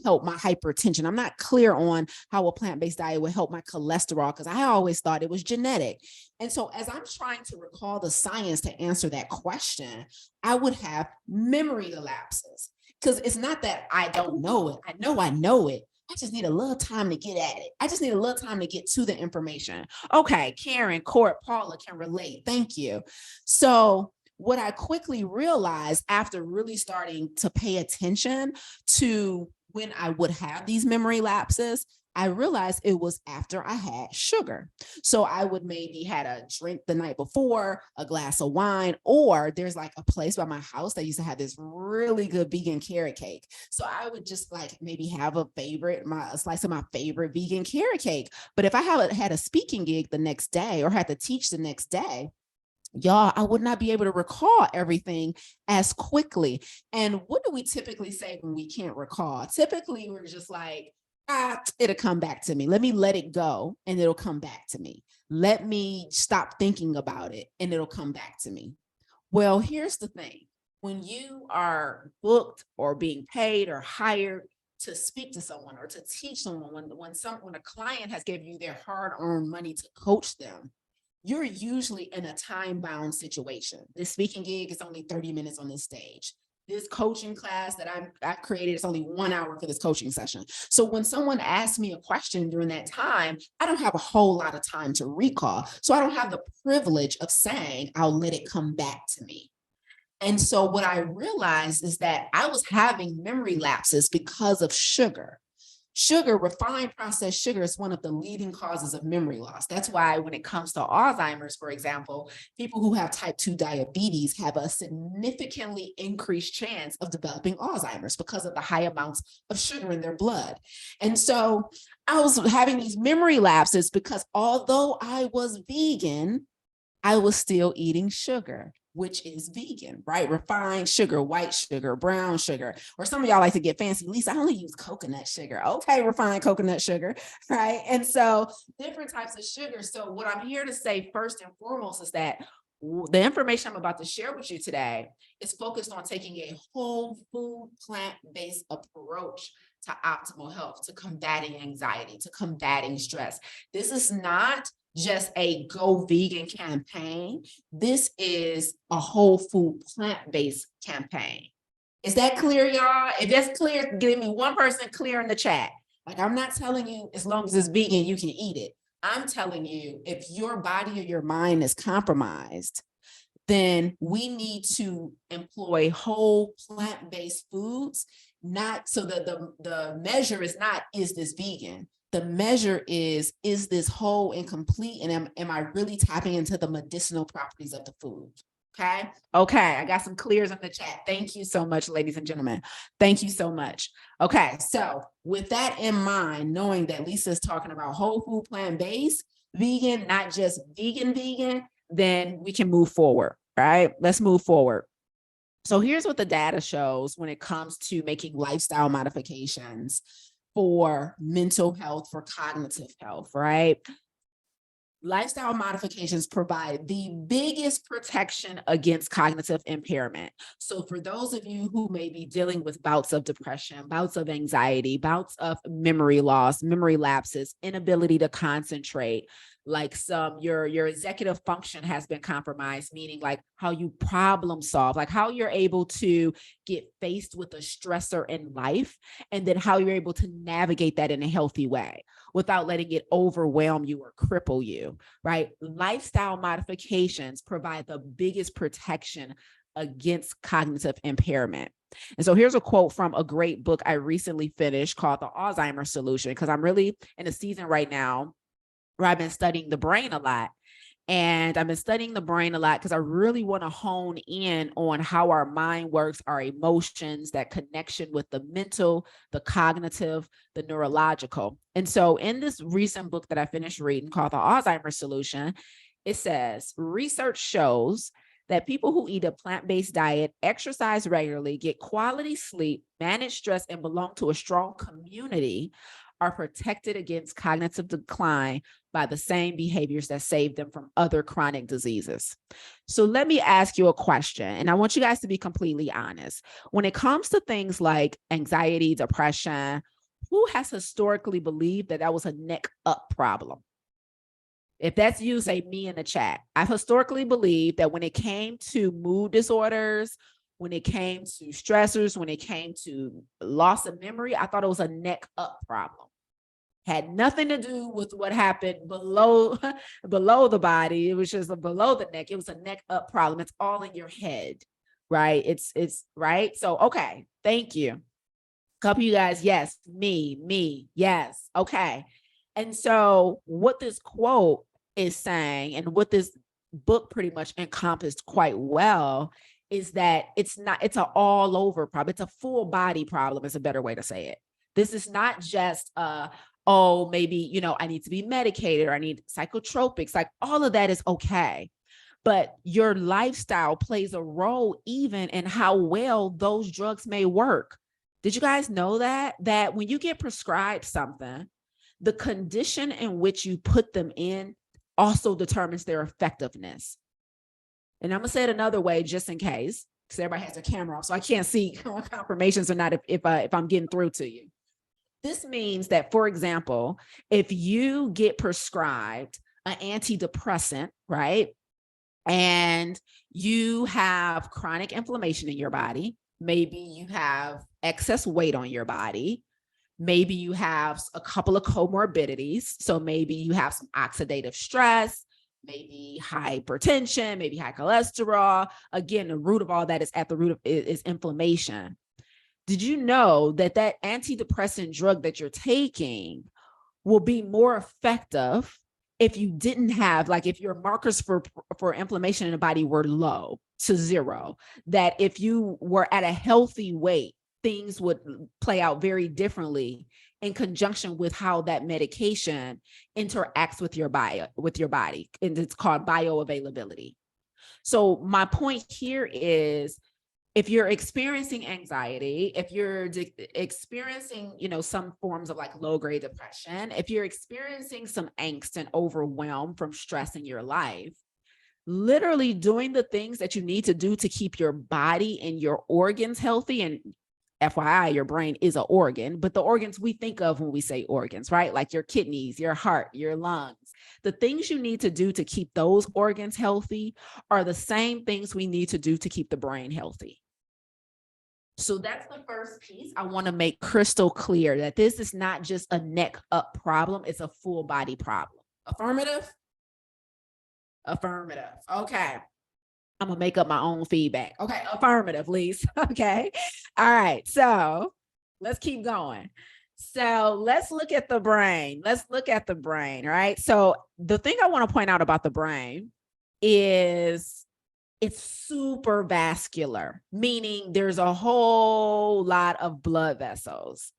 help my hypertension? I'm not clear on how a plant-based diet would help my cholesterol, because I always thought it was genetic. And so as I'm trying to recall the science to answer that question, I would have memory lapses, because it's not that I don't know it. I know it. I just need a little time to get at it. I just need a little time to get to the information. Okay, Karen, Court, Paula can relate. Thank you. So what I quickly realized after really starting to pay attention to when I would have these memory lapses, I realized it was after I had sugar. So I would maybe had a drink the night before, a glass of wine, or there's like a place by my house that used to have this really good vegan carrot cake. So I would just like maybe have a slice of my favorite vegan carrot cake. But if I had a speaking gig the next day or had to teach the next day, y'all, I would not be able to recall everything as quickly. And what do we typically say when we can't recall? Typically, we're just like, it'll come back to me. Let me let it go and it'll come back to me. Let me stop thinking about it and it'll come back to me. Well, here's the thing. When you are booked or being paid or hired to speak to someone or to teach someone, when a client has given you their hard-earned money to coach them, you're usually in a time-bound situation. This speaking gig is only 30 minutes on this stage. This coaching class that I've created, it's only 1 hour for this coaching session. So when someone asks me a question during that time, I don't have a whole lot of time to recall. So I don't have the privilege of saying, I'll let it come back to me. And so what I realized is that I was having memory lapses because of sugar. Sugar, refined processed sugar, is one of the leading causes of memory loss. That's why when it comes to Alzheimer's, for example, people who have type 2 diabetes have a significantly increased chance of developing Alzheimer's because of the high amounts of sugar in their blood. And so I was having these memory lapses because although I was vegan, I was still eating sugar, which is vegan, right? Refined sugar, white sugar, brown sugar, or some of y'all like to get fancy. Lisa, I only use coconut sugar. Okay, refined coconut sugar, right? And so different types of sugar. So what I'm here to say first and foremost is that the information I'm about to share with you today is focused on taking a whole food, plant-based approach to optimal health, to combating anxiety, to combating stress. This is not just a go vegan campaign. This is a whole food plant-based campaign. Is that clear, y'all? If that's clear, give me one person clear in the chat. Like, I'm not telling you as long as it's vegan, you can eat it. I'm telling you, if your body or your mind is compromised, then we need to employ whole plant-based foods. Not so that the measure is not, is this vegan? The measure is this whole and complete? And am I really tapping into the medicinal properties of the food? Okay. Okay. I got some clears in the chat. Thank you so much, ladies and gentlemen. Thank you so much. Okay. So with that in mind, knowing that Lisa is talking about whole food, plant-based, vegan, not just vegan, then we can move forward, right? Let's move forward. So here's what the data shows when it comes to making lifestyle modifications for mental health, for cognitive health, right? Lifestyle modifications provide the biggest protection against cognitive impairment. So for those of you who may be dealing with bouts of depression, bouts of anxiety, bouts of memory loss, memory lapses, inability to concentrate, like your executive function has been compromised, meaning like how you problem solve, like how you're able to get faced with a stressor in life, and then how you're able to navigate that in a healthy way without letting it overwhelm you or cripple you, right? Lifestyle modifications provide the biggest protection against cognitive impairment. And so here's a quote from a great book I recently finished called The Alzheimer's Solution, because I'm really in a season right now where I've been studying the brain a lot. And I've been studying the brain a lot because I really want to hone in on how our mind works, our emotions, that connection with the mental, the cognitive, the neurological. And so in this recent book that I finished reading called The Alzheimer's Solution, it says, research shows that people who eat a plant-based diet, exercise regularly, get quality sleep, manage stress, and belong to a strong community are protected against cognitive decline by the same behaviors that save them from other chronic diseases. So let me ask you a question, and I want you guys to be completely honest. When it comes to things like anxiety, depression, who has historically believed that that was a neck up problem? If that's you, say me in the chat. I've historically believed that when it came to mood disorders, when it came to stressors, when it came to loss of memory, I thought it was a neck up problem. Had nothing to do with what happened below the body. It was just below the neck. It was a neck up problem. It's all in your head, right? It's right. So, okay. Thank you. Couple of you guys. Yes. Me. Yes. Okay. And so what this quote is saying, and what this book pretty much encompassed quite well, is that it's an all over problem. It's a full body problem is a better way to say it. This is not just oh, maybe, I need to be medicated or I need psychotropics. Like all of that is okay. But your lifestyle plays a role even in how well those drugs may work. Did you guys know that when you get prescribed something, the condition in which you put them in also determines their effectiveness? And I'm gonna say it another way, just in case, because everybody has their camera off, so I can't see confirmations or not if I'm getting through to you. This means that, for example, if you get prescribed an antidepressant, right, and you have chronic inflammation in your body, maybe you have excess weight on your body, maybe you have a couple of comorbidities, so maybe you have some oxidative stress, maybe hypertension, maybe high cholesterol. Again, the root of all that is at the root of is inflammation. Did you know that that antidepressant drug that you're taking will be more effective if you didn't have, like, if your markers for inflammation in the body were low to zero, that if you were at a healthy weight, things would play out very differently in conjunction with how that medication interacts with your body. And it's called bioavailability. So my point here is, if you're experiencing anxiety, if you're experiencing, some forms of like low-grade depression, if you're experiencing some angst and overwhelm from stress in your life, literally doing the things that you need to do to keep your body and your organs healthy. And FYI, your brain is an organ, but the organs we think of when we say organs, right? Like your kidneys, your heart, your lungs. The things you need to do to keep those organs healthy are the same things we need to do to keep the brain healthy. So that's the first piece. I want to make crystal clear that this is not just a neck up problem. It's a full body problem. Affirmative? Affirmative. Okay. I'm going to make up my own feedback. Okay. Affirmative, Lise. Okay. All right. So let's keep going. So let's look at the brain. Right? So the thing I want to point out about the brain is it's super vascular, meaning there's a whole lot of blood vessels.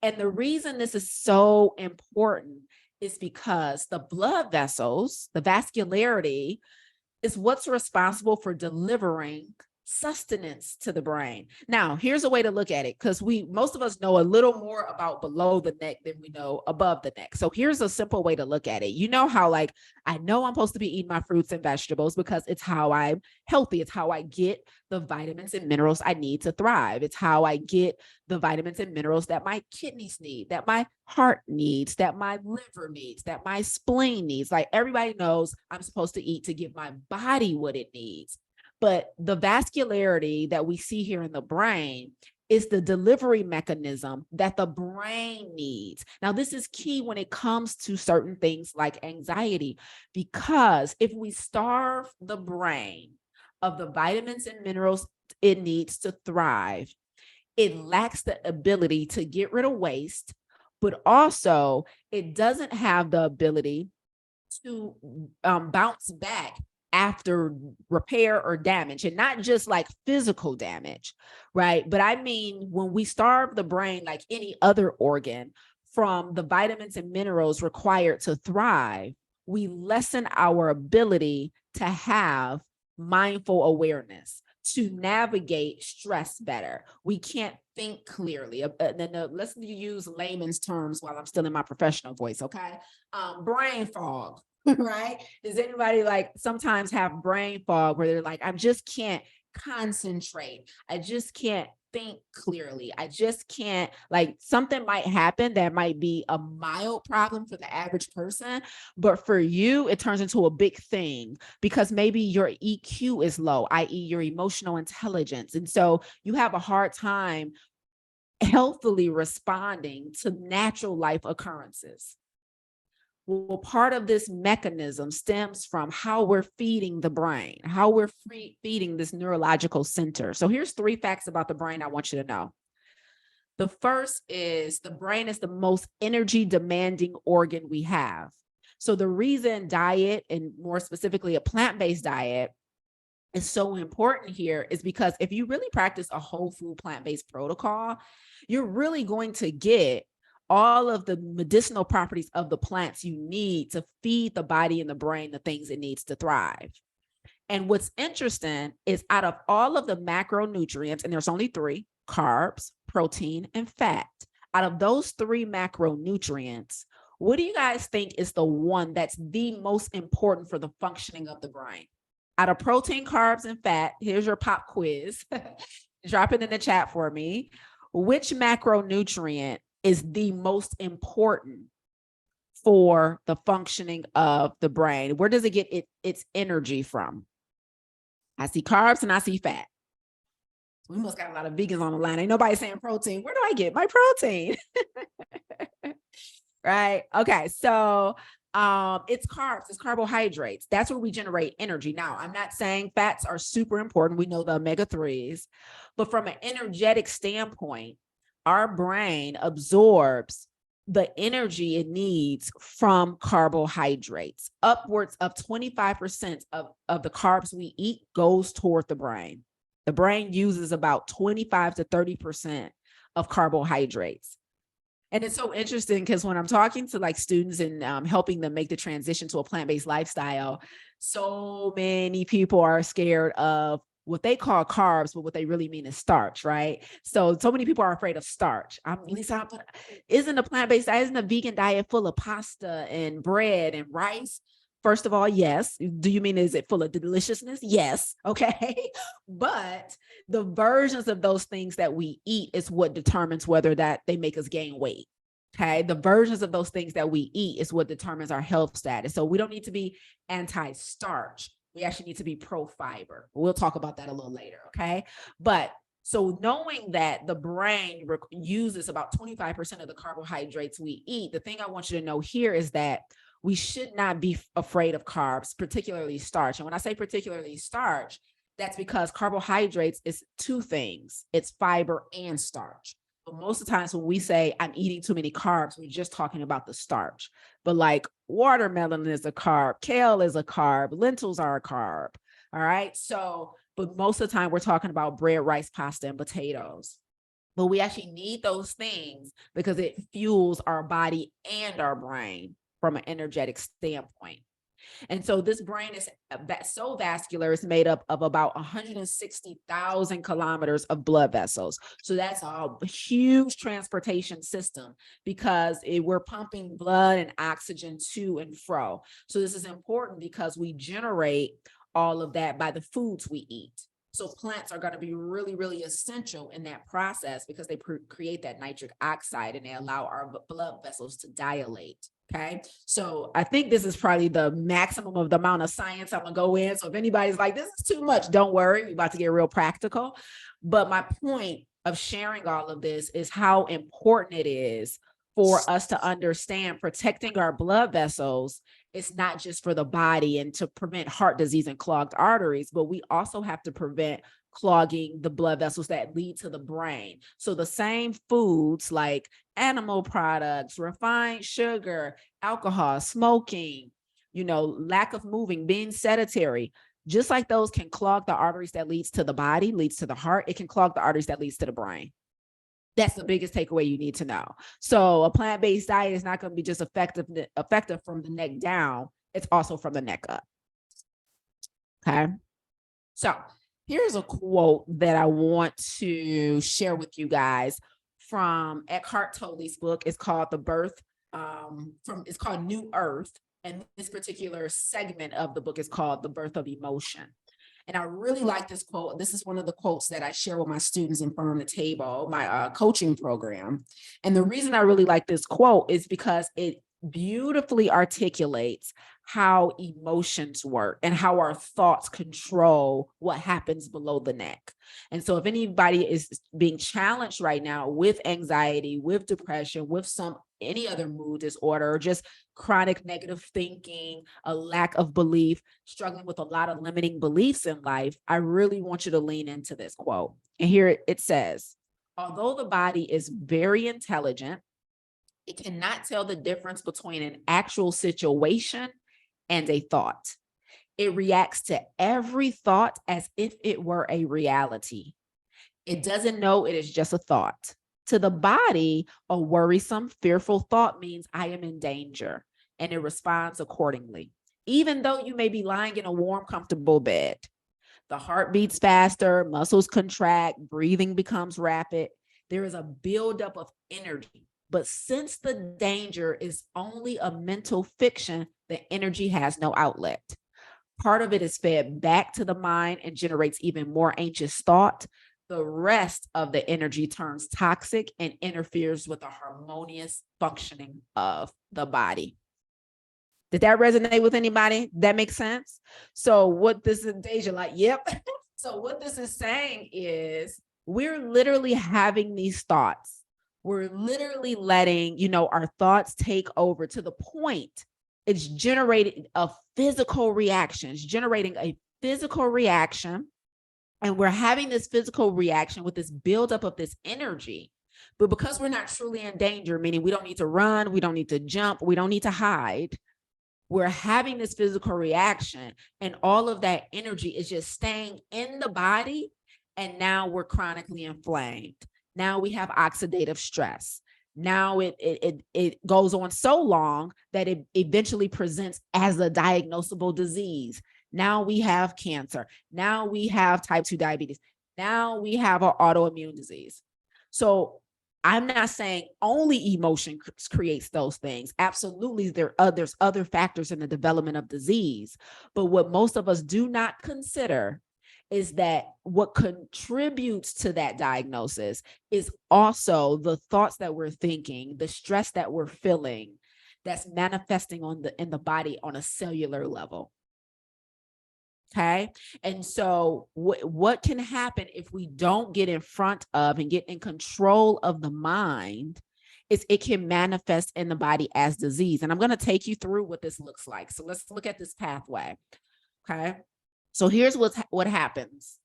And the reason this is so important is because the blood vessels, the vascularity, is what's responsible for delivering sustenance to the brain. Now, here's a way to look at it, because most of us know a little more about below the neck than we know above the neck. So here's a simple way to look at it. You know how, like, I know I'm supposed to be eating my fruits and vegetables because it's how I'm healthy. It's how I get the vitamins and minerals I need to thrive. It's how I get the vitamins and minerals that my kidneys need, that my heart needs, that my liver needs, that my spleen needs. Like, everybody knows I'm supposed to eat to give my body what it needs. But the vascularity that we see here in the brain is the delivery mechanism that the brain needs. Now, this is key when it comes to certain things like anxiety, because if we starve the brain of the vitamins and minerals it needs to thrive, it lacks the ability to get rid of waste, but also it doesn't have the ability to bounce back after repair or damage, and not just like physical damage, right? But I mean, when we starve the brain, like any other organ, from the vitamins and minerals required to thrive, we lessen our ability to have mindful awareness, to navigate stress better. We can't think clearly. Let's use layman's terms while I'm still in my professional voice, okay? Brain fog. Right? Does anybody like sometimes have brain fog where they're like, I just can't concentrate. I just can't think clearly. I just can't, like, something might happen that might be a mild problem for the average person, but for you, it turns into a big thing because maybe your EQ is low, i.e. your emotional intelligence. And so you have a hard time healthily responding to natural life occurrences. Well, part of this mechanism stems from how we're feeding the brain, how we're feeding this neurological center. So here's 3 facts about the brain I want you to know. The first is the brain is the most energy demanding organ we have. So the reason diet, and more specifically a plant-based diet, is so important here is because if you really practice a whole food plant-based protocol, you're really going to get all of the medicinal properties of the plants you need to feed the body and the brain the things it needs to thrive. And what's interesting is out of all of the macronutrients, and there's only 3, carbs, protein, and fat. Out of those 3 macronutrients, what do you guys think is the one that's the most important for the functioning of the brain? Out of protein, carbs, and fat, here's your pop quiz. Drop it in the chat for me. Which macronutrient is the most important for the functioning of the brain? Where does it get its energy from? I see carbs and I see fat. We must got a lot of vegans on the line. Ain't nobody saying protein. Where do I get my protein? Right? Okay, so It's carbs, it's carbohydrates. That's where we generate energy. Now, I'm not saying fats are super important. We know the omega-3s, but from an energetic standpoint, our brain absorbs the energy it needs from carbohydrates. Upwards of 25% of the carbs we eat goes toward the brain. The brain uses about 25 to 30% of carbohydrates. And it's so interesting because when I'm talking to like students and helping them make the transition to a plant-based lifestyle, so many people are scared of what they call carbs, but what they really mean is starch, right? So many people are afraid of starch. Lisa, isn't a plant-based diet, isn't a vegan diet full of pasta and bread and rice? First of all, yes. Do you mean, is it full of deliciousness? Yes. Okay. But the versions of those things that we eat is what determines whether that they make us gain weight. Okay. The versions of those things that we eat is what determines our health status. So we don't need to be anti-starch. We actually need to be pro-fiber. We'll talk about that a little later. Okay. But so knowing that the brain uses about 25% of the carbohydrates we eat, the thing I want you to know here is that we should not be afraid of carbs, particularly starch. And when I say particularly starch, that's because carbohydrates is two things. It's fiber and starch. But most of the times when we say I'm eating too many carbs, we're just talking about the starch. But like watermelon is a carb, kale is a carb, lentils are a carb. All right. So, but most of the time we're talking about bread, rice, pasta, and potatoes. But we actually need those things because it fuels our body and our brain from an energetic standpoint. And so this brain is so vascular, it's made up of about 160,000 kilometers of blood vessels. So that's a huge transportation system because we're pumping blood and oxygen to and fro. So this is important because we generate all of that by the foods we eat. So plants are going to be really, really essential in that process because they create that nitric oxide and they allow our blood vessels to dilate. Okay. So I think this is probably the maximum of the amount of science I'm gonna go in. So if anybody's like, this is too much, don't worry, we're about to get real practical. But my point of sharing all of this is how important it is for us to understand protecting our blood vessels. It's not just for the body and to prevent heart disease and clogged arteries, but we also have to prevent clogging the blood vessels that lead to the brain. So the same foods like animal products, refined sugar, alcohol, smoking, lack of moving, being sedentary, just like those can clog the arteries that leads to the body, leads to the heart, it can clog the arteries that leads to the brain. That's the biggest takeaway you need to know. So a plant-based diet is not going to be just effective from the neck down. It's also from the neck up. Okay. So here's a quote that I want to share with you guys from Eckhart Tolle's book. It's called it's called New Earth. And this particular segment of the book is called The Birth of Emotion. And I really like this quote. This is one of the quotes that I share with my students in Farm to Table, my coaching program. And the reason I really like this quote is because it beautifully articulates how emotions work and how our thoughts control what happens below the neck. And so if anybody is being challenged right now with anxiety, with depression, with any other mood disorder, or just chronic negative thinking, a lack of belief, struggling with a lot of limiting beliefs in life, I really want you to lean into this quote. And here it says, although the body is very intelligent, it cannot tell the difference between an actual situation and a thought. It reacts to every thought as if it were a reality. It doesn't know it is just a thought. To the body, a worrisome, fearful thought means I am in danger, and it responds accordingly. Even though you may be lying in a warm, comfortable bed, the heart beats faster, muscles contract, breathing becomes rapid. There is a buildup of energy. But since the danger is only a mental fiction, the energy has no outlet. Part of it is fed back to the mind and generates even more anxious thought. The rest of the energy turns toxic and interferes with the harmonious functioning of the body. Did that resonate with anybody? That makes sense? So what this is, Deja, like, yep. So what this is saying is we're literally having these thoughts. We're literally letting, our thoughts take over to the point It's generating a physical reaction. It's generating a physical reaction. And we're having this physical reaction with this buildup of this energy. But because we're not truly in danger, meaning we don't need to run, we don't need to jump, we don't need to hide, we're having this physical reaction, and all of that energy is just staying in the body. And now we're chronically inflamed. Now we have oxidative stress. Now it goes on so long that it eventually presents as a diagnosable disease. Now we have cancer. Now we have type 2 diabetes. Now we have an autoimmune disease. So I'm not saying only emotion creates those things. Absolutely, there's other factors in the development of disease. But what most of us do not consider is that what contributes to that diagnosis is also the thoughts that we're thinking, the stress that we're feeling, that's manifesting in the body on a cellular level. Okay. And so what can happen if we don't get in front of and get in control of the mind is it can manifest in the body as disease. And I'm going to take you through what this looks like. So let's look at this pathway. Okay. So here's what happens,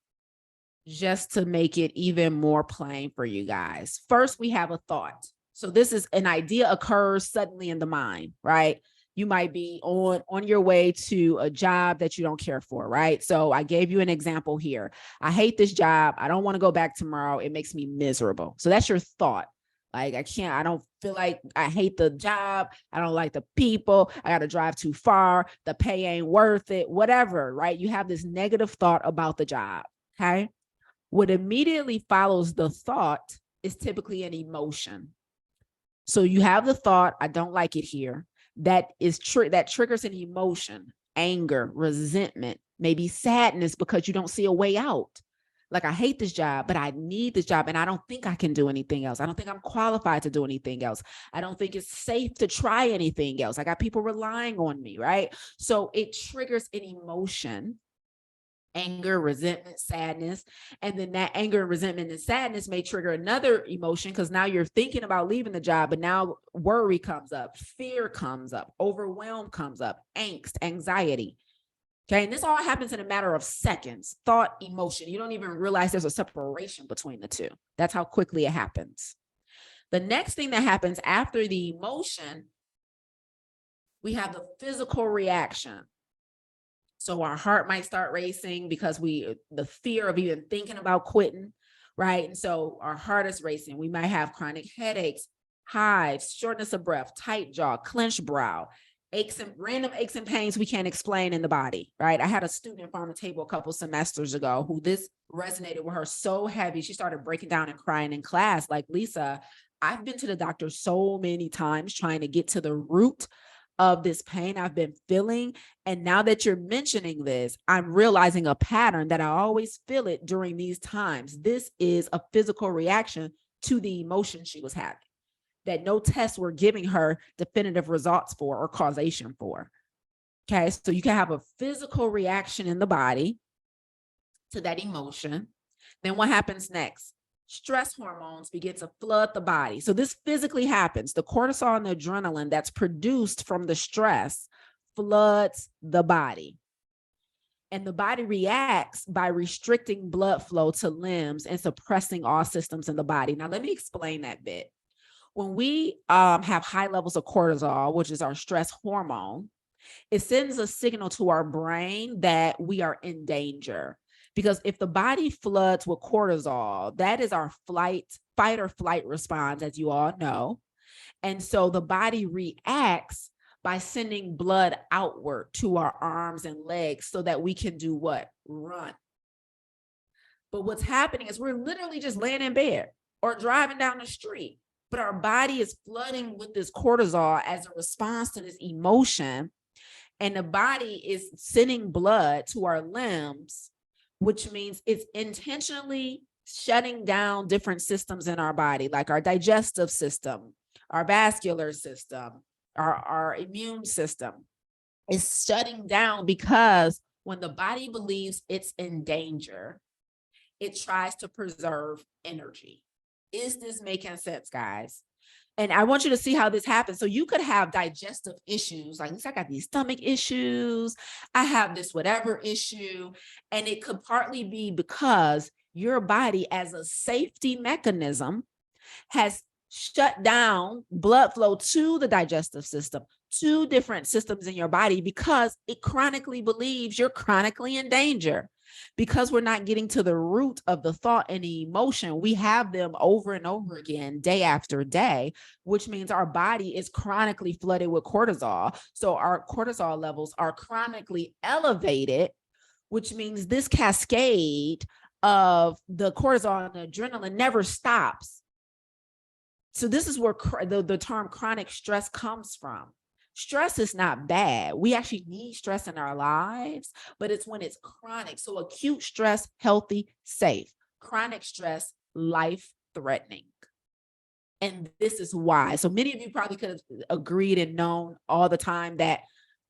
just to make it even more plain for you guys. First, we have a thought. So this is an idea occurs suddenly in the mind, right? You might be on your way to a job that you don't care for, right? So I gave you an example here. I hate this job. I don't want to go back tomorrow. It makes me miserable. So that's your thought. Like, I don't feel like, I hate the job. I don't like the people. I got to drive too far. The pay ain't worth it, whatever, right? You have this negative thought about the job, okay? What immediately follows the thought is typically an emotion. So you have the thought, I don't like it here. That triggers an emotion, anger, resentment, maybe sadness because you don't see a way out. Like, I hate this job, but I need this job, and I don't think I can do anything else. I don't think I'm qualified to do anything else. I don't think it's safe to try anything else. I got people relying on me, right? So it triggers an emotion, anger, resentment, sadness. And then that anger, resentment, and sadness may trigger another emotion because now you're thinking about leaving the job, but now worry comes up, fear comes up, overwhelm comes up, angst, anxiety. Okay, and this all happens in a matter of seconds. Thought, emotion. You don't even realize there's a separation between the two. That's how quickly it happens. The next thing that happens after the emotion, we have the physical reaction. So our heart might start racing because the fear of even thinking about quitting, right? And so our heart is racing. We might have chronic headaches, hives, shortness of breath, tight jaw, clenched brow, random aches and pains we can't explain in the body, right? I had a student in farm to table a couple semesters ago who this resonated with her so heavy. She started breaking down and crying in class. Like, Lisa, I've been to the doctor so many times trying to get to the root of this pain I've been feeling. And now that you're mentioning this, I'm realizing a pattern that I always feel it during these times. This is a physical reaction to the emotion she was having that no tests were giving her definitive results for or causation for. Okay, so you can have a physical reaction in the body to that emotion. Then what happens next? Stress hormones begin to flood the body. So this physically happens. The cortisol and the adrenaline that's produced from the stress floods the body. And the body reacts by restricting blood flow to limbs and suppressing all systems in the body. Now, let me explain that bit. When we have high levels of cortisol, which is our stress hormone, it sends a signal to our brain that we are in danger. Because if the body floods with cortisol, that is our fight or flight response, as you all know. And so the body reacts by sending blood outward to our arms and legs so that we can do what? Run. But what's happening is we're literally just laying in bed or driving down the street, but our body is flooding with this cortisol as a response to this emotion. And the body is sending blood to our limbs, which means it's intentionally shutting down different systems in our body, like our digestive system, our vascular system, our immune system. Is shutting down because when the body believes it's in danger, it tries to preserve energy. Is this making sense, guys? And I want you to see how this happens. So you could have digestive issues, like I got these stomach issues, I have this whatever issue, and it could partly be because your body, as a safety mechanism, has shut down blood flow to the digestive system, to different systems in your body, because it chronically believes you're chronically in danger. Because we're not getting to the root of the thought and the emotion, we have them over and over again, day after day, which means our body is chronically flooded with cortisol. So our cortisol levels are chronically elevated, which means this cascade of the cortisol and the adrenaline never stops. So this is where the term chronic stress comes from. Stress is not bad. We actually need stress in our lives, but it's when it's chronic. So acute stress, healthy, safe. Chronic stress, life-threatening. And this is why. So many of you probably could have agreed and known all the time that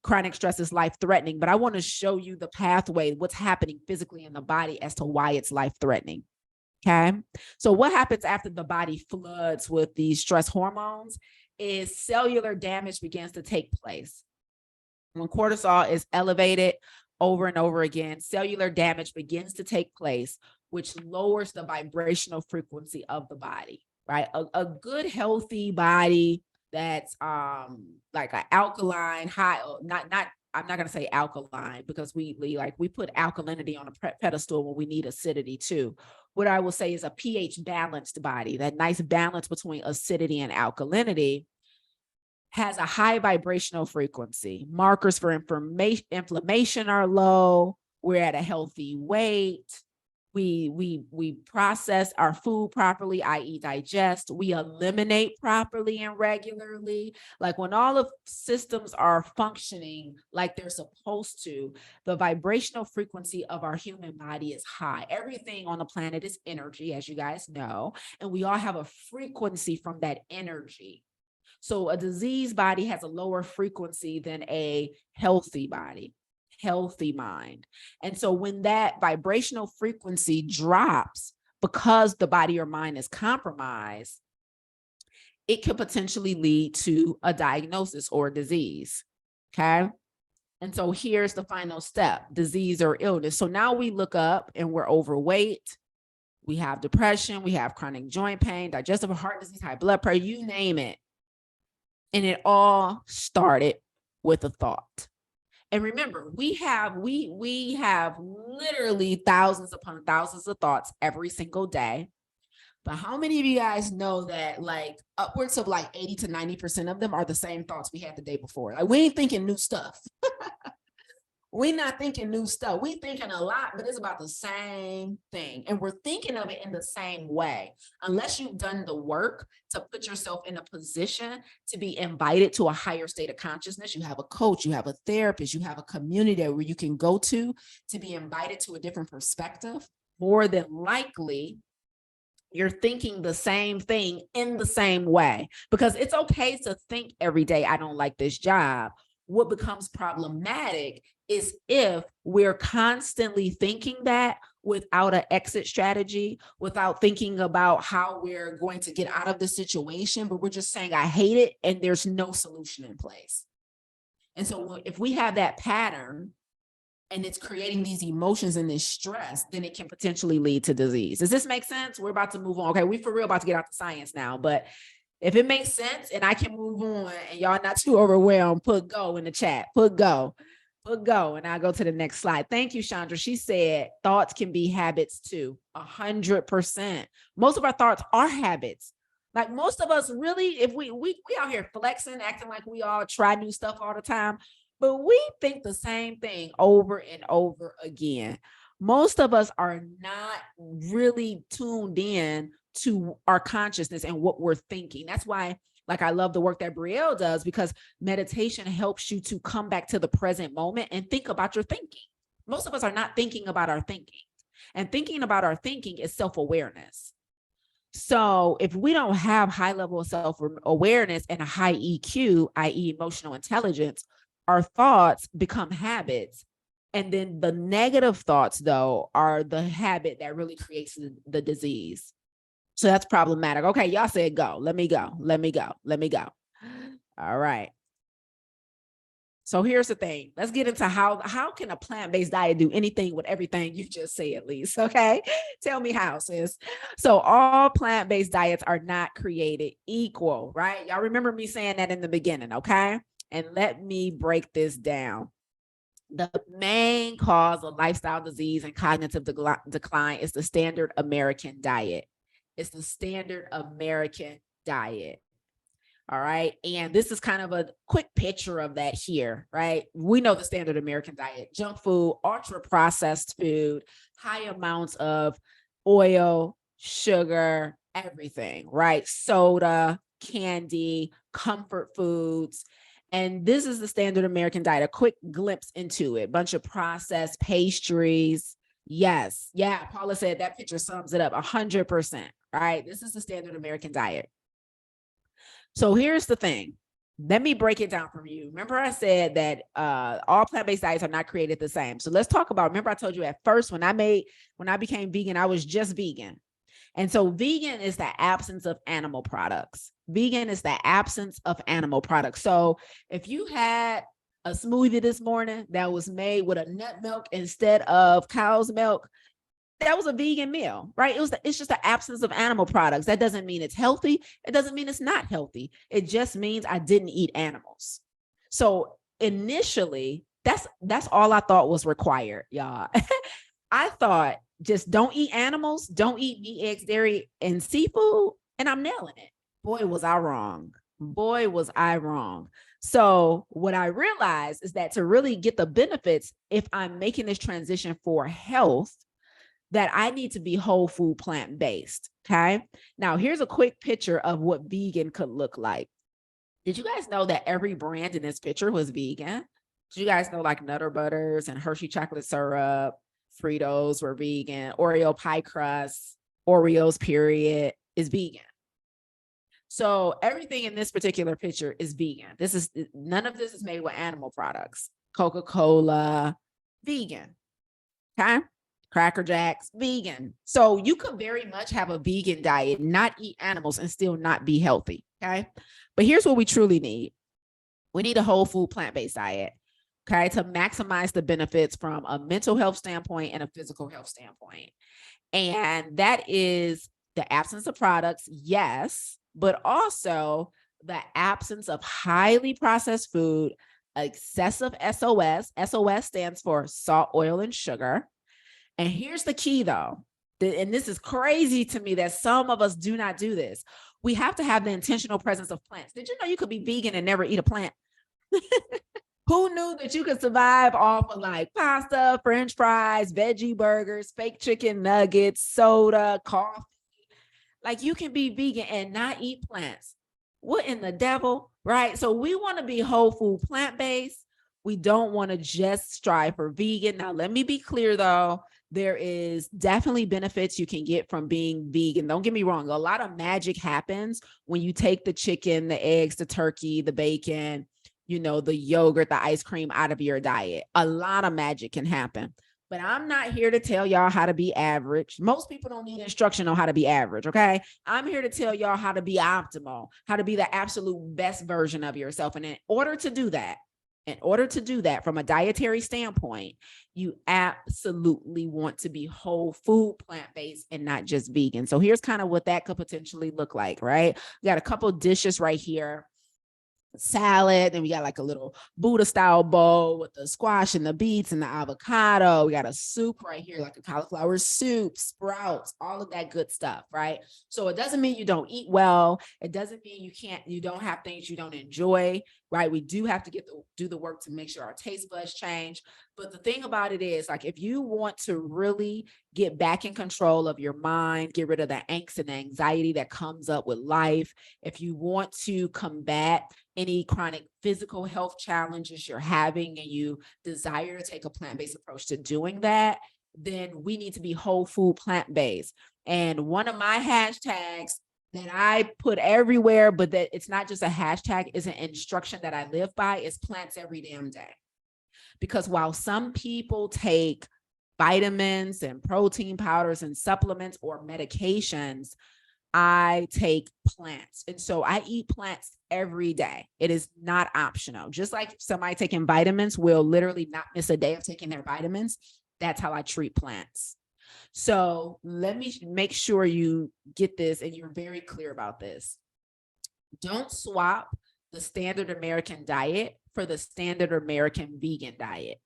chronic stress is life-threatening, but I want to show you the pathway, what's happening physically in the body as to why it's life-threatening. Okay. So what happens after the body floods with these stress hormones is cellular damage begins to take place. When cortisol is elevated over and over again, cellular damage begins to take place, which lowers the vibrational frequency of the body, right? A good, healthy body that's like an alkaline, high, I'm not going to say alkaline, because we put alkalinity on a pedestal when we need acidity too. What I will say is a pH balanced body, that nice balance between acidity and alkalinity, has a high vibrational frequency. Markers for inflammation are low. We're at a healthy weight. We process our food properly, i.e. digest. We eliminate properly and regularly. Like when all of systems are functioning like they're supposed to, the vibrational frequency of our human body is high. Everything on the planet is energy, as you guys know, and we all have a frequency from that energy. So a diseased body has a lower frequency than a healthy body. Healthy mind. And so when that vibrational frequency drops because the body or mind is compromised, it could potentially lead to a diagnosis or disease. Okay. And so here's the final step: disease or illness. So now we look up and we're overweight. We have depression. We have chronic joint pain, digestive heart disease, high blood pressure, you name it. And it all started with a thought. And remember, we have literally thousands upon thousands of thoughts every single day. But how many of you guys know that like upwards of like 80 to 90% of them are the same thoughts we had the day before? Like we ain't thinking new stuff. We're not thinking new stuff. We're thinking a lot, but it's about the same thing. And we're thinking of it in the same way. Unless you've done the work to put yourself in a position to be invited to a higher state of consciousness, you have a coach, you have a therapist, you have a community where you can go to be invited to a different perspective, more than likely, you're thinking the same thing in the same way. Because it's okay to think every day, I don't like this job. What becomes problematic is if we're constantly thinking that without an exit strategy, without thinking about how we're going to get out of the situation, but we're just saying, I hate it, and there's no solution in place. And so if we have that pattern and it's creating these emotions and this stress, then it can potentially lead to disease. Does this make sense? We're about to move on. Okay, we for real about to get out the science now, but if it makes sense and I can move on and y'all not too overwhelmed, put go in the chat, put go, and I'll go to the next slide. Thank you, Chandra. She said thoughts can be habits too, 100%. Most of our thoughts are habits. Like most of us really, if we out here flexing, acting like we all try new stuff all the time, but we think the same thing over and over again. Most of us are not really tuned in to our consciousness and what we're thinking. That's why, like, I love the work that Brielle does, because meditation helps you to come back to the present moment and think about your thinking. Most of us are not thinking about our thinking, and thinking about our thinking is self-awareness. So if we don't have high level of self-awareness and a high EQ, i.e. emotional intelligence, our thoughts become habits. And then the negative thoughts, though, are the habit that really creates the disease. So that's problematic. Okay, y'all said go. Let me go. Let me go. Let me go. All right. So here's the thing. Let's get into how can a plant-based diet do anything with everything you just said, Lise? Okay, tell me how, sis. So all plant-based diets are not created equal, right? Y'all remember me saying that in the beginning, okay? And let me break this down. The main cause of lifestyle disease and cognitive decline is the standard American diet. It's the standard American diet. All right. And this is kind of a quick picture of that here, right? We know the standard American diet: junk food, ultra processed food, high amounts of oil, sugar, everything, right? Soda, candy, comfort foods. And this is the standard American diet. A quick glimpse into it: bunch of processed pastries. Yes. Yeah. Paula said that picture sums it up 100%, right? This is the standard American diet. So here's the thing. Let me break it down for you. Remember I said that all plant-based diets are not created the same. So let's talk about, remember I told you at first when I became vegan, I was just vegan. And so vegan is the absence of animal products. Vegan is the absence of animal products. So if you had a smoothie this morning that was made with a nut milk instead of cow's milk, that was a vegan meal, right? It's just the absence of animal products. That doesn't mean it's healthy. It doesn't mean it's not healthy. It just means I didn't eat animals. So initially, that's all I thought was required, y'all. I thought just don't eat animals, don't eat meat, eggs, dairy, and seafood, and I'm nailing it. Boy, was I wrong. Boy, was I wrong. So what I realized is that to really get the benefits, if I'm making this transition for health, that I need to be whole food plant-based, okay? Now, here's a quick picture of what vegan could look like. Did you guys know that every brand in this picture was vegan? Did you guys know like Nutter Butters and Hershey chocolate syrup, Fritos were vegan, Oreo pie crust, Oreos period is vegan. So everything in this particular picture is vegan. None of this is made with animal products. Coca-Cola, vegan, okay? Cracker Jacks, vegan. So you could very much have a vegan diet, not eat animals, and still not be healthy, okay? But here's what we truly need. We need a whole food plant-based diet, okay, to maximize the benefits from a mental health standpoint and a physical health standpoint. And that is the absence of products, yes, but also the absence of highly processed food, excessive SOS. SOS stands for salt, oil, and sugar. And here's the key though, and this is crazy to me that some of us do not do this. We have to have the intentional presence of plants. Did you know you could be vegan and never eat a plant? Who knew that you could survive off of like pasta, French fries, veggie burgers, fake chicken nuggets, soda, coffee? Like you can be vegan and not eat plants. What in the devil, right? So we want to be whole food plant-based. We don't want to just strive for vegan. Now, let me be clear though. There is definitely benefits you can get from being vegan. Don't get me wrong. A lot of magic happens when you take the chicken, the eggs, the turkey, the bacon, you know, the yogurt, the ice cream out of your diet. A lot of magic can happen. But I'm not here to tell y'all how to be average. Most people don't need instruction on how to be average, okay? I'm here to tell y'all how to be optimal, how to be the absolute best version of yourself. And in order to do that from a dietary standpoint, you absolutely want to be whole food plant-based and not just vegan. So here's kind of what that could potentially look like, right? We got a couple dishes right here. Salad, and we got like a little Buddha style bowl with the squash and the beets and the avocado. We got a soup right here, like a cauliflower soup, sprouts, all of that good stuff, right? So it doesn't mean you don't eat well. It doesn't mean you don't have things you don't enjoy, right? We do have to do the work to make sure our taste buds change. But the thing about it is, like, if you want to really get back in control of your mind, get rid of the angst and the anxiety that comes up with life, if you want to combat any chronic physical health challenges you're having and you desire to take a plant-based approach to doing that, then we need to be whole food plant-based. And one of my hashtags that I put everywhere, but that it's not just a hashtag, it's an instruction that I live by, is plants every damn day. Because while some people take vitamins and protein powders and supplements or medications, I take plants. And so I eat plants every day. It is not optional. Just like somebody taking vitamins will literally not miss a day of taking their vitamins. That's how I treat plants. So let me make sure you get this and you're very clear about this. Don't swap the standard American diet for the standard American vegan diet.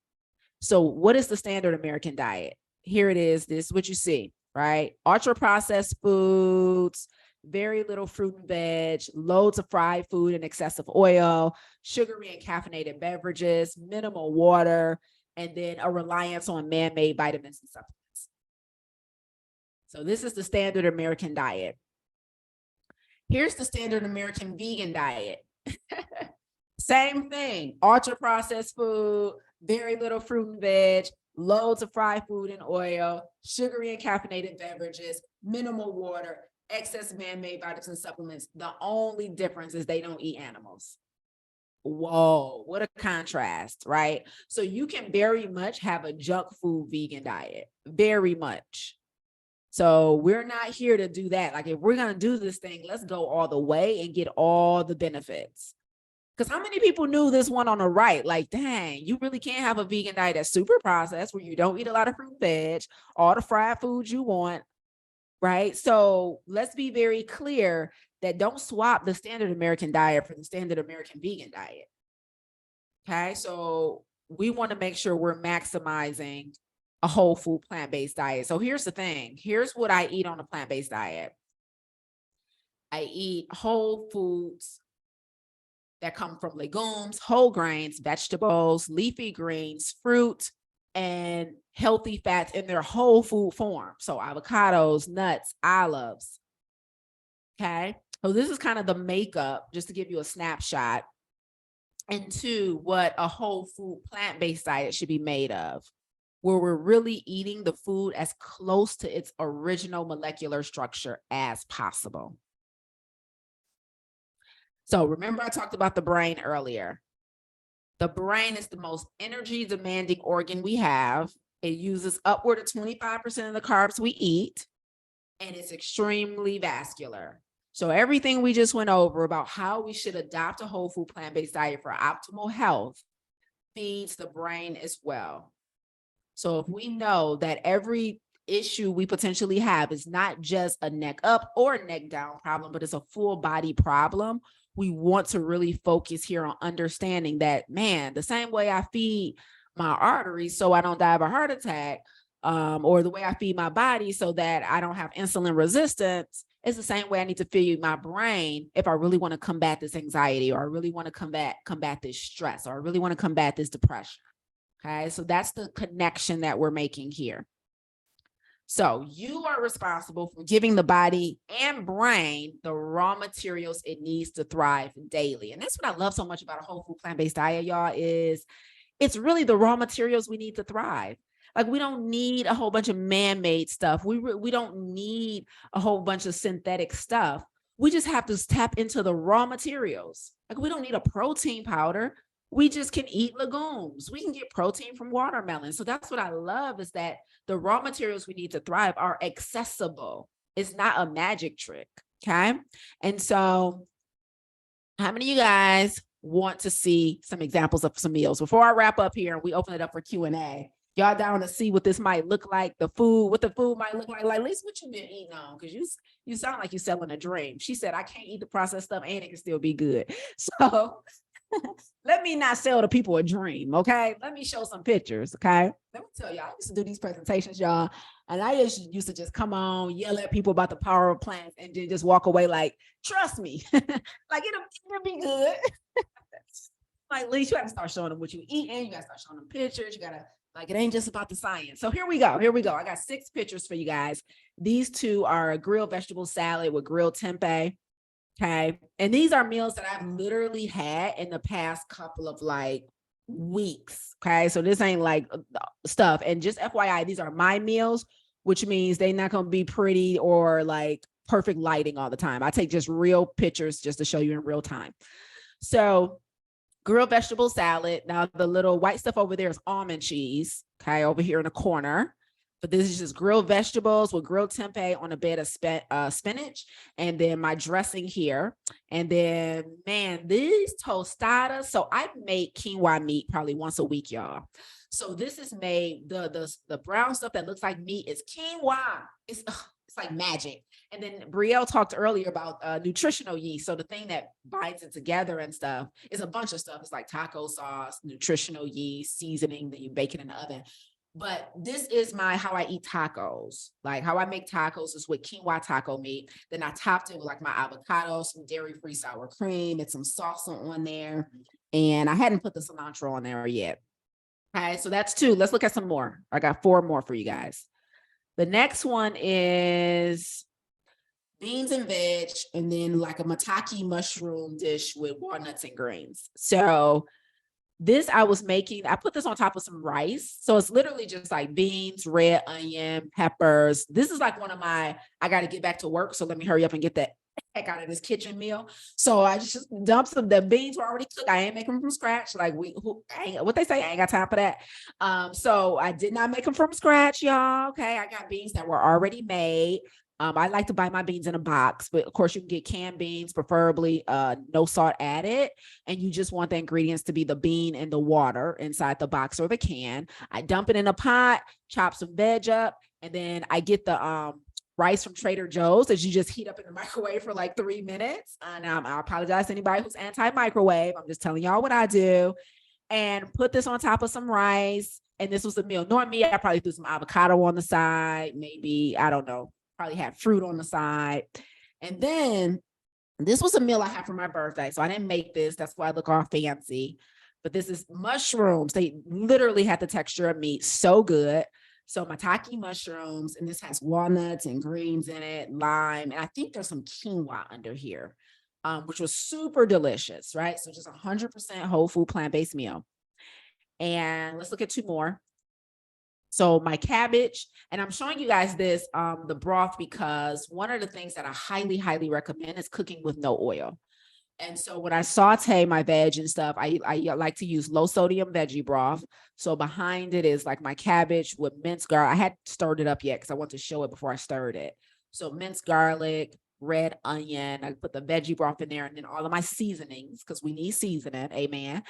So what is the standard American diet? Here it is. This is what you see, right? Ultra processed foods, very little fruit and veg, loads of fried food and excessive oil, sugary and caffeinated beverages, minimal water, and then a reliance on man-made vitamins and supplements. So this is the standard American diet. Here's the standard American vegan diet. Same thing, ultra processed food, very little fruit and veg, loads of fried food and oil, sugary and caffeinated beverages, minimal water, excess man-made vitamins and supplements. The only difference is they don't eat animals. Whoa, what a contrast, right? So you can very much have a junk food vegan diet, very much. So we're not here to do that. Like if we're going to do this thing, let's go all the way and get all the benefits. Because how many people knew this one on the right? Like, dang, you really can't have a vegan diet that's super processed where you don't eat a lot of fruit and veg, all the fried foods you want, right? So let's be very clear that don't swap the standard American diet for the standard American vegan diet. Okay, so we want to make sure we're maximizing a whole food plant-based diet. So here's the thing. Here's what I eat on a plant-based diet. I eat whole foods that come from legumes, whole grains, vegetables, leafy greens, fruit, and healthy fats in their whole food form. So avocados, nuts, olives. Okay, so this is kind of the makeup, just to give you a snapshot into what a whole food plant-based diet should be made of, where we're really eating the food as close to its original molecular structure as possible. So remember I talked about the brain earlier. The brain is the most energy demanding organ we have. It uses upward of 25% of the carbs we eat, and it's extremely vascular. So everything we just went over about how we should adopt a whole food plant-based diet for optimal health feeds the brain as well. So if we know that every issue we potentially have is not just a neck up or a neck down problem, but it's a full body problem, we want to really focus here on understanding that, man, the same way I feed my arteries so I don't die of a heart attack, or the way I feed my body so that I don't have insulin resistance, is the same way I need to feed my brain if I really want to combat this anxiety, or I really want to combat this stress, or I really want to combat this depression. Okay, so that's the connection that we're making here. So you are responsible for giving the body and brain the raw materials it needs to thrive daily. And that's what I love so much about a whole food plant-based diet, y'all, is it's really the raw materials we need to thrive. Like we don't need a whole bunch of man-made stuff. We don't need a whole bunch of synthetic stuff. We just have to tap into the raw materials. Like we don't need a protein powder. We just can eat legumes. We can get protein from watermelon. So that's what I love, is that the raw materials we need to thrive are accessible. It's not a magic trick, okay? And so how many of you guys want to see some examples of some meals? Before I wrap up here and we open it up for Q&A, y'all down to see what this might look like, what the food might look like? Like, at least what you've been eating on, because you sound like you're selling a dream. She said, I can't eat the processed stuff and it can still be good. So let me not sell the people a dream, okay? Let me show some pictures, okay? Let me tell y'all, I used to do these presentations, y'all, and I used to just come on, yell at people about the power of plants, and then just walk away like, trust me, like it'll be good. Like, at least you got to start showing them what you eat, and you got to start showing them pictures. You got to, like, it ain't just about the science. So here we go. I got 6 pictures for you guys. These 2 are a grilled vegetable salad with grilled tempeh. Okay. And these are meals that I've literally had in the past couple of like weeks. Okay. So this ain't like stuff. And just FYI, these are my meals, which means they're not going to be pretty or like perfect lighting all the time. I take just real pictures just to show you in real time. So grilled vegetable salad. Now the little white stuff over there is almond cheese. Okay. Over here in the corner. But this is just grilled vegetables with grilled tempeh on a bed of spinach. And then my dressing here. And then, man, these tostadas. So I make quinoa meat probably once a week, y'all. So this is made, the brown stuff that looks like meat is quinoa. It's like magic. And then Brielle talked earlier about nutritional yeast. So the thing that binds it together and stuff is a bunch of stuff. It's like taco sauce, nutritional yeast, seasoning that you bake it in the oven. But this is how I eat tacos. Like how I make tacos is with quinoa taco meat. Then I topped it with like my avocado, some dairy-free sour cream, and some salsa on there. And I hadn't put the cilantro on there yet. Okay, so that's 2. Let's look at some more. I got 4 more for you guys. The next one is beans and veg, and then like a maitake mushroom dish with walnuts and greens. So this I was making, I put this on top of some rice. So it's literally just like beans, red onion, peppers. This is like one of my, I got to get back to work. So let me hurry up and get that heck out of this kitchen meal. So I just dumped the beans were already cooked. I ain't making them from scratch. Like what they say, I ain't got time for that. So I did not make them from scratch, y'all. Okay. I got beans that were already made. I like to buy my beans in a box, but of course you can get canned beans, preferably no salt added. And you just want the ingredients to be the bean and the water inside the box or the can. I dump it in a pot, chop some veg up, and then I get the rice from Trader Joe's that you just heat up in the microwave for like 3 minutes. And I apologize to anybody who's anti-microwave. I'm just telling y'all what I do. And put this on top of some rice. And this was a meal. Normally, I probably threw some avocado on the side, maybe, I don't know, probably had fruit on the side. And then this was a meal I had for my birthday. So I didn't make this. That's why I look all fancy. But this is mushrooms. They literally had the texture of meat. So good. So maitake mushrooms, and this has walnuts and greens in it, lime, and I think there's some quinoa under here, which was super delicious, right? So just 100% whole food plant-based meal. And let's look at 2 more. So my cabbage, and I'm showing you guys this, the broth, because one of the things that I highly, highly recommend is cooking with no oil. And so when I saute my veg and stuff, I like to use low sodium veggie broth. So behind it is like my cabbage with minced garlic. I hadn't stirred it up yet because I want to show it before I stirred it. So minced garlic, red onion, I put the veggie broth in there, and then all of my seasonings, because we need seasoning, amen.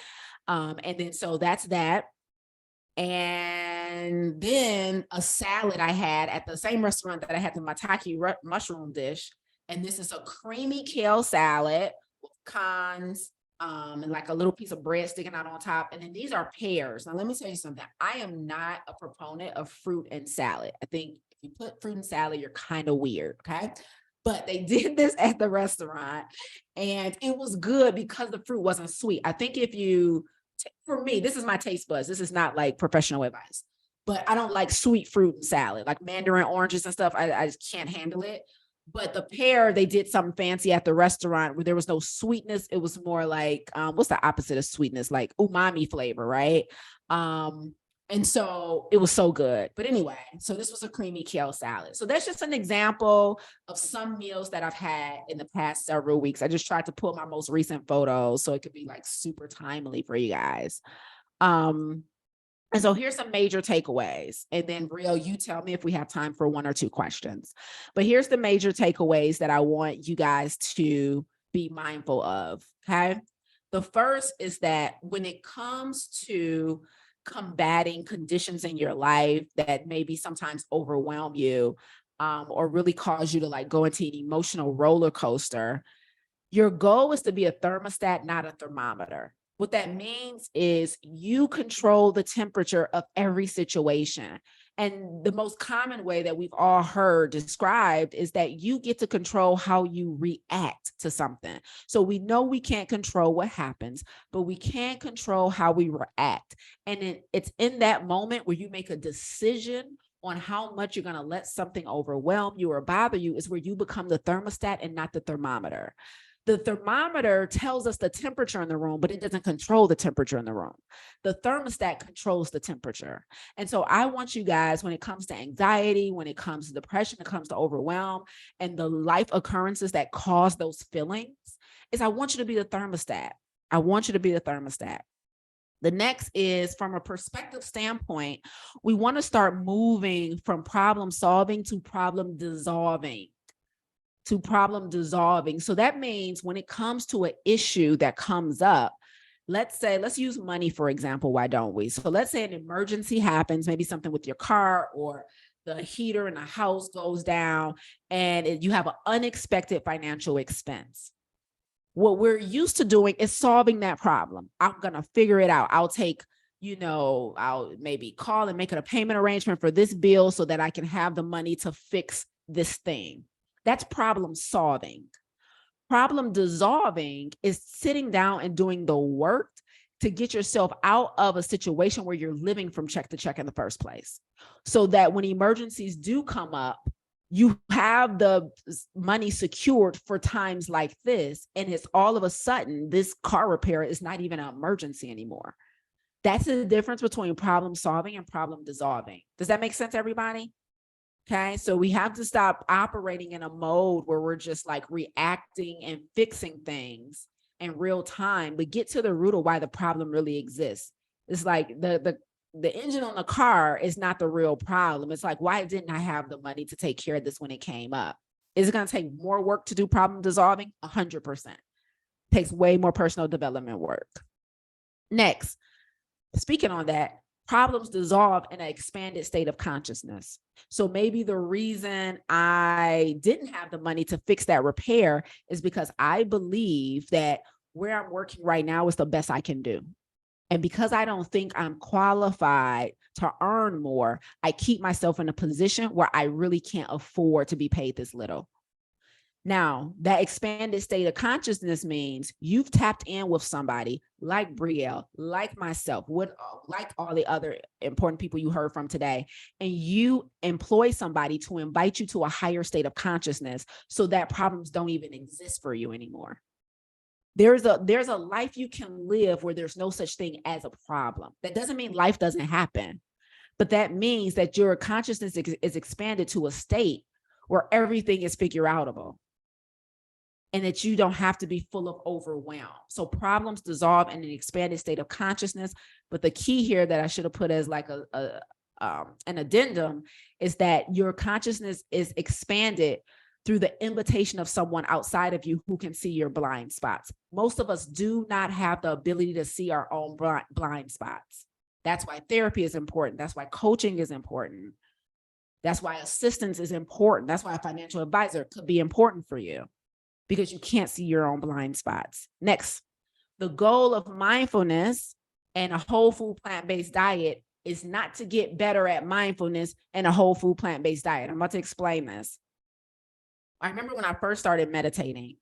And then so that's that. And then a salad I had at the same restaurant that I had the maitake mushroom dish. And this is a creamy kale salad with cons, and like a little piece of bread sticking out on top. And then these are pears. Now, let me tell you something. I am not a proponent of fruit and salad. I think if you put fruit in salad, you're kind of weird, okay? But they did this at the restaurant, and it was good because the fruit wasn't sweet. I think if you, for me, this is my taste buds. This is not like professional advice, but I don't like sweet fruit and salad, like mandarin oranges and stuff. I just can't handle it. But the pear, they did something fancy at the restaurant where there was no sweetness. It was more like, what's the opposite of sweetness? Like umami flavor, right? And so it was so good. But anyway, so this was a creamy kale salad. So that's just an example of some meals that I've had in the past several weeks. I just tried to pull my most recent photos so it could be like super timely for you guys. And so here's some major takeaways. And then Brielle, you tell me if we have time for 1 or 2 questions. But here's the major takeaways that I want you guys to be mindful of, okay? The first is that when it comes to combating conditions in your life that maybe sometimes overwhelm you, or really cause you to like go into an emotional roller coaster, your goal is to be a thermostat, not a thermometer. What that means is you control the temperature of every situation. And the most common way that we've all heard described is that you get to control how you react to something. So we know we can't control what happens, but we can control how we react. And it's in that moment where you make a decision on how much you're going to let something overwhelm you or bother you, is where you become the thermostat and not the thermometer. The thermometer tells us the temperature in the room, but it doesn't control the temperature in the room. The thermostat controls the temperature. And so I want you guys, when it comes to anxiety, when it comes to depression, when it comes to overwhelm, and the life occurrences that cause those feelings, is I want you to be the thermostat. I want you to be the thermostat. The next is, from a perspective standpoint, we want to start moving from problem solving to problem dissolving. So that means when it comes to an issue that comes up, let's use money, for example. Why don't we? So let's say an emergency happens, maybe something with your car or the heater in the house goes down, and you have an unexpected financial expense. What we're used to doing is solving that problem. I'm going to figure it out. I'll take, I'll maybe call and make a payment arrangement for this bill so that I can have the money to fix this thing. That's problem solving. Problem dissolving is sitting down and doing the work to get yourself out of a situation where you're living from check to check in the first place, so that when emergencies do come up, you have the money secured for times like this. And it's all of a sudden, this car repair is not even an emergency anymore. That's the difference between problem solving and problem dissolving. Does that make sense, everybody? Okay, so we have to stop operating in a mode where we're just like reacting and fixing things in real time, but get to the root of why the problem really exists. It's like the engine on the car is not the real problem. It's like, why didn't I have the money to take care of this when it came up? Is it going to take more work to do problem dissolving? 100%. Takes way more personal development work. Next, speaking on that, problems dissolve in an expanded state of consciousness. So maybe the reason I didn't have the money to fix that repair is because I believe that where I'm working right now is the best I can do. And because I don't think I'm qualified to earn more, I keep myself in a position where I really can't afford to be paid this little. Now, that expanded state of consciousness means you've tapped in with somebody like Brielle, like myself, like all the other important people you heard from today, and you employ somebody to invite you to a higher state of consciousness so that problems don't even exist for you anymore. There's a life you can live where there's no such thing as a problem. That doesn't mean life doesn't happen, but that means that your consciousness is expanded to a state where everything is figure outable and that you don't have to be full of overwhelm. So problems dissolve in an expanded state of consciousness. But the key here that I should have put as like an addendum is that your consciousness is expanded through the invitation of someone outside of you who can see your blind spots. Most of us do not have the ability to see our own blind spots. That's why therapy is important. That's why coaching is important. That's why assistance is important. That's why a financial advisor could be important for you, because you can't see your own blind spots. Next, the goal of mindfulness and a whole food plant-based diet is not to get better at mindfulness and a whole food plant-based diet. I'm about to explain this. I remember when I first started meditating,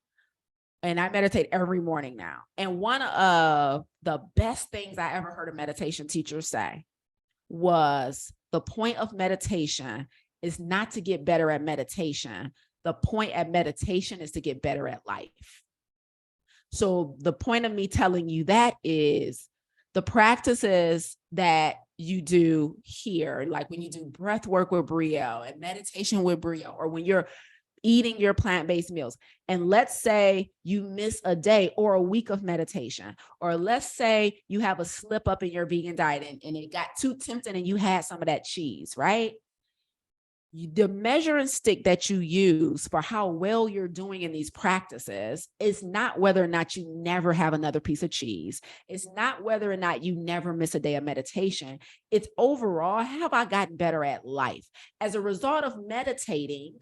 and I meditate every morning now. And one of the best things I ever heard a meditation teacher say was, the point of meditation is not to get better at meditation. The point at meditation is to get better at life. So the point of me telling you that is the practices that you do here, like when you do breath work with Brielle and meditation with Brielle, or when you're eating your plant-based meals. And let's say you miss a day or a week of meditation, or let's say you have a slip up in your vegan diet and it got too tempting and you had some of that cheese, right? The measuring stick that you use for how well you're doing in these practices is not whether or not you never have another piece of cheese. It's not whether or not you never miss a day of meditation. It's overall, have I gotten better at life? As a result of meditating,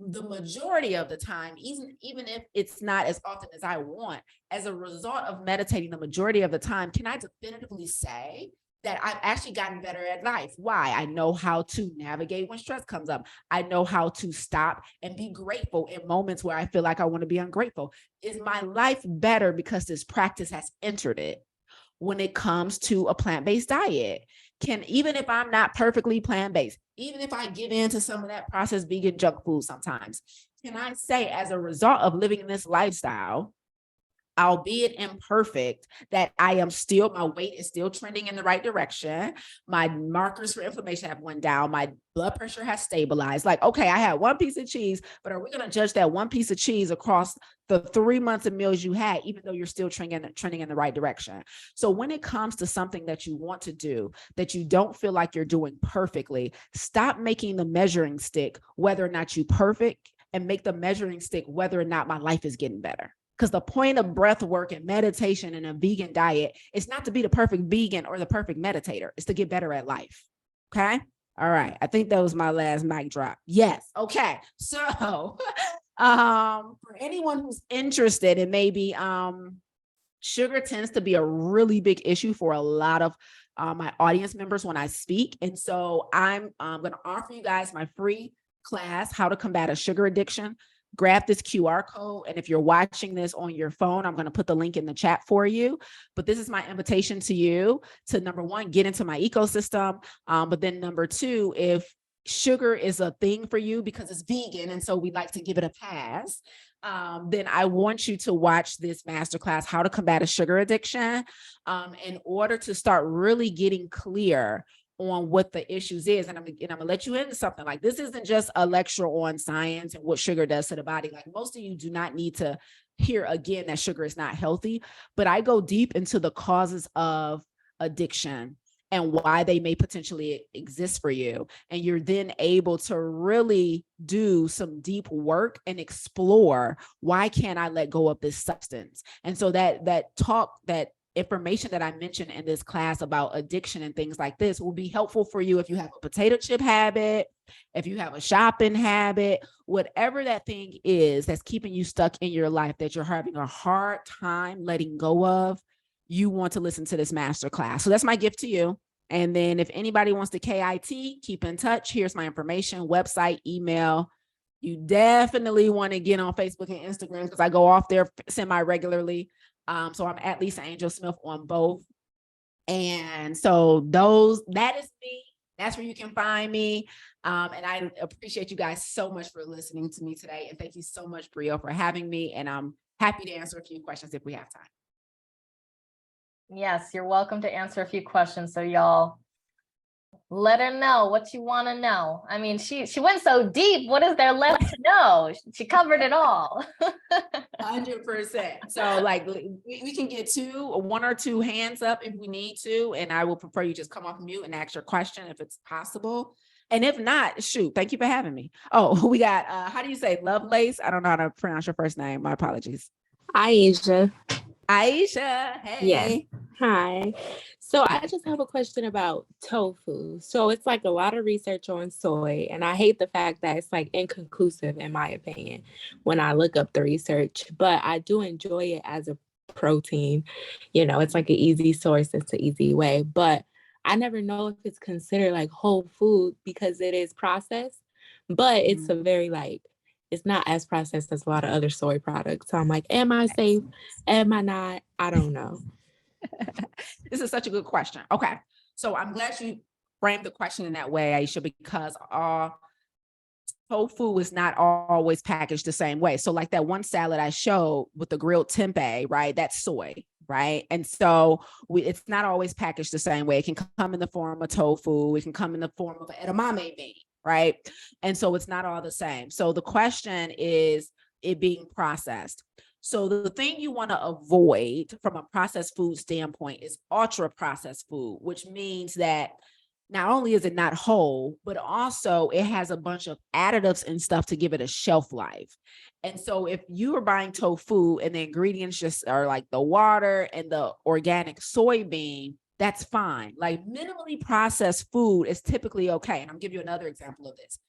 the majority of the time, even if it's not as often as I want, as a result of meditating the majority of the time, can I definitively say that I've actually gotten better at life? Why? I know how to navigate when stress comes up. I know how to stop and be grateful in moments where I feel like I want to be ungrateful. Is my life better because this practice has entered it? When it comes to a plant-based diet, even if I'm not perfectly plant-based, even if I give in to some of that processed vegan junk food sometimes, can I say, as a result of living this lifestyle, albeit imperfect, that I am still, my weight is still trending in the right direction. My markers for inflammation have went down. My blood pressure has stabilized. Like, okay, I had one piece of cheese, but are we going to judge that one piece of cheese across the 3 months of meals you had, even though you're still trending in the right direction? So when it comes to something that you want to do, that you don't feel like you're doing perfectly, stop making the measuring stick whether or not you're perfect, and make the measuring stick whether or not my life is getting better. Because the point of breath work and meditation and a vegan diet is not to be the perfect vegan or the perfect meditator. It's to get better at life. Okay. All right. I think that was my last mic drop. Yes. Okay. So for anyone who's interested, and maybe sugar tends to be a really big issue for a lot of my audience members when I speak. And so I'm going to offer you guys my free class, How to Combat a Sugar Addiction. Grab this QR code. And if you're watching this on your phone, I'm going to put the link in the chat for you. But this is my invitation to you to, number one, get into my ecosystem. But then number two, if sugar is a thing for you because it's vegan, and so we like to give it a pass, then I want you to watch this masterclass, How to Combat a Sugar Addiction, in order to start really getting clear on what the issues is. And I'm gonna let you into something. Like, this isn't just a lecture on science and what sugar does to the body. Like, most of you do not need to hear again that sugar is not healthy, but I go deep into the causes of addiction and why they may potentially exist for you. And you're then able to really do some deep work and explore, why can't I let go of this substance? And so that information that I mentioned in this class about addiction and things like this will be helpful for you if you have a potato chip habit, if you have a shopping habit, whatever that thing is that's keeping you stuck in your life that you're having a hard time letting go of. You want to listen to this master class. So that's my gift to you. And then if anybody wants to KIT, keep in touch. Here's my information, website, email. You definitely want to get on Facebook and Instagram because I go off there semi-regularly. So I'm at Lisa Angel Smith on both. And so that is me. That's where you can find me. And I appreciate you guys so much for listening to me today. And thank you so much, Brio, for having me. And I'm happy to answer a few questions if we have time. Yes, you're welcome to answer a few questions. So y'all let her know what you want to know. I mean, she went so deep. What is there left to know? She covered it all. 100%. So like we can get one or two hands up if we need to, and I will prefer you just come off mute and ask your question if it's possible. And if not, shoot, thank you for having me. Oh, we got, how do you say Lovelace? I don't know how to pronounce your first name. My apologies. Aisha. Aisha, hey. Yeah. Hi. So I just have a question about tofu. So it's like a lot of research on soy, and I hate the fact that it's like inconclusive in my opinion when I look up the research, but I do enjoy it as a protein. You know, it's like an easy source, it's an easy way, but I never know if it's considered like whole food because it is processed, but it's a very like, it's not as processed as a lot of other soy products. So I'm like, am I safe? Am I not? I don't know. This is such a good question. Okay. So I'm glad you framed the question in that way, Aisha, because tofu is not always packaged the same way. So like that one salad I showed with the grilled tempeh, right? That's soy, right? And so it's not always packaged the same way. It can come in the form of tofu. It can come in the form of an edamame bean, right? And so it's not all the same. So the question is it being processed. So the thing you want to avoid from a processed food standpoint is ultra processed food, which means that not only is it not whole, but also it has a bunch of additives and stuff to give it a shelf life. And so if you are buying tofu and the ingredients just are like the water and the organic soybean, that's fine. Like minimally processed food is typically okay. And I'll give you another example of this.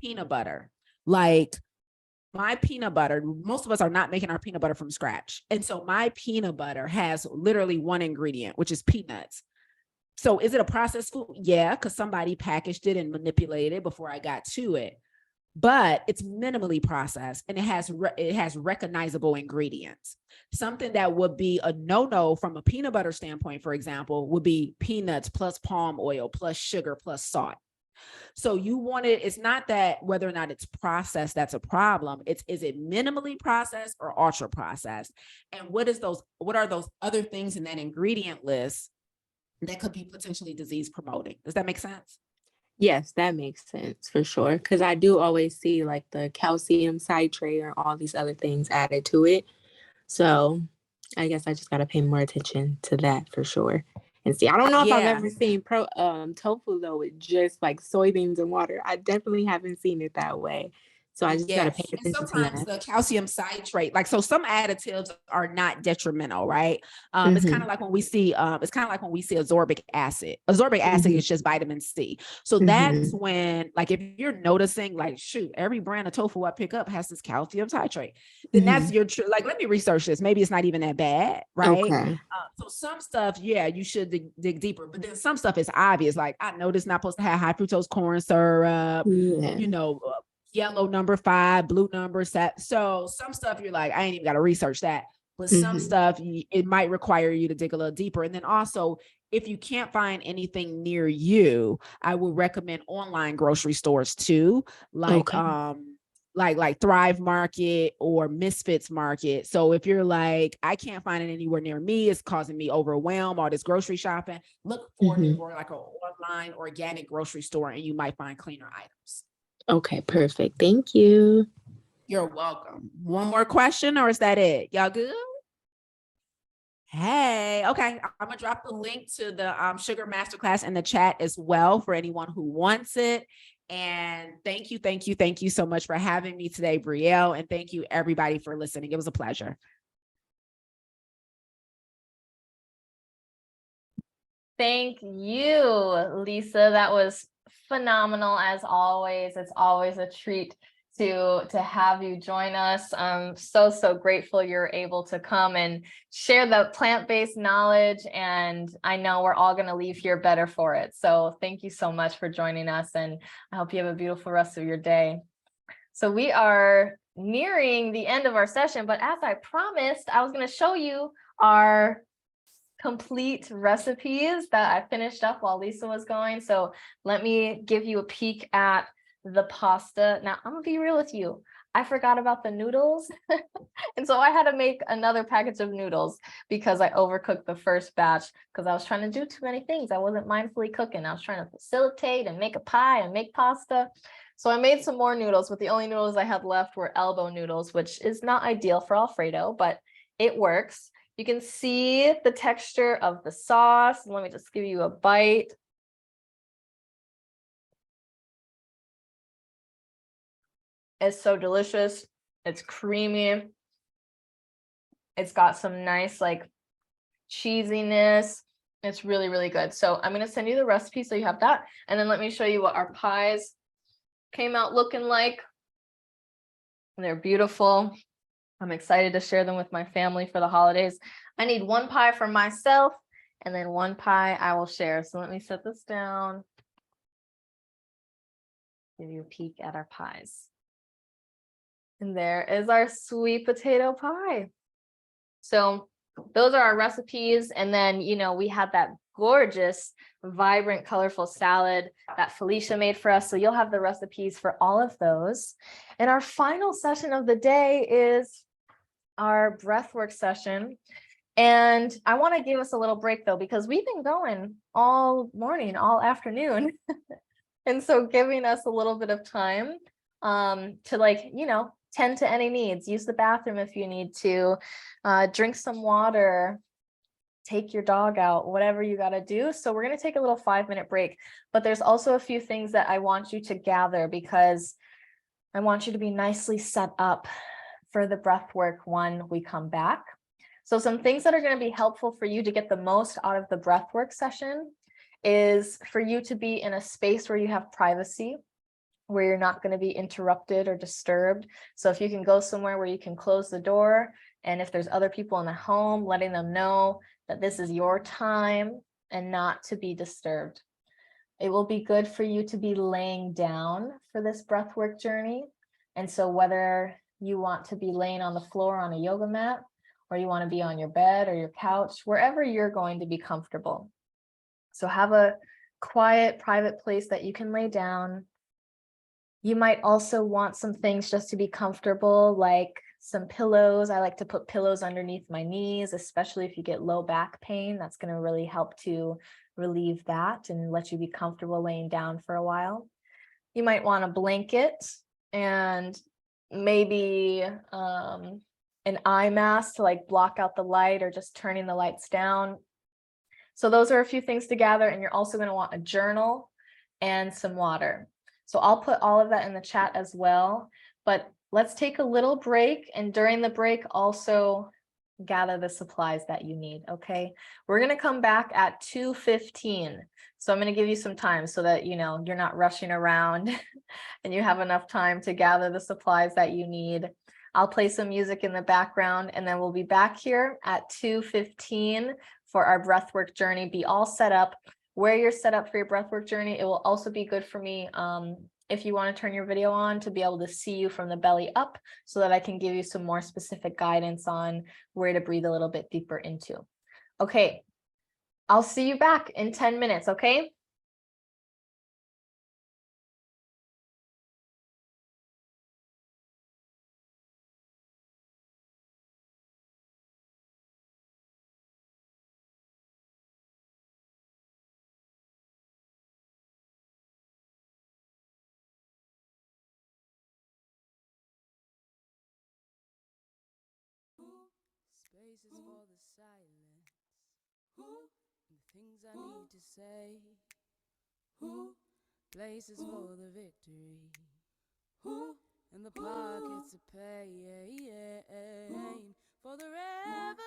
Peanut butter. Like my peanut butter, most of us are not making our peanut butter from scratch. And so my peanut butter has literally one ingredient, which is peanuts. So is it a processed food? Yeah, because somebody packaged it and manipulated it before I got to it. But it's minimally processed and it has recognizable ingredients. Something that would be a no-no from a peanut butter standpoint, for example, would be peanuts plus palm oil plus sugar plus salt. So you want it, it's not that whether or not it's processed, that's a problem. It's, is it minimally processed or ultra processed? And what are those other things in that ingredient list that could be potentially disease promoting? Does that make sense? Yes, that makes sense for sure. Because I do always see like the calcium citrate or all these other things added to it. So I guess I just got to pay more attention to that for sure. And see, I don't know if I've Yeah. ever seen tofu though with just like soybeans and water. I definitely haven't seen it that way. So I just got to pay Yes, and attention to sometimes that. the calcium citrate, like, so some additives are not detrimental, right? It's kind of like when we see, ascorbic acid. Ascorbic acid is just vitamin C. So that's when, like, if you're noticing, like, shoot, every brand of tofu I pick up has this calcium citrate, then that's your true, like, let me research this. Maybe it's not even that bad, right? Okay. So some stuff, yeah, you should dig deeper, but then some stuff is obvious. Like, I know this not supposed to have high fructose corn syrup, Yeah. you know, yellow number 5, blue number 7. So some stuff you're like, I ain't even got to research that. But some stuff, it might require you to dig a little deeper. And then also, if you can't find anything near you, I would recommend online grocery stores too, like like Thrive Market or Misfits Market. So if you're like, I can't find it anywhere near me, it's causing me overwhelm, all this grocery shopping, look for like an online organic grocery store and you might find cleaner items. Okay, perfect. Thank you. You're welcome. One more question, or is that it? Y'all good? Hey, okay. I'm gonna drop the link to the sugar masterclass in the chat as well for anyone who wants it. And thank you so much for having me today, Brielle. And thank you everybody for listening. It was a pleasure. Thank you, Lisa. That was phenomenal as always. It's always a treat to have you join us. I'm so grateful you're able to come and share the plant-based knowledge, and I know we're all going to leave here better for it. So thank you so much for joining us, and I hope you have a beautiful rest of your day. So we are nearing the end of our session, but as I promised, I was going to show you our complete recipes that I finished up while Lisa was going. So let me give you a peek at the pasta. Now, I'm gonna be real with you. I forgot about the noodles. And so I had to make another package of noodles because I overcooked the first batch because I was trying to do too many things. I wasn't mindfully cooking. I was trying to facilitate and make a pie and make pasta. So I made some more noodles, but the only noodles I had left were elbow noodles, which is not ideal for Alfredo, but it works. You can see the texture of the sauce. Let me just give you a bite. It's so delicious. It's creamy. It's got some nice like cheesiness. It's really good. So I'm going to send you the recipe so you have that. And then let me show you what our pies came out looking like. They're beautiful. I'm excited to share them with my family for the holidays. I need one pie for myself and then one pie I will share. So let me set this down. Give you a peek at our pies. And there is our sweet potato pie. So those are our recipes. And then, you know, we had that gorgeous, vibrant, colorful salad that Felicia made for us. So you'll have the recipes for all of those. And our final session of the day is our breathwork session. And I want to give us a little break though, because we've been going all morning, all afternoon. And so giving us a little bit of time to, like, you know, tend to any needs, use the bathroom if you need to, drink some water, take your dog out, whatever you got to do. So we're going to take a little 5-minute break, but there's also a few things that I want you to gather because I want you to be nicely set up for the breath work when we come back. So some things that are going to be helpful for you to get the most out of the breath work session is for you to be in a space where you have privacy, where you're not going to be interrupted or disturbed. So if you can go somewhere where you can close the door, and if there's other people in the home, letting them know that this is your time and not to be disturbed. It will be good for you to be laying down for this breathwork journey. And so whether you want to be laying on the floor on a yoga mat, or you want to be on your bed or your couch, wherever you're going to be comfortable. So have a quiet, private place that you can lay down. You might also want some things just to be comfortable, like some pillows. I like to put pillows underneath my knees, especially if you get low back pain. That's going to really help to relieve that and let you be comfortable laying down for a while. You might want a blanket and maybe an eye mask to like block out the light, or just turning the lights down. So those are a few things to gather, and you're also going to want a journal and some water. So I'll put all of that in the chat as well, but let's take a little break, and during the break also gather the supplies that you need, okay? We're going to come back at 2:15. So I'm going to give you some time so that, you know, you're not rushing around and you have enough time to gather the supplies that you need. I'll play some music in the background, and then we'll be back here at 2:15 for our breathwork journey. Be all set up. Where you're set up for your breathwork journey, it will also be good for me if you want to turn your video on to be able to see you from the belly up, so that I can give you some more specific guidance on where to breathe a little bit deeper into. Okay, I'll see you back in 10 minutes, okay? Spaces for the silence. The things I need to say. Places for the victory. And the pockets of pain. For the revelations.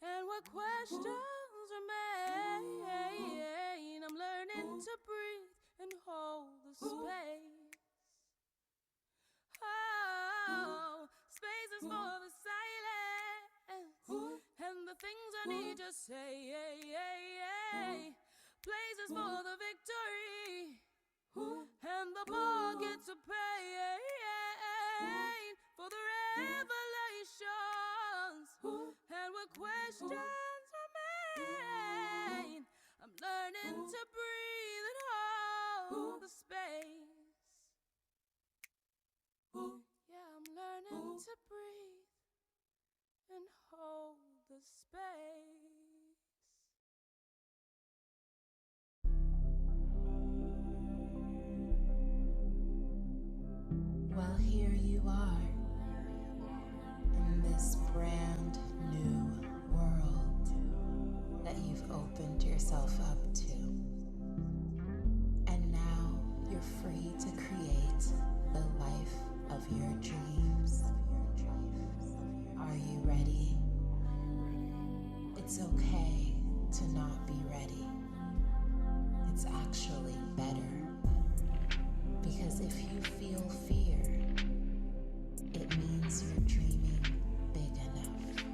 And what questions remain. I'm learning to breathe and hold the space. Oh, spaces for the silence and the things I need to say. Places for the victory and the pockets of pain. For the revelations and what questions remain. I'm learning to breathe and hold the space. Yeah, I'm learning to breathe and hold the space. Well, here you are in this brand new world that you've opened yourself up to. And now you're free to create the life of your dreams. Are you ready? It's okay to not be ready. It's actually better. Because if you feel fear, it means you're dreaming big enough.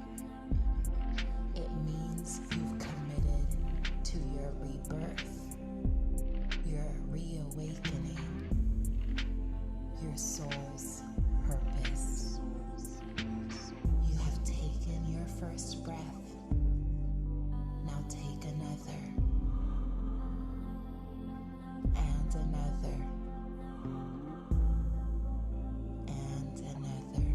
It means you've committed to your rebirth, your reawakening, your soul's purpose. You have taken your first breath. Now take another. And another. And another.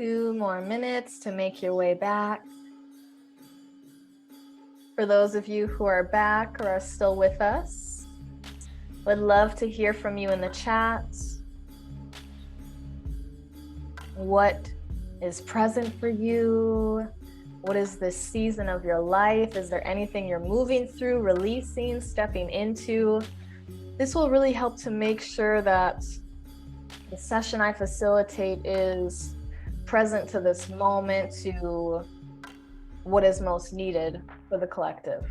2 more minutes to make your way back. For those of you who are back or are still with us, would love to hear from you in the chat. What is present for you? What is this season of your life? Is there anything you're moving through, releasing, stepping into? This will really help to make sure that the session I facilitate is present to this moment, to what is most needed for the collective.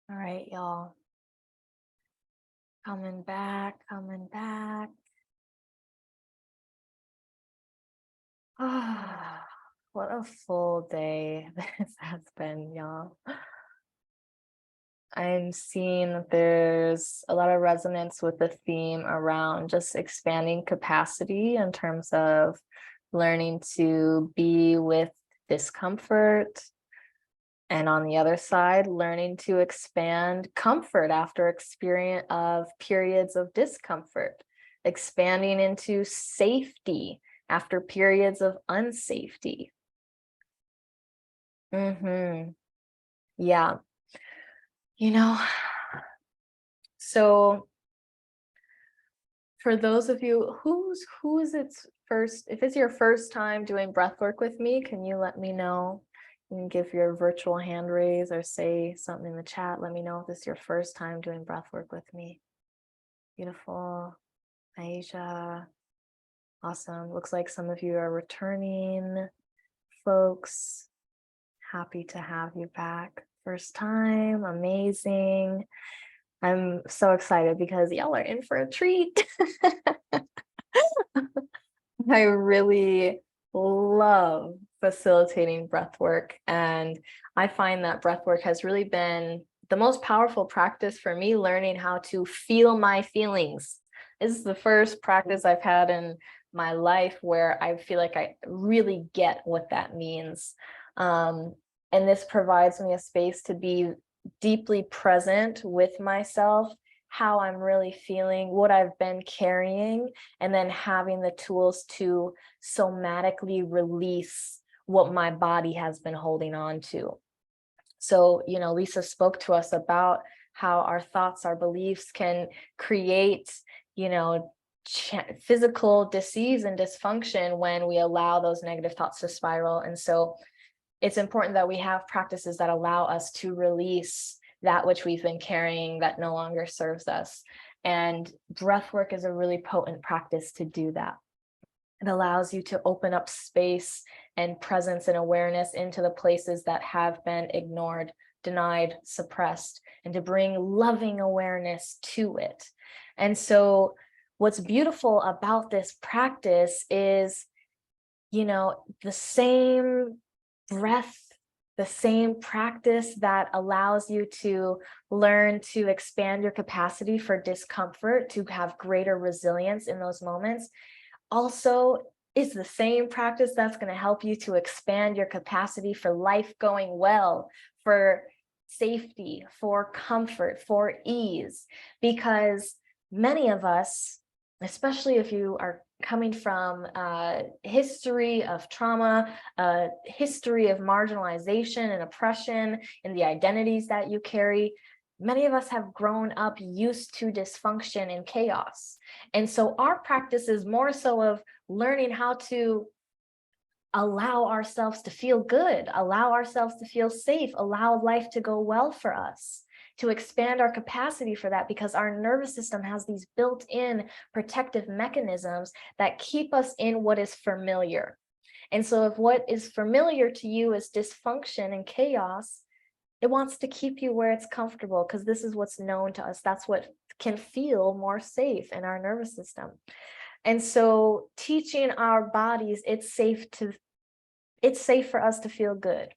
All right, y'all. Coming back, coming back. Ah, what a full day this has been, y'all. I'm seeing that there's a lot of resonance with the theme around just expanding capacity in terms of learning to be with discomfort. And on the other side, learning to expand comfort after experience of periods of discomfort, expanding into safety after periods of unsafety. Yeah. You know, so for those of you who is it's first, if it's your first time doing breath work with me, can you let me know? You can give your virtual hand raise or say something in the chat. Let me know if this is your first time doing breath work with me. Beautiful. Aisha. Awesome. Looks like some of you are returning folks. Happy to have you back. First time. Amazing. I'm so excited because y'all are in for a treat. I really love facilitating breath work, and I find that breath work has really been the most powerful practice for me, learning how to feel my feelings. This is the first practice I've had in my life where I feel like I really get what that means. And this provides me a space to be deeply present with myself, how I'm really feeling, what I've been carrying, and then having the tools to somatically release what my body has been holding on to. So, you know, Lisa spoke to us about how our thoughts, our beliefs can create, you know, physical disease and dysfunction when we allow those negative thoughts to spiral. And so it's important that we have practices that allow us to release that which we've been carrying that no longer serves us. And breath work is a really potent practice to do that. It allows you to open up space and presence and awareness into the places that have been ignored, denied, suppressed, and to bring loving awareness to it. And so what's beautiful about this practice is, you know, the same breath, the same practice that allows you to learn to expand your capacity for discomfort, to have greater resilience in those moments, also is the same practice that's going to help you to expand your capacity for life going well, for safety, for comfort, for ease. Because many of us, especially if you are coming from a history of trauma, a history of marginalization and oppression in the identities that you carry, many of us have grown up used to dysfunction and chaos. And so our practice is more so of learning how to allow ourselves to feel good, allow ourselves to feel safe, allow life to go well for us, to expand our capacity for that, because our nervous system has these built-in protective mechanisms that keep us in what is familiar. And so if what is familiar to you is dysfunction and chaos, it wants to keep you where it's comfortable, because this is what's known to us. That's what can feel more safe in our nervous system. And so teaching our bodies it's safe for us to feel good.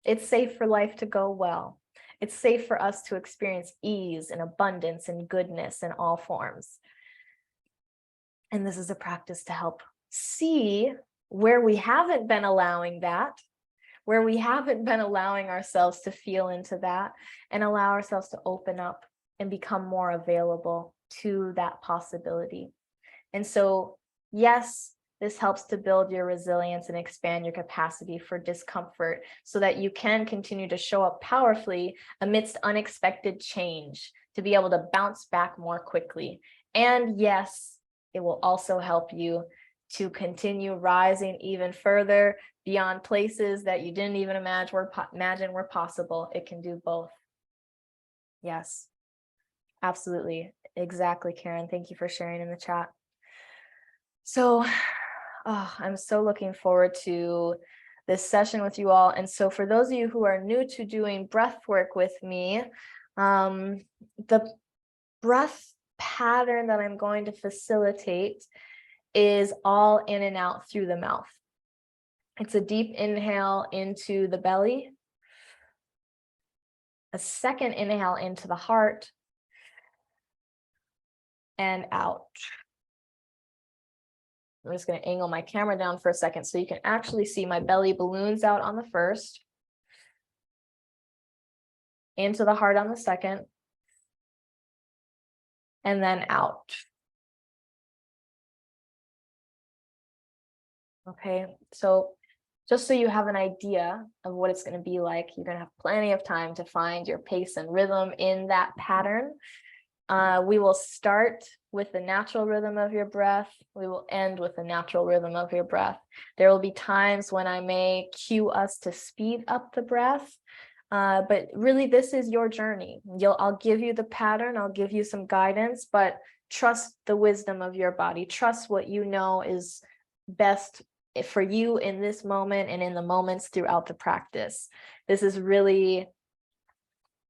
It's safe for life to go well. It's safe for us to experience ease and abundance and goodness in all forms. And this is a practice to help see where we haven't been allowing that, where we haven't been allowing ourselves to feel into that, and allow ourselves to open up and become more available to that possibility. And so, yes, this helps to build your resilience and expand your capacity for discomfort so that you can continue to show up powerfully amidst unexpected change, to be able to bounce back more quickly. And yes, it will also help you to continue rising even further beyond places that you didn't even imagine were possible. It can do both. Yes, absolutely. Exactly, Karen. Thank you for sharing in the chat. So, I'm so looking forward to this session with you all. And so for those of you who are new to doing breath work with me, the breath pattern that I'm going to facilitate is all in and out through the mouth. It's a deep inhale into the belly, a second inhale into the heart, and out. I'm just going to angle my camera down for a second so you can actually see my belly balloons out on the first, into the heart on the second, and then out. Okay, so just so you have an idea of what it's going to be like, you're going to have plenty of time to find your pace and rhythm in that pattern. We will start with the natural rhythm of your breath. We will end with the natural rhythm of your breath. There will be times when I may cue us to speed up the breath, but really this is your journey. I'll give you the pattern, I'll give you some guidance, but trust the wisdom of your body. Trust what you know is best for you in this moment and in the moments throughout the practice. This is really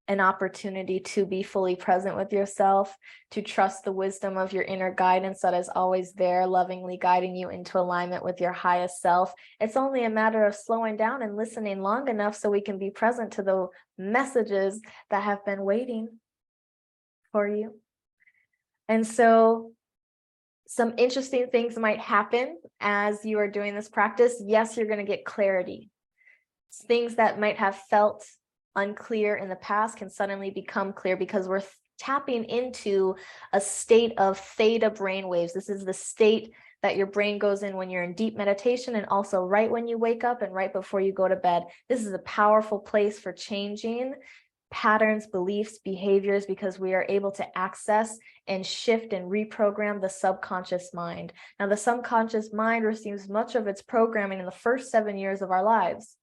an opportunity to be fully present with yourself, to trust the wisdom of your inner guidance that is always there, lovingly guiding you into alignment with your highest self. It's only a matter of slowing down and listening long enough so we can be present to the messages that have been waiting for you. And so some interesting things might happen as you are doing this practice. Yes, you're going to get clarity. Things that might have felt unclear in the past can suddenly become clear because we're tapping into a state of theta brainwaves. This is the state that your brain goes in when you're in deep meditation, and also right when you wake up and right before you go to bed. This is a powerful place for changing patterns, beliefs, behaviors, because we are able to access and shift and reprogram the subconscious mind. Now, the subconscious mind receives much of its programming in the first 7 years of our lives.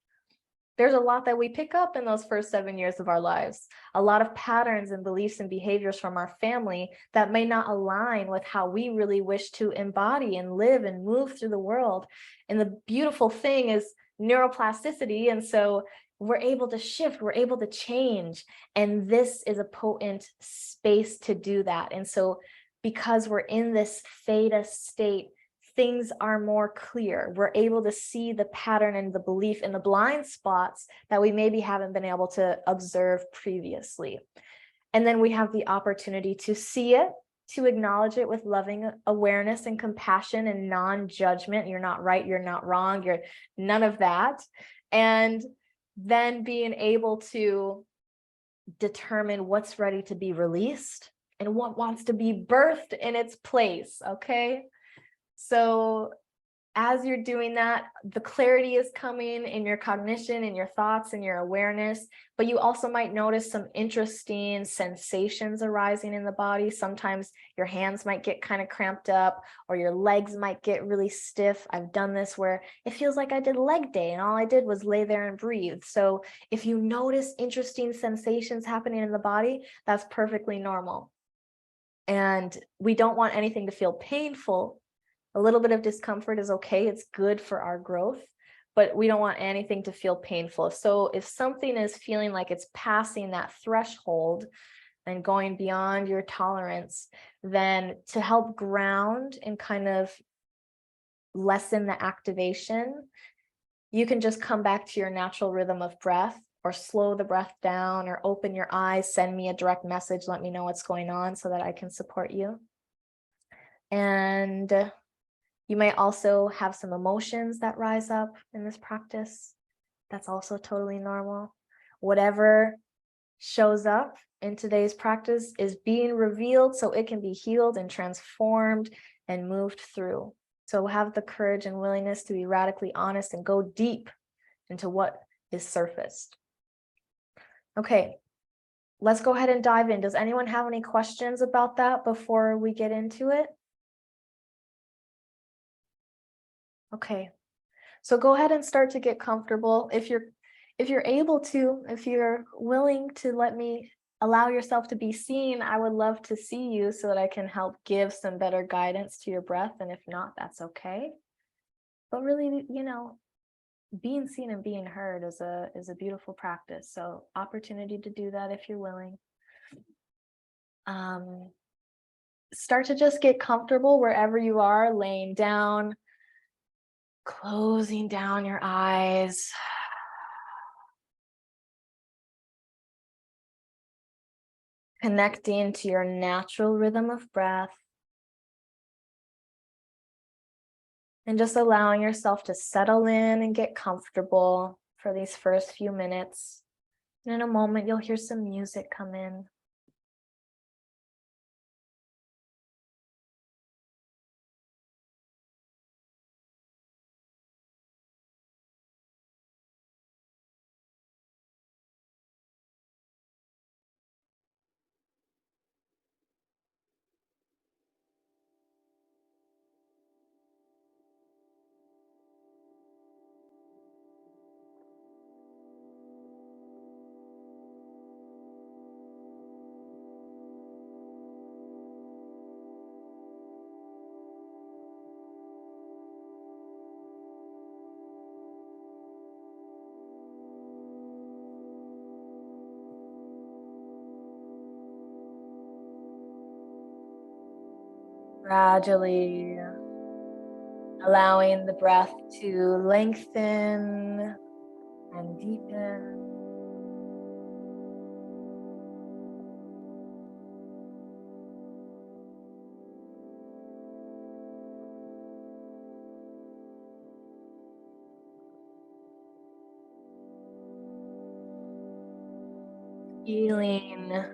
There's a lot that we pick up in those first 7 years of our lives, a lot of patterns and beliefs and behaviors from our family that may not align with how we really wish to embody and live and move through the world. And the beautiful thing is neuroplasticity. And so we're able to shift, we're able to change. And this is a potent space to do that. And so because we're in this theta state, things are more clear. We're able to see the pattern and the belief in the blind spots that we maybe haven't been able to observe previously. And then we have the opportunity to see it, to acknowledge it with loving awareness and compassion and non-judgment. You're not right, you're not wrong, you're none of that. And then being able to determine what's ready to be released and what wants to be birthed in its place, okay? So as you're doing that, the clarity is coming in your cognition, in your thoughts, and your awareness, but you also might notice some interesting sensations arising in the body. Sometimes your hands might get kind of cramped up, or your legs might get really stiff. I've done this where it feels like I did leg day and all I did was lay there and breathe. So if you notice interesting sensations happening in the body, that's perfectly normal. And we don't want anything to feel painful. A little bit of discomfort is okay. It's good for our growth, but we don't want anything to feel painful. So if something is feeling like it's passing that threshold and going beyond your tolerance, then to help ground and kind of lessen the activation, you can just come back to your natural rhythm of breath, or slow the breath down, or open your eyes, send me a direct message, let me know what's going on so that I can support you. And you may also have some emotions that rise up in this practice. That's also totally normal. Whatever shows up in today's practice is being revealed so it can be healed and transformed and moved through. So have the courage and willingness to be radically honest and go deep into what is surfaced. Okay, let's go ahead and dive in. Does anyone have any questions about that before we get into it? Okay, so go ahead and start to get comfortable. If you're able to, if you're willing to let me allow yourself to be seen, I would love to see you so that I can help give some better guidance to your breath. And if not, that's okay. But really, you know, being seen and being heard is a beautiful practice. So opportunity to do that if you're willing. Start to just get comfortable wherever you are, laying down, closing down your eyes. Connecting to your natural rhythm of breath. And just allowing yourself to settle in and get comfortable for these first few minutes. And in a moment, you'll hear some music come in. Gradually allowing the breath to lengthen and deepen. Feeling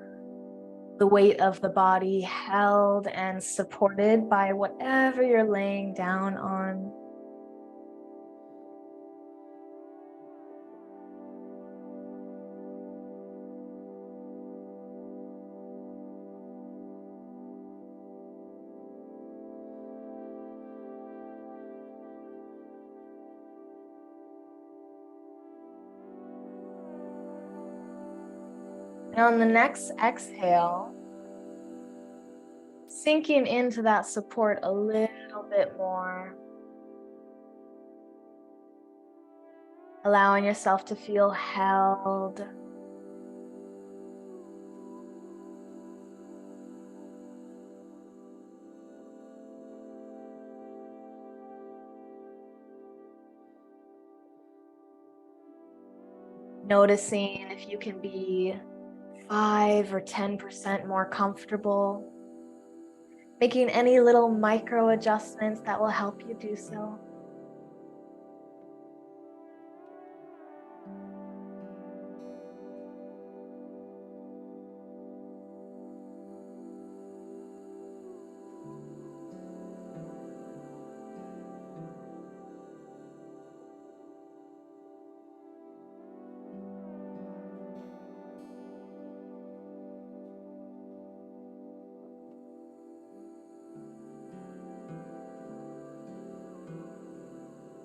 the weight of the body held and supported by whatever you're laying down on. And on the next exhale, sinking into that support a little bit more. Allowing yourself to feel held. Noticing if you can be 5 or 10% more comfortable. Making any little micro adjustments that will help you do so.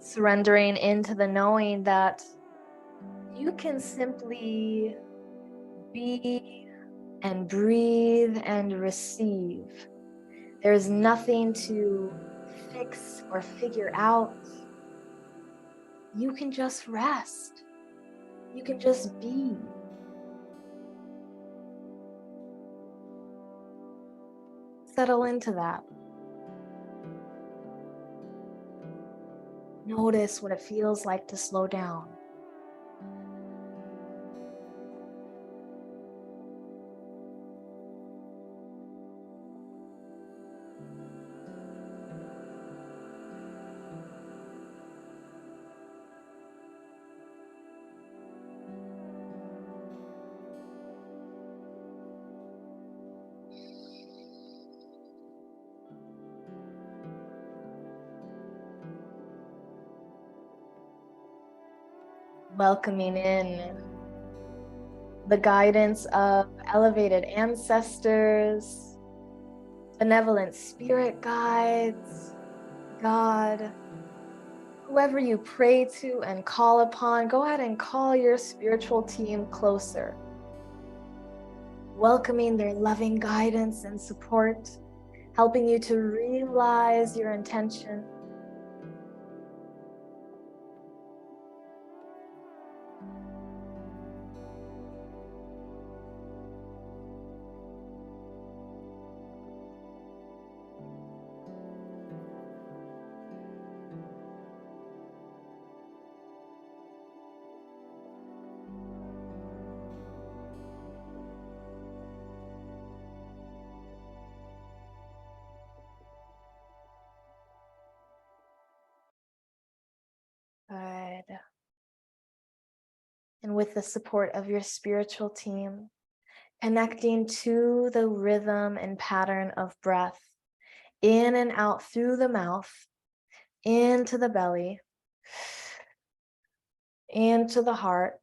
Surrendering into the knowing that you can simply be and breathe and receive. There's nothing to fix or figure out. You can just rest. You can just be. Settle into that. Notice what it feels like to slow down. Welcoming in the guidance of elevated ancestors, benevolent spirit guides, God, whoever you pray to and call upon. Go ahead and call your spiritual team closer, welcoming their loving guidance and support, helping you to realize your intention. Good. And with the support of your spiritual team, connecting to the rhythm and pattern of breath, in and out through the mouth, into the belly, into the heart,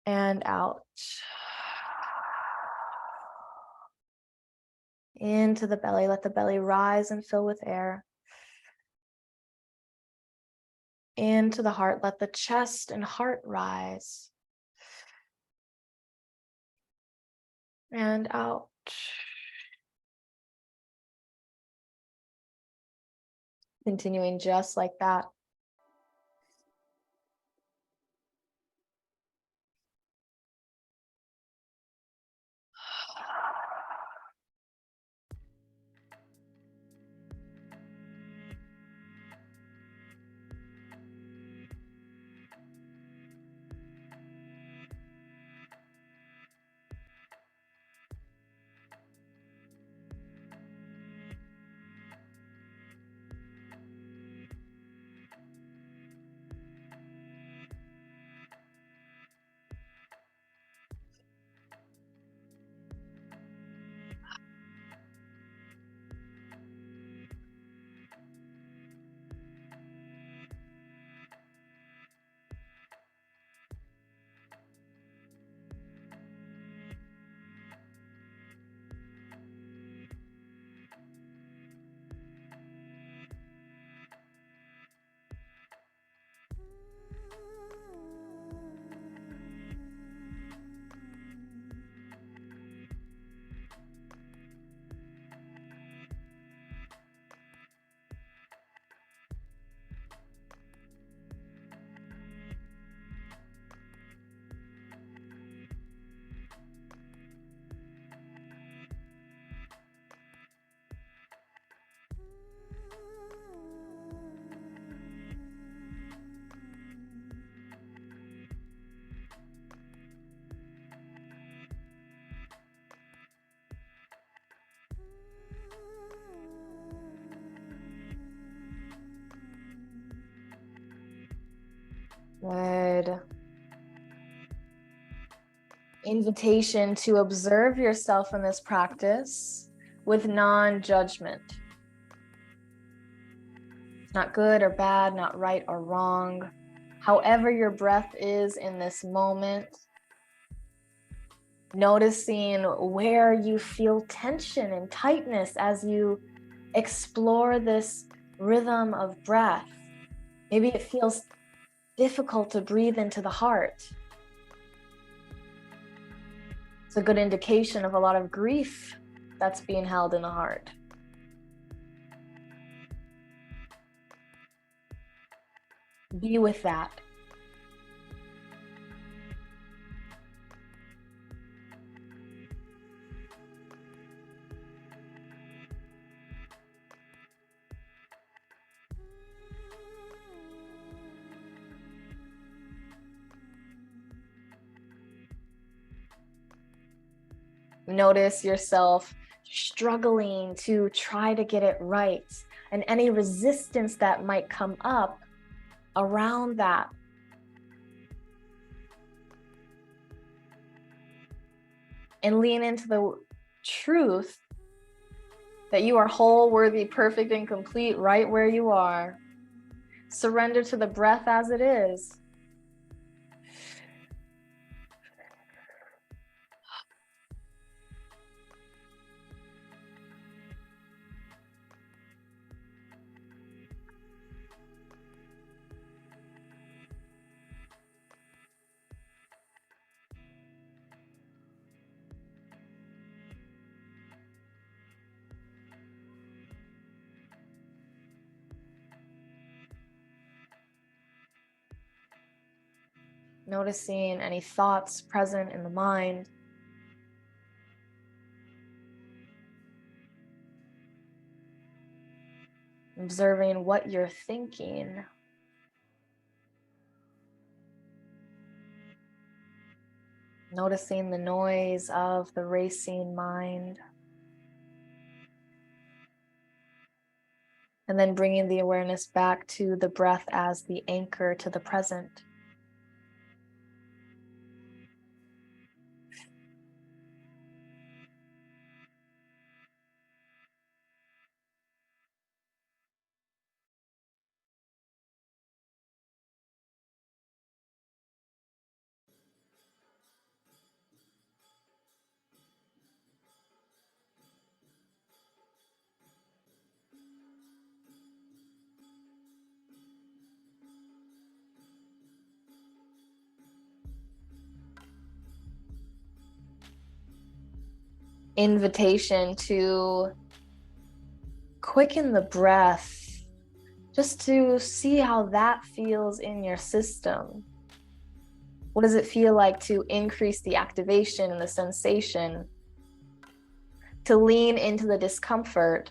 and out. Into the belly, let the belly rise and fill with air. Into the heart, let the chest and heart rise. And out. Continuing just like that. Good. Invitation to observe yourself in this practice with non-judgment. It's not good or bad, not right or wrong. However your breath is in this moment, noticing where you feel tension and tightness as you explore this rhythm of breath. Maybe it feels difficult to breathe into the heart. It's a good indication of a lot of grief that's being held in the heart. Be with that. Notice yourself struggling to try to get it right, and any resistance that might come up around that. And lean into the truth that you are whole, worthy, perfect, and complete right where you are. Surrender to the breath as it is. Noticing any thoughts present in the mind. Observing what you're thinking. Noticing the noise of the racing mind. And then bringing the awareness back to the breath as the anchor to the present. Invitation to quicken the breath, just to see how that feels in your system. What does it feel like to increase the activation and the sensation? To lean into the discomfort.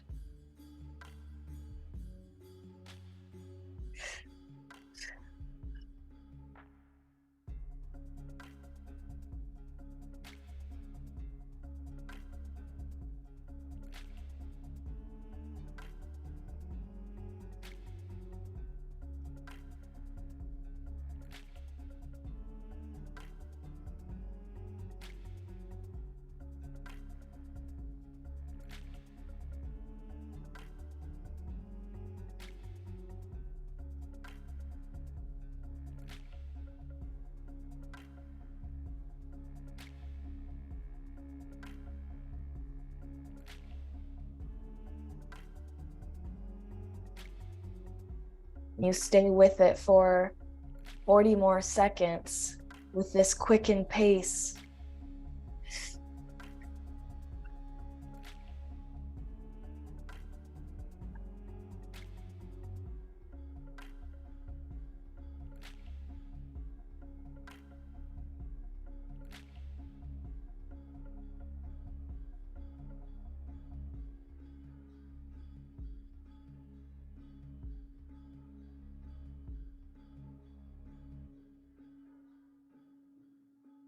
You stay with it for 40 more seconds with this quickened pace.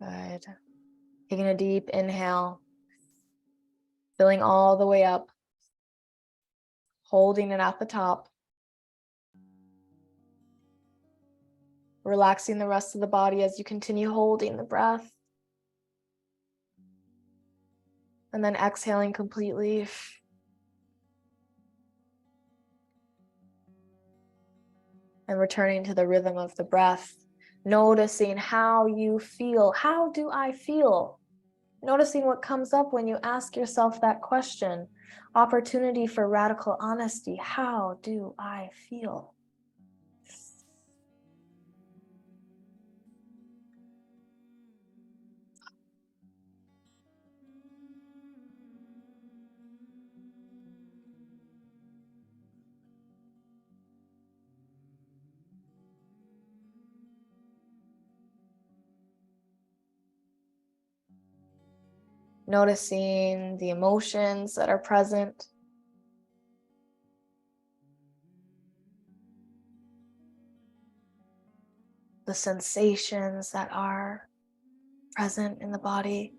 Good. Taking a deep inhale, filling all the way up, holding it at the top. Relaxing the rest of the body as you continue holding the breath. And then exhaling completely. And returning to the rhythm of the breath. Noticing how you feel. How do I feel? Noticing what comes up when you ask yourself that question. Opportunity for radical honesty. How do I feel? Noticing the emotions that are present. The sensations that are present in the body.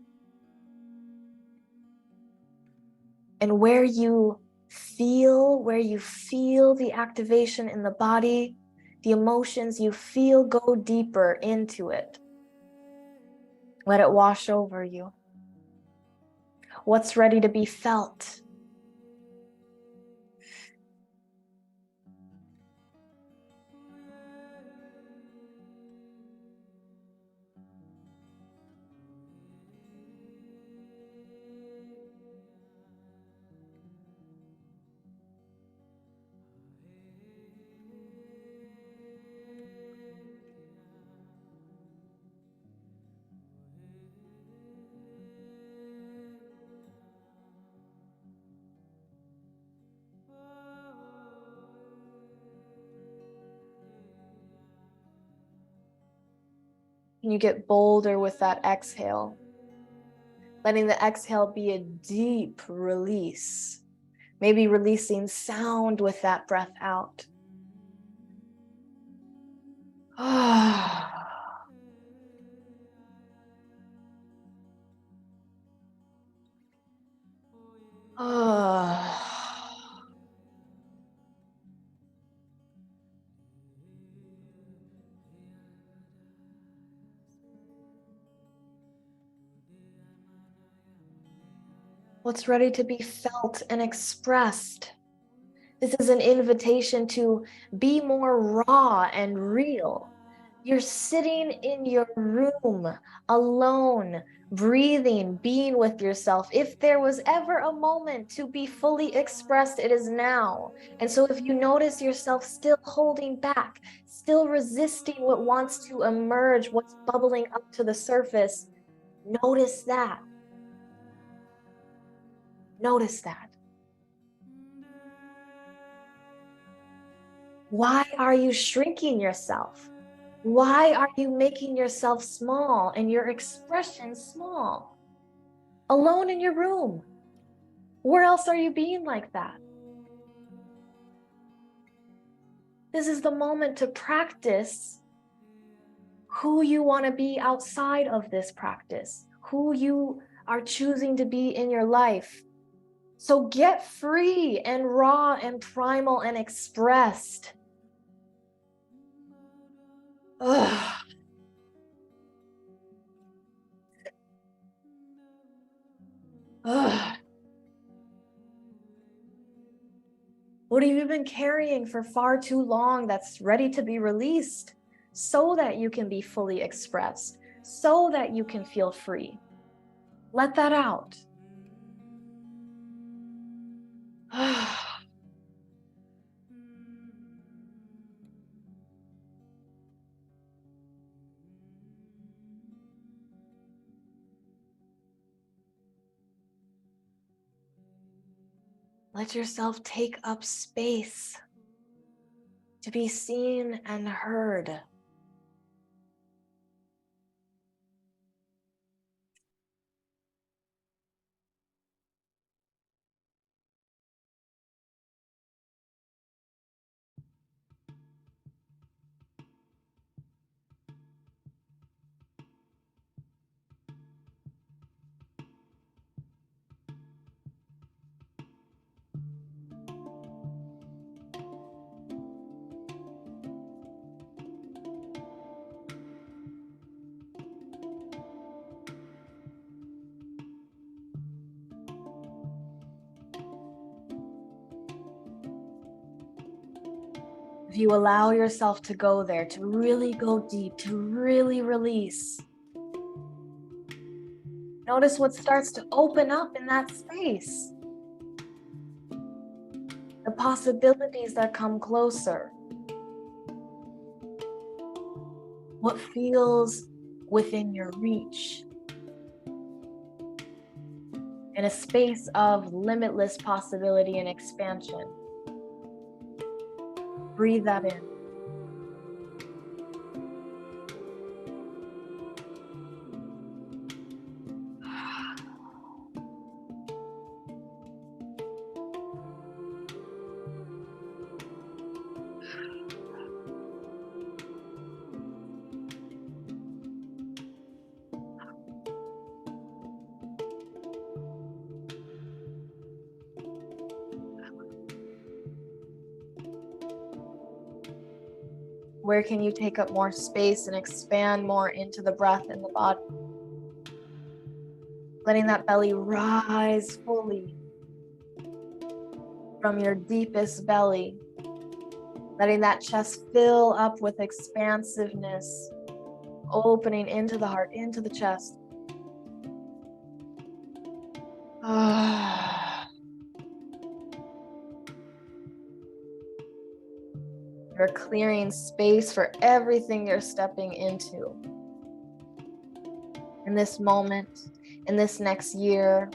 And where you feel the activation in the body, the emotions you feel, go deeper into it. Let it wash over you. What's ready to be felt? And you get bolder with that exhale, letting the exhale be a deep release, maybe releasing sound with that breath out. What's ready to be felt and expressed? This is an invitation to be more raw and real. You're sitting in your room alone, breathing, being with yourself. If there was ever a moment to be fully expressed, it is now. And so if you notice yourself still holding back, still resisting what wants to emerge, what's bubbling up to the surface, notice that. Notice that. Why are you shrinking yourself? Why are you making yourself small and your expression small? Alone in your room. Where else are you being like that? This is the moment to practice who you want to be outside of this practice, who you are choosing to be in your life. So get free and raw and primal and expressed. Ugh. Ugh. What have you been carrying for far too long that's ready to be released so that you can be fully expressed, so that you can feel free? Let that out. Let yourself take up space to be seen and heard. If you allow yourself to go there, to really go deep, to really release, Notice what starts to open up in that space. The possibilities that come closer. What feels within your reach. In a space of limitless possibility and expansion. Breathe that in. Where can you take up more space and expand more into the breath in the body? Letting that belly rise fully from your deepest belly. Letting that chest fill up with expansiveness, opening into the heart, into the chest. You're clearing space for everything you're stepping into. In this moment, in this next year,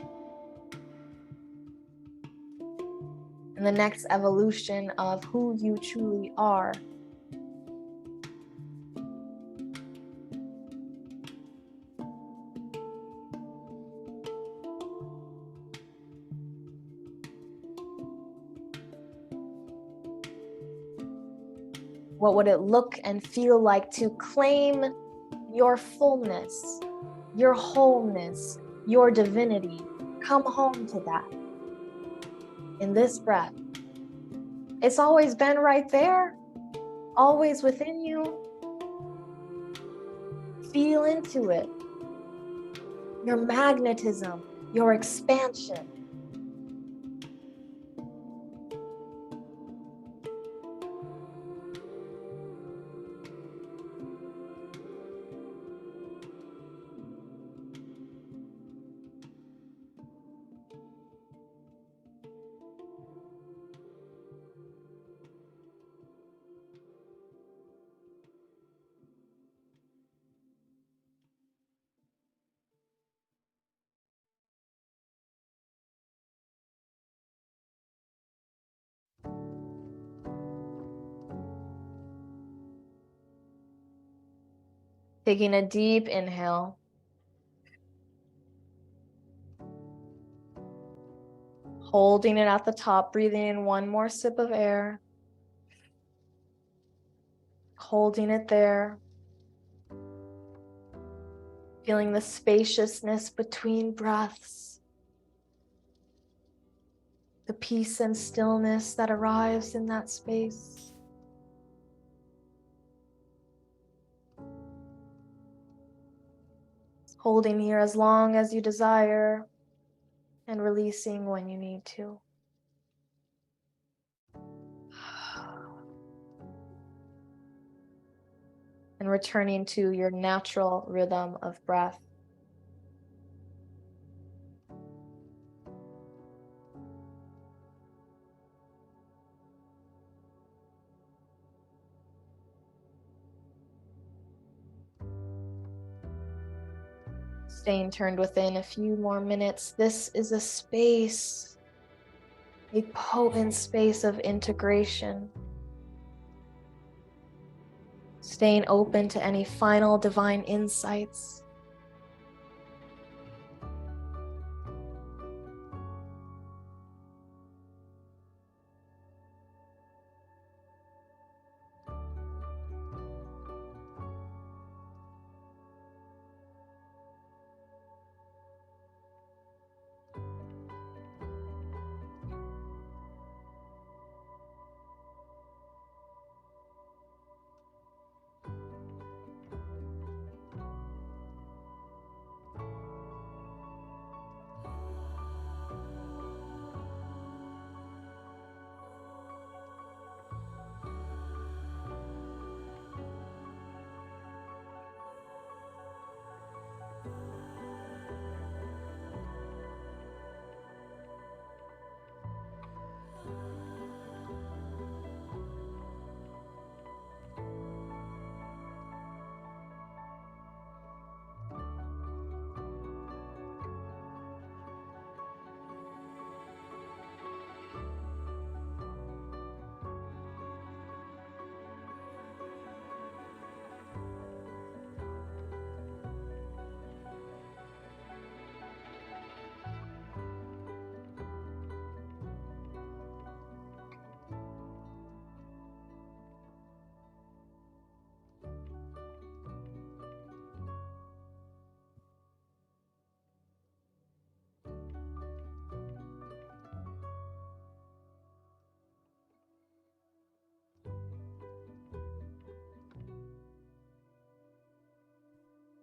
in the next evolution of who you truly are. What would it look and feel like to claim your fullness, your wholeness, your divinity? Come home to that in this breath. It's always been right there, always within you. Feel into it. Your magnetism, your expansion. Taking a deep inhale. Holding it at the top, breathing in one more sip of air. Holding it there. Feeling the spaciousness between breaths. The peace and stillness that arrives in that space. Holding here as long as you desire and releasing when you need to. And returning to your natural rhythm of breath. Staying turned within a few more minutes. This is a space, a potent space of integration. Staying open to any final divine insights.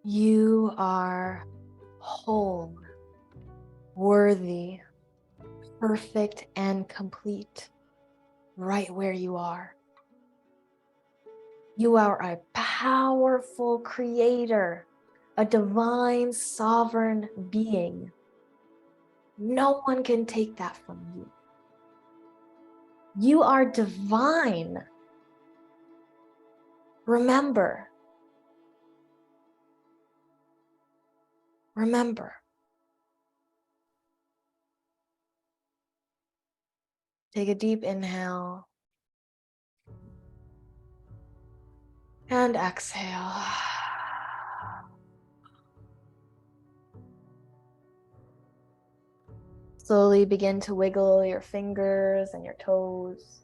You are whole, worthy, perfect, and complete right where you are. You are a powerful creator, a divine sovereign being. No one can take that from you. You are divine. Remember. Remember. Take a deep inhale and exhale. Slowly begin to wiggle your fingers and your toes.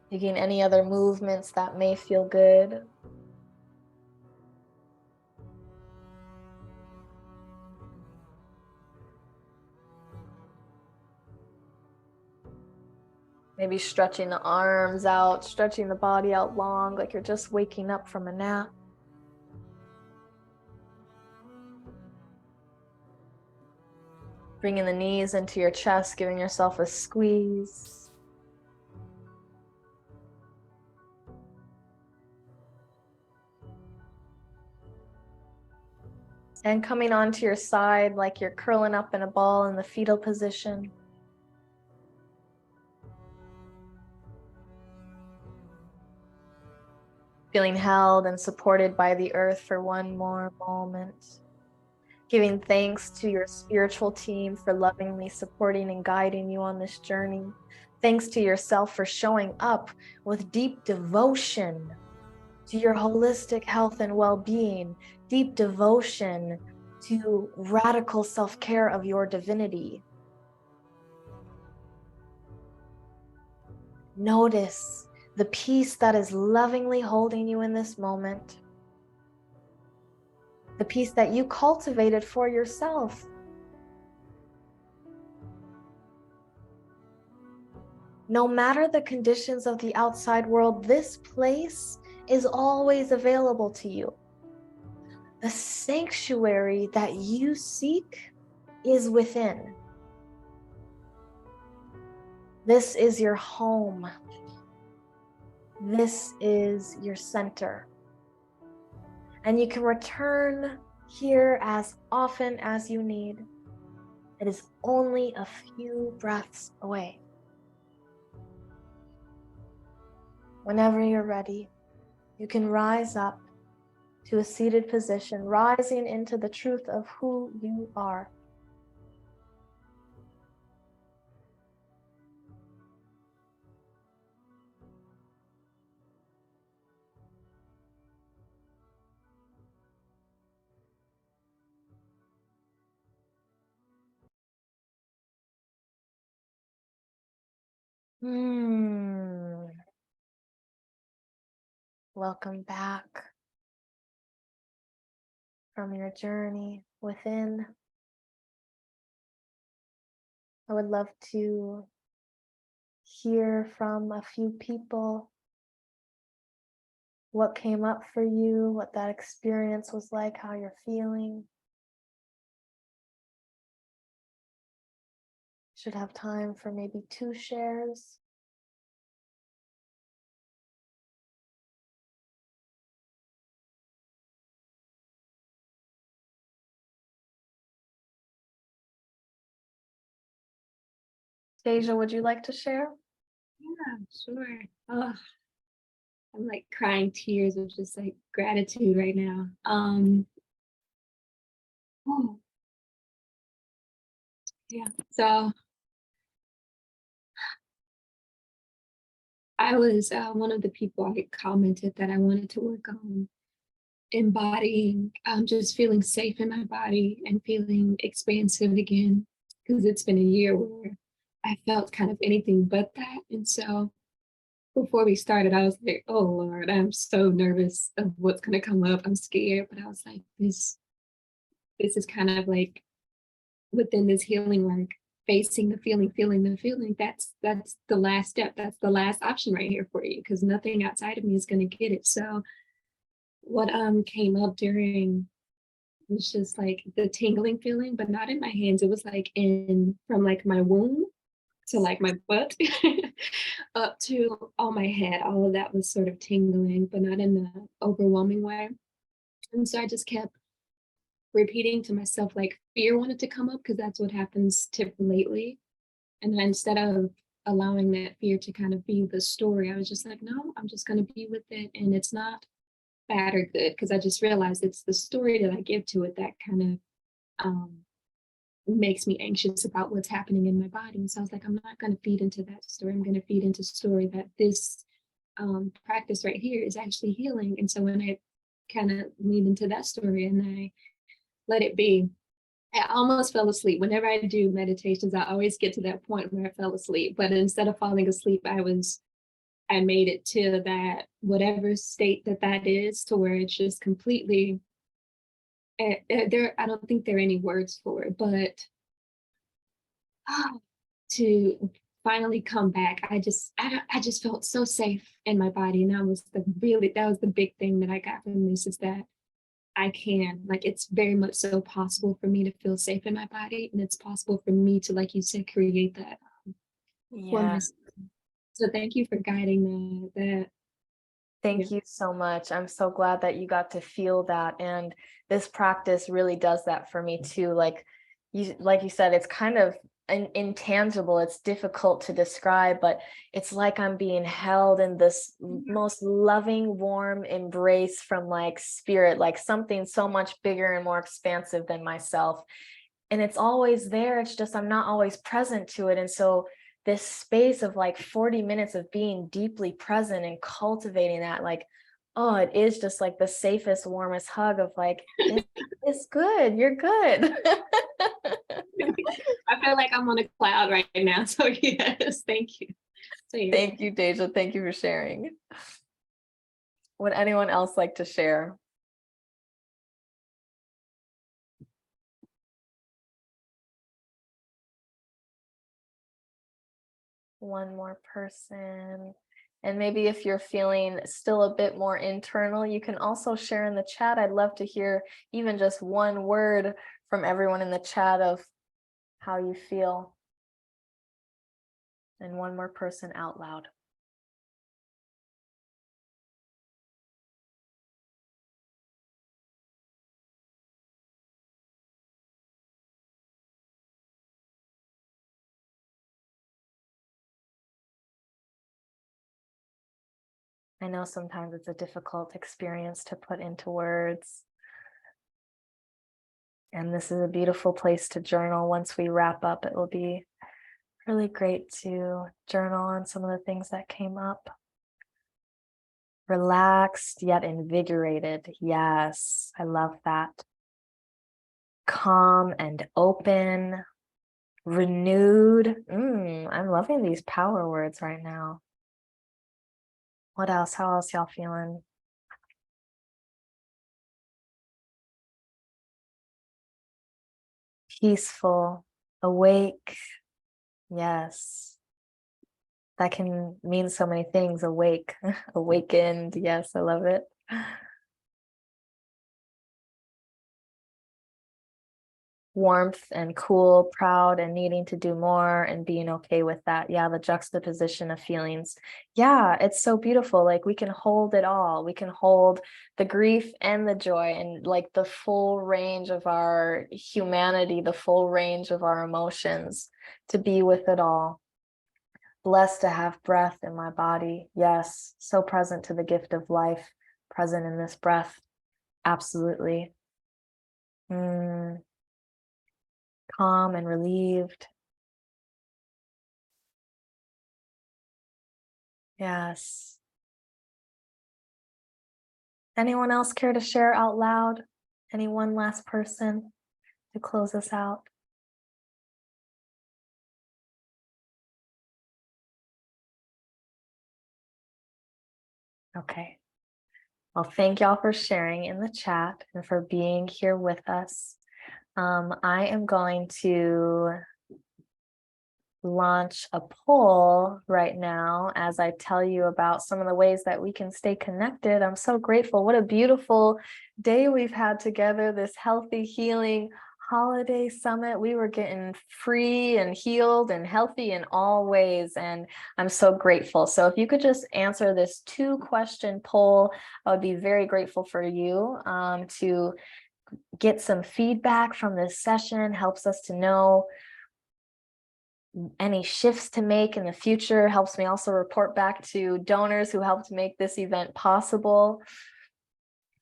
Taking any other movements that may feel good. Maybe stretching the arms out, stretching the body out long, like you're just waking up from a nap. Bringing the knees into your chest, giving yourself a squeeze. And coming onto your side like you're curling up in a ball in the fetal position. Feeling held and supported by the earth for one more moment. Giving thanks to your spiritual team for lovingly supporting and guiding you on this journey. Thanks to yourself for showing up with deep devotion to your holistic health and well-being, deep devotion to radical self-care of your divinity. Notice the peace that is lovingly holding you in this moment. The peace that you cultivated for yourself. No matter the conditions of the outside world, this place is always available to you. The sanctuary that you seek is within. This is your home. This is your center. And you can return here as often as you need. It is only a few breaths away. Whenever you're ready, you can rise up to a seated position, rising into the truth of who you are. Welcome back from your journey within. I would love to hear from a few people what came up for you, what that experience was like, how you're feeling. Should have time for maybe 2 shares. Deja, would you like to share? Yeah, sure. Oh, I'm like crying tears of just like gratitude right now. Oh, yeah. So I was one of the people I commented that I wanted to work on embodying, just feeling safe in my body and feeling expansive again, because it's been a year where I felt kind of anything but that. And so before we started, I was like, oh Lord, I'm so nervous of what's gonna come up. I'm scared, but I was like, this is kind of like within this healing work. facing the feeling, feeling the feeling, that's the last step. That's the last option right here for you, because nothing outside of me is going to get it. So what came up during was just like the tingling feeling, but not in my hands. It was like in from like my womb to like my butt up to all my head. All of that was sort of tingling, but not in the overwhelming way. And so I just kept repeating to myself, like fear wanted to come up because that's what happens typically lately. And then instead of allowing that fear to kind of be the story, I was just like, no, I'm just going to be with it. And it's not bad or good, because I just realized it's the story that I give to it that kind of makes me anxious about what's happening in my body. And so I was like, I'm not going to feed into that story. I'm going to feed into story that this practice right here is actually healing. And so when I kind of lean into that story and I let it be, I almost fell asleep. Whenever I do meditations, I always get to that point where I fell asleep. But instead of falling asleep, I made it to that whatever state that is, to where it's just completely I don't think there are any words for it, but to finally come back, I just felt so safe in my body. And that was the big thing that I got from this, is that it's very much so possible for me to feel safe in my body, and it's possible for me to, like you said, create that for myself. So thank you for guiding that. Thank you so much. I'm so glad that you got to feel that. And this practice really does that for me too. Like you said, it's kind of intangible. It's difficult to describe, but it's like I'm being held in this most loving, warm embrace from like spirit, like something so much bigger and more expansive than myself. And it's always there. It's just I'm not always present to it. And so this space of like 40 minutes of being deeply present and cultivating that, like, oh, it is just like the safest, warmest hug of like, it's good, you're good. I feel like I'm on a cloud right now. So yes, thank you. So, yeah. Thank you, Deja. Thank you for sharing. Would anyone else like to share? One more person. And maybe if you're feeling still a bit more internal, you can also share in the chat. I'd love to hear even just one word from everyone in the chat of how you feel. And one more person out loud. I know sometimes it's a difficult experience to put into words. And this is a beautiful place to journal. Once we wrap up, it will be really great to journal on some of the things that came up. Relaxed yet invigorated. Yes, I love that. Calm and open. Renewed. I'm loving these power words right now. What else? How else y'all feeling? Peaceful, awake. Yes. That can mean so many things. Awake, awakened. Yes, I love it. Warmth and cool, proud and needing to do more and being okay with that. Yeah, the juxtaposition of feelings. Yeah, it's so beautiful. Like we can hold it all. We can hold the grief and the joy and like the full range of our humanity, the full range of our emotions, to be with it all. Blessed to have breath in my body. Yes, so present to the gift of life, present in this breath. Absolutely. Calm and relieved. Yes. Anyone else care to share out loud? Any one last person to close us out? Okay. Well, thank y'all for sharing in the chat and for being here with us. I am going to launch a poll right now as I tell you about some of the ways that we can stay connected. I'm so grateful. What a beautiful day we've had together, this healthy healing holiday summit. We were getting free and healed and healthy in all ways, and I'm so grateful. So if you could just answer this 2-question poll, I would be very grateful for you to get some feedback from this session. Helps us to know any shifts to make in the future, helps me also report back to donors who helped make this event possible.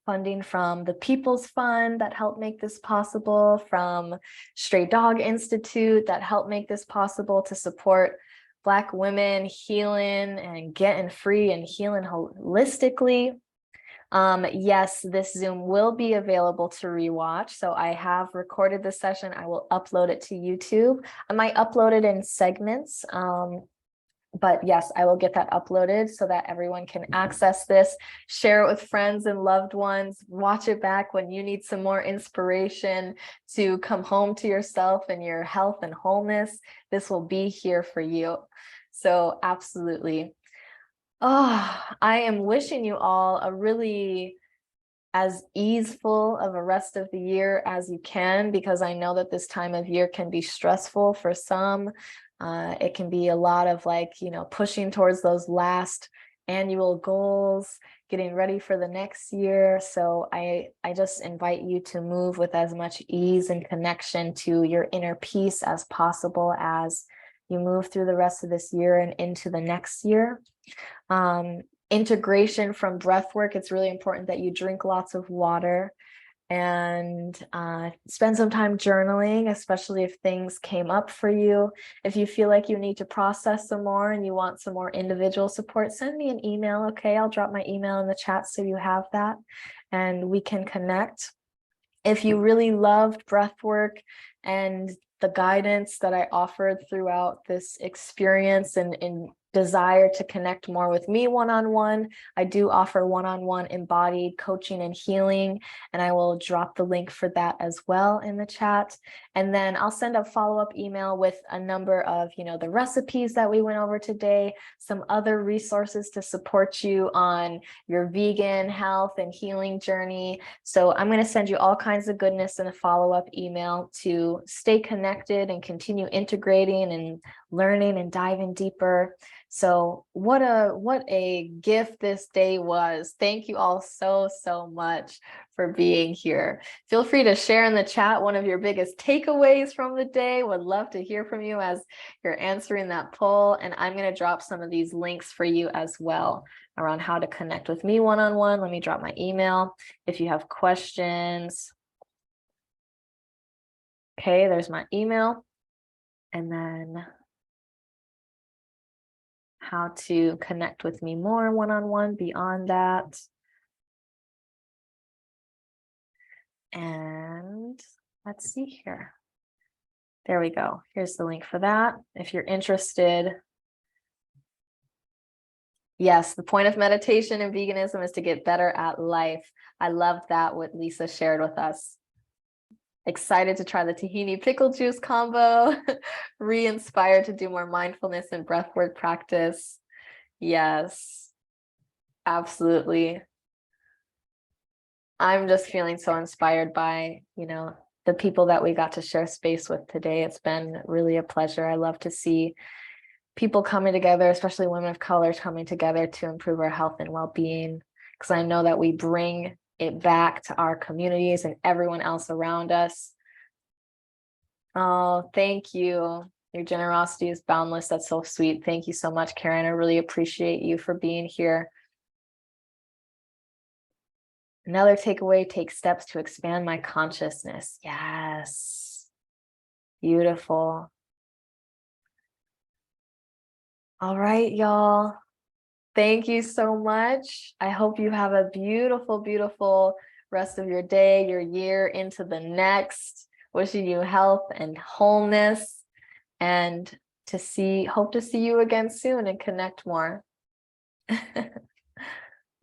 Funding from the People's Fund that helped make this possible, from Stray Dog Institute that helped make this possible to support Black women healing and getting free and healing holistically. Yes, this Zoom will be available to rewatch. So I have recorded this session. I will upload it to YouTube. I might upload it in segments. But yes, I will get that uploaded so that everyone can access this, share it with friends and loved ones, watch it back when you need some more inspiration to come home to yourself and your health and wholeness. This will be here for you. So absolutely. Oh, I am wishing you all a really as easeful of a rest of the year as you can, because I know that this time of year can be stressful for some. It can be a lot of pushing towards those last annual goals, getting ready for the next year. So I just invite you to move with as much ease and connection to your inner peace as possible as you move through the rest of this year and into the next year. Integration from breath work. It's really important that you drink lots of water and spend some time journaling, especially if things came up for you. If you feel like you need to process some more and you want some more individual support, send me an email. Okay, I'll drop my email in the chat so you have that and we can connect. If you really loved breath work and the guidance that I offered throughout this experience and desire to connect more with me one-on-one, I do offer one-on-one embodied coaching and healing, and I will drop the link for that as well in the chat. And then I'll send a follow-up email with a number of, the recipes that we went over today, some other resources to support you on your vegan health and healing journey. So I'm going to send you all kinds of goodness in a follow-up email to stay connected and continue integrating and learning and diving deeper. So what a gift this day was. Thank you all so much for being here. Feel free to share in the chat one of your biggest takeaways from the day. Would love to hear from you as you're answering that poll. And I'm going to drop some of these links for you as well around how to connect with me one-on-one. Let me drop my email if you have questions. Okay, there's my email. And then how to connect with me more one-on-one beyond that. And let's see here. There we go. Here's the link for that. If you're interested. Yes, the point of meditation and veganism is to get better at life. I loved that what Lisa shared with us. Excited to try the tahini pickle juice combo. Re-inspired to do more mindfulness and breathwork practice. Yes, absolutely. I'm just feeling so inspired by, the people that we got to share space with today. It's been really a pleasure. I love to see people coming together, especially women of color coming together to improve our health and well-being, because I know that we bring it back to our communities and everyone else around us. Oh, thank you. Your generosity is boundless. That's so sweet. Thank you so much, Karen. I really appreciate you for being here. Another takeaway, take steps to expand my consciousness. Yes. Beautiful. All right, y'all. Thank you so much. I hope you have a beautiful, beautiful rest of your day, your year, into the next. Wishing you health and wholeness, and hope to see you again soon and connect more.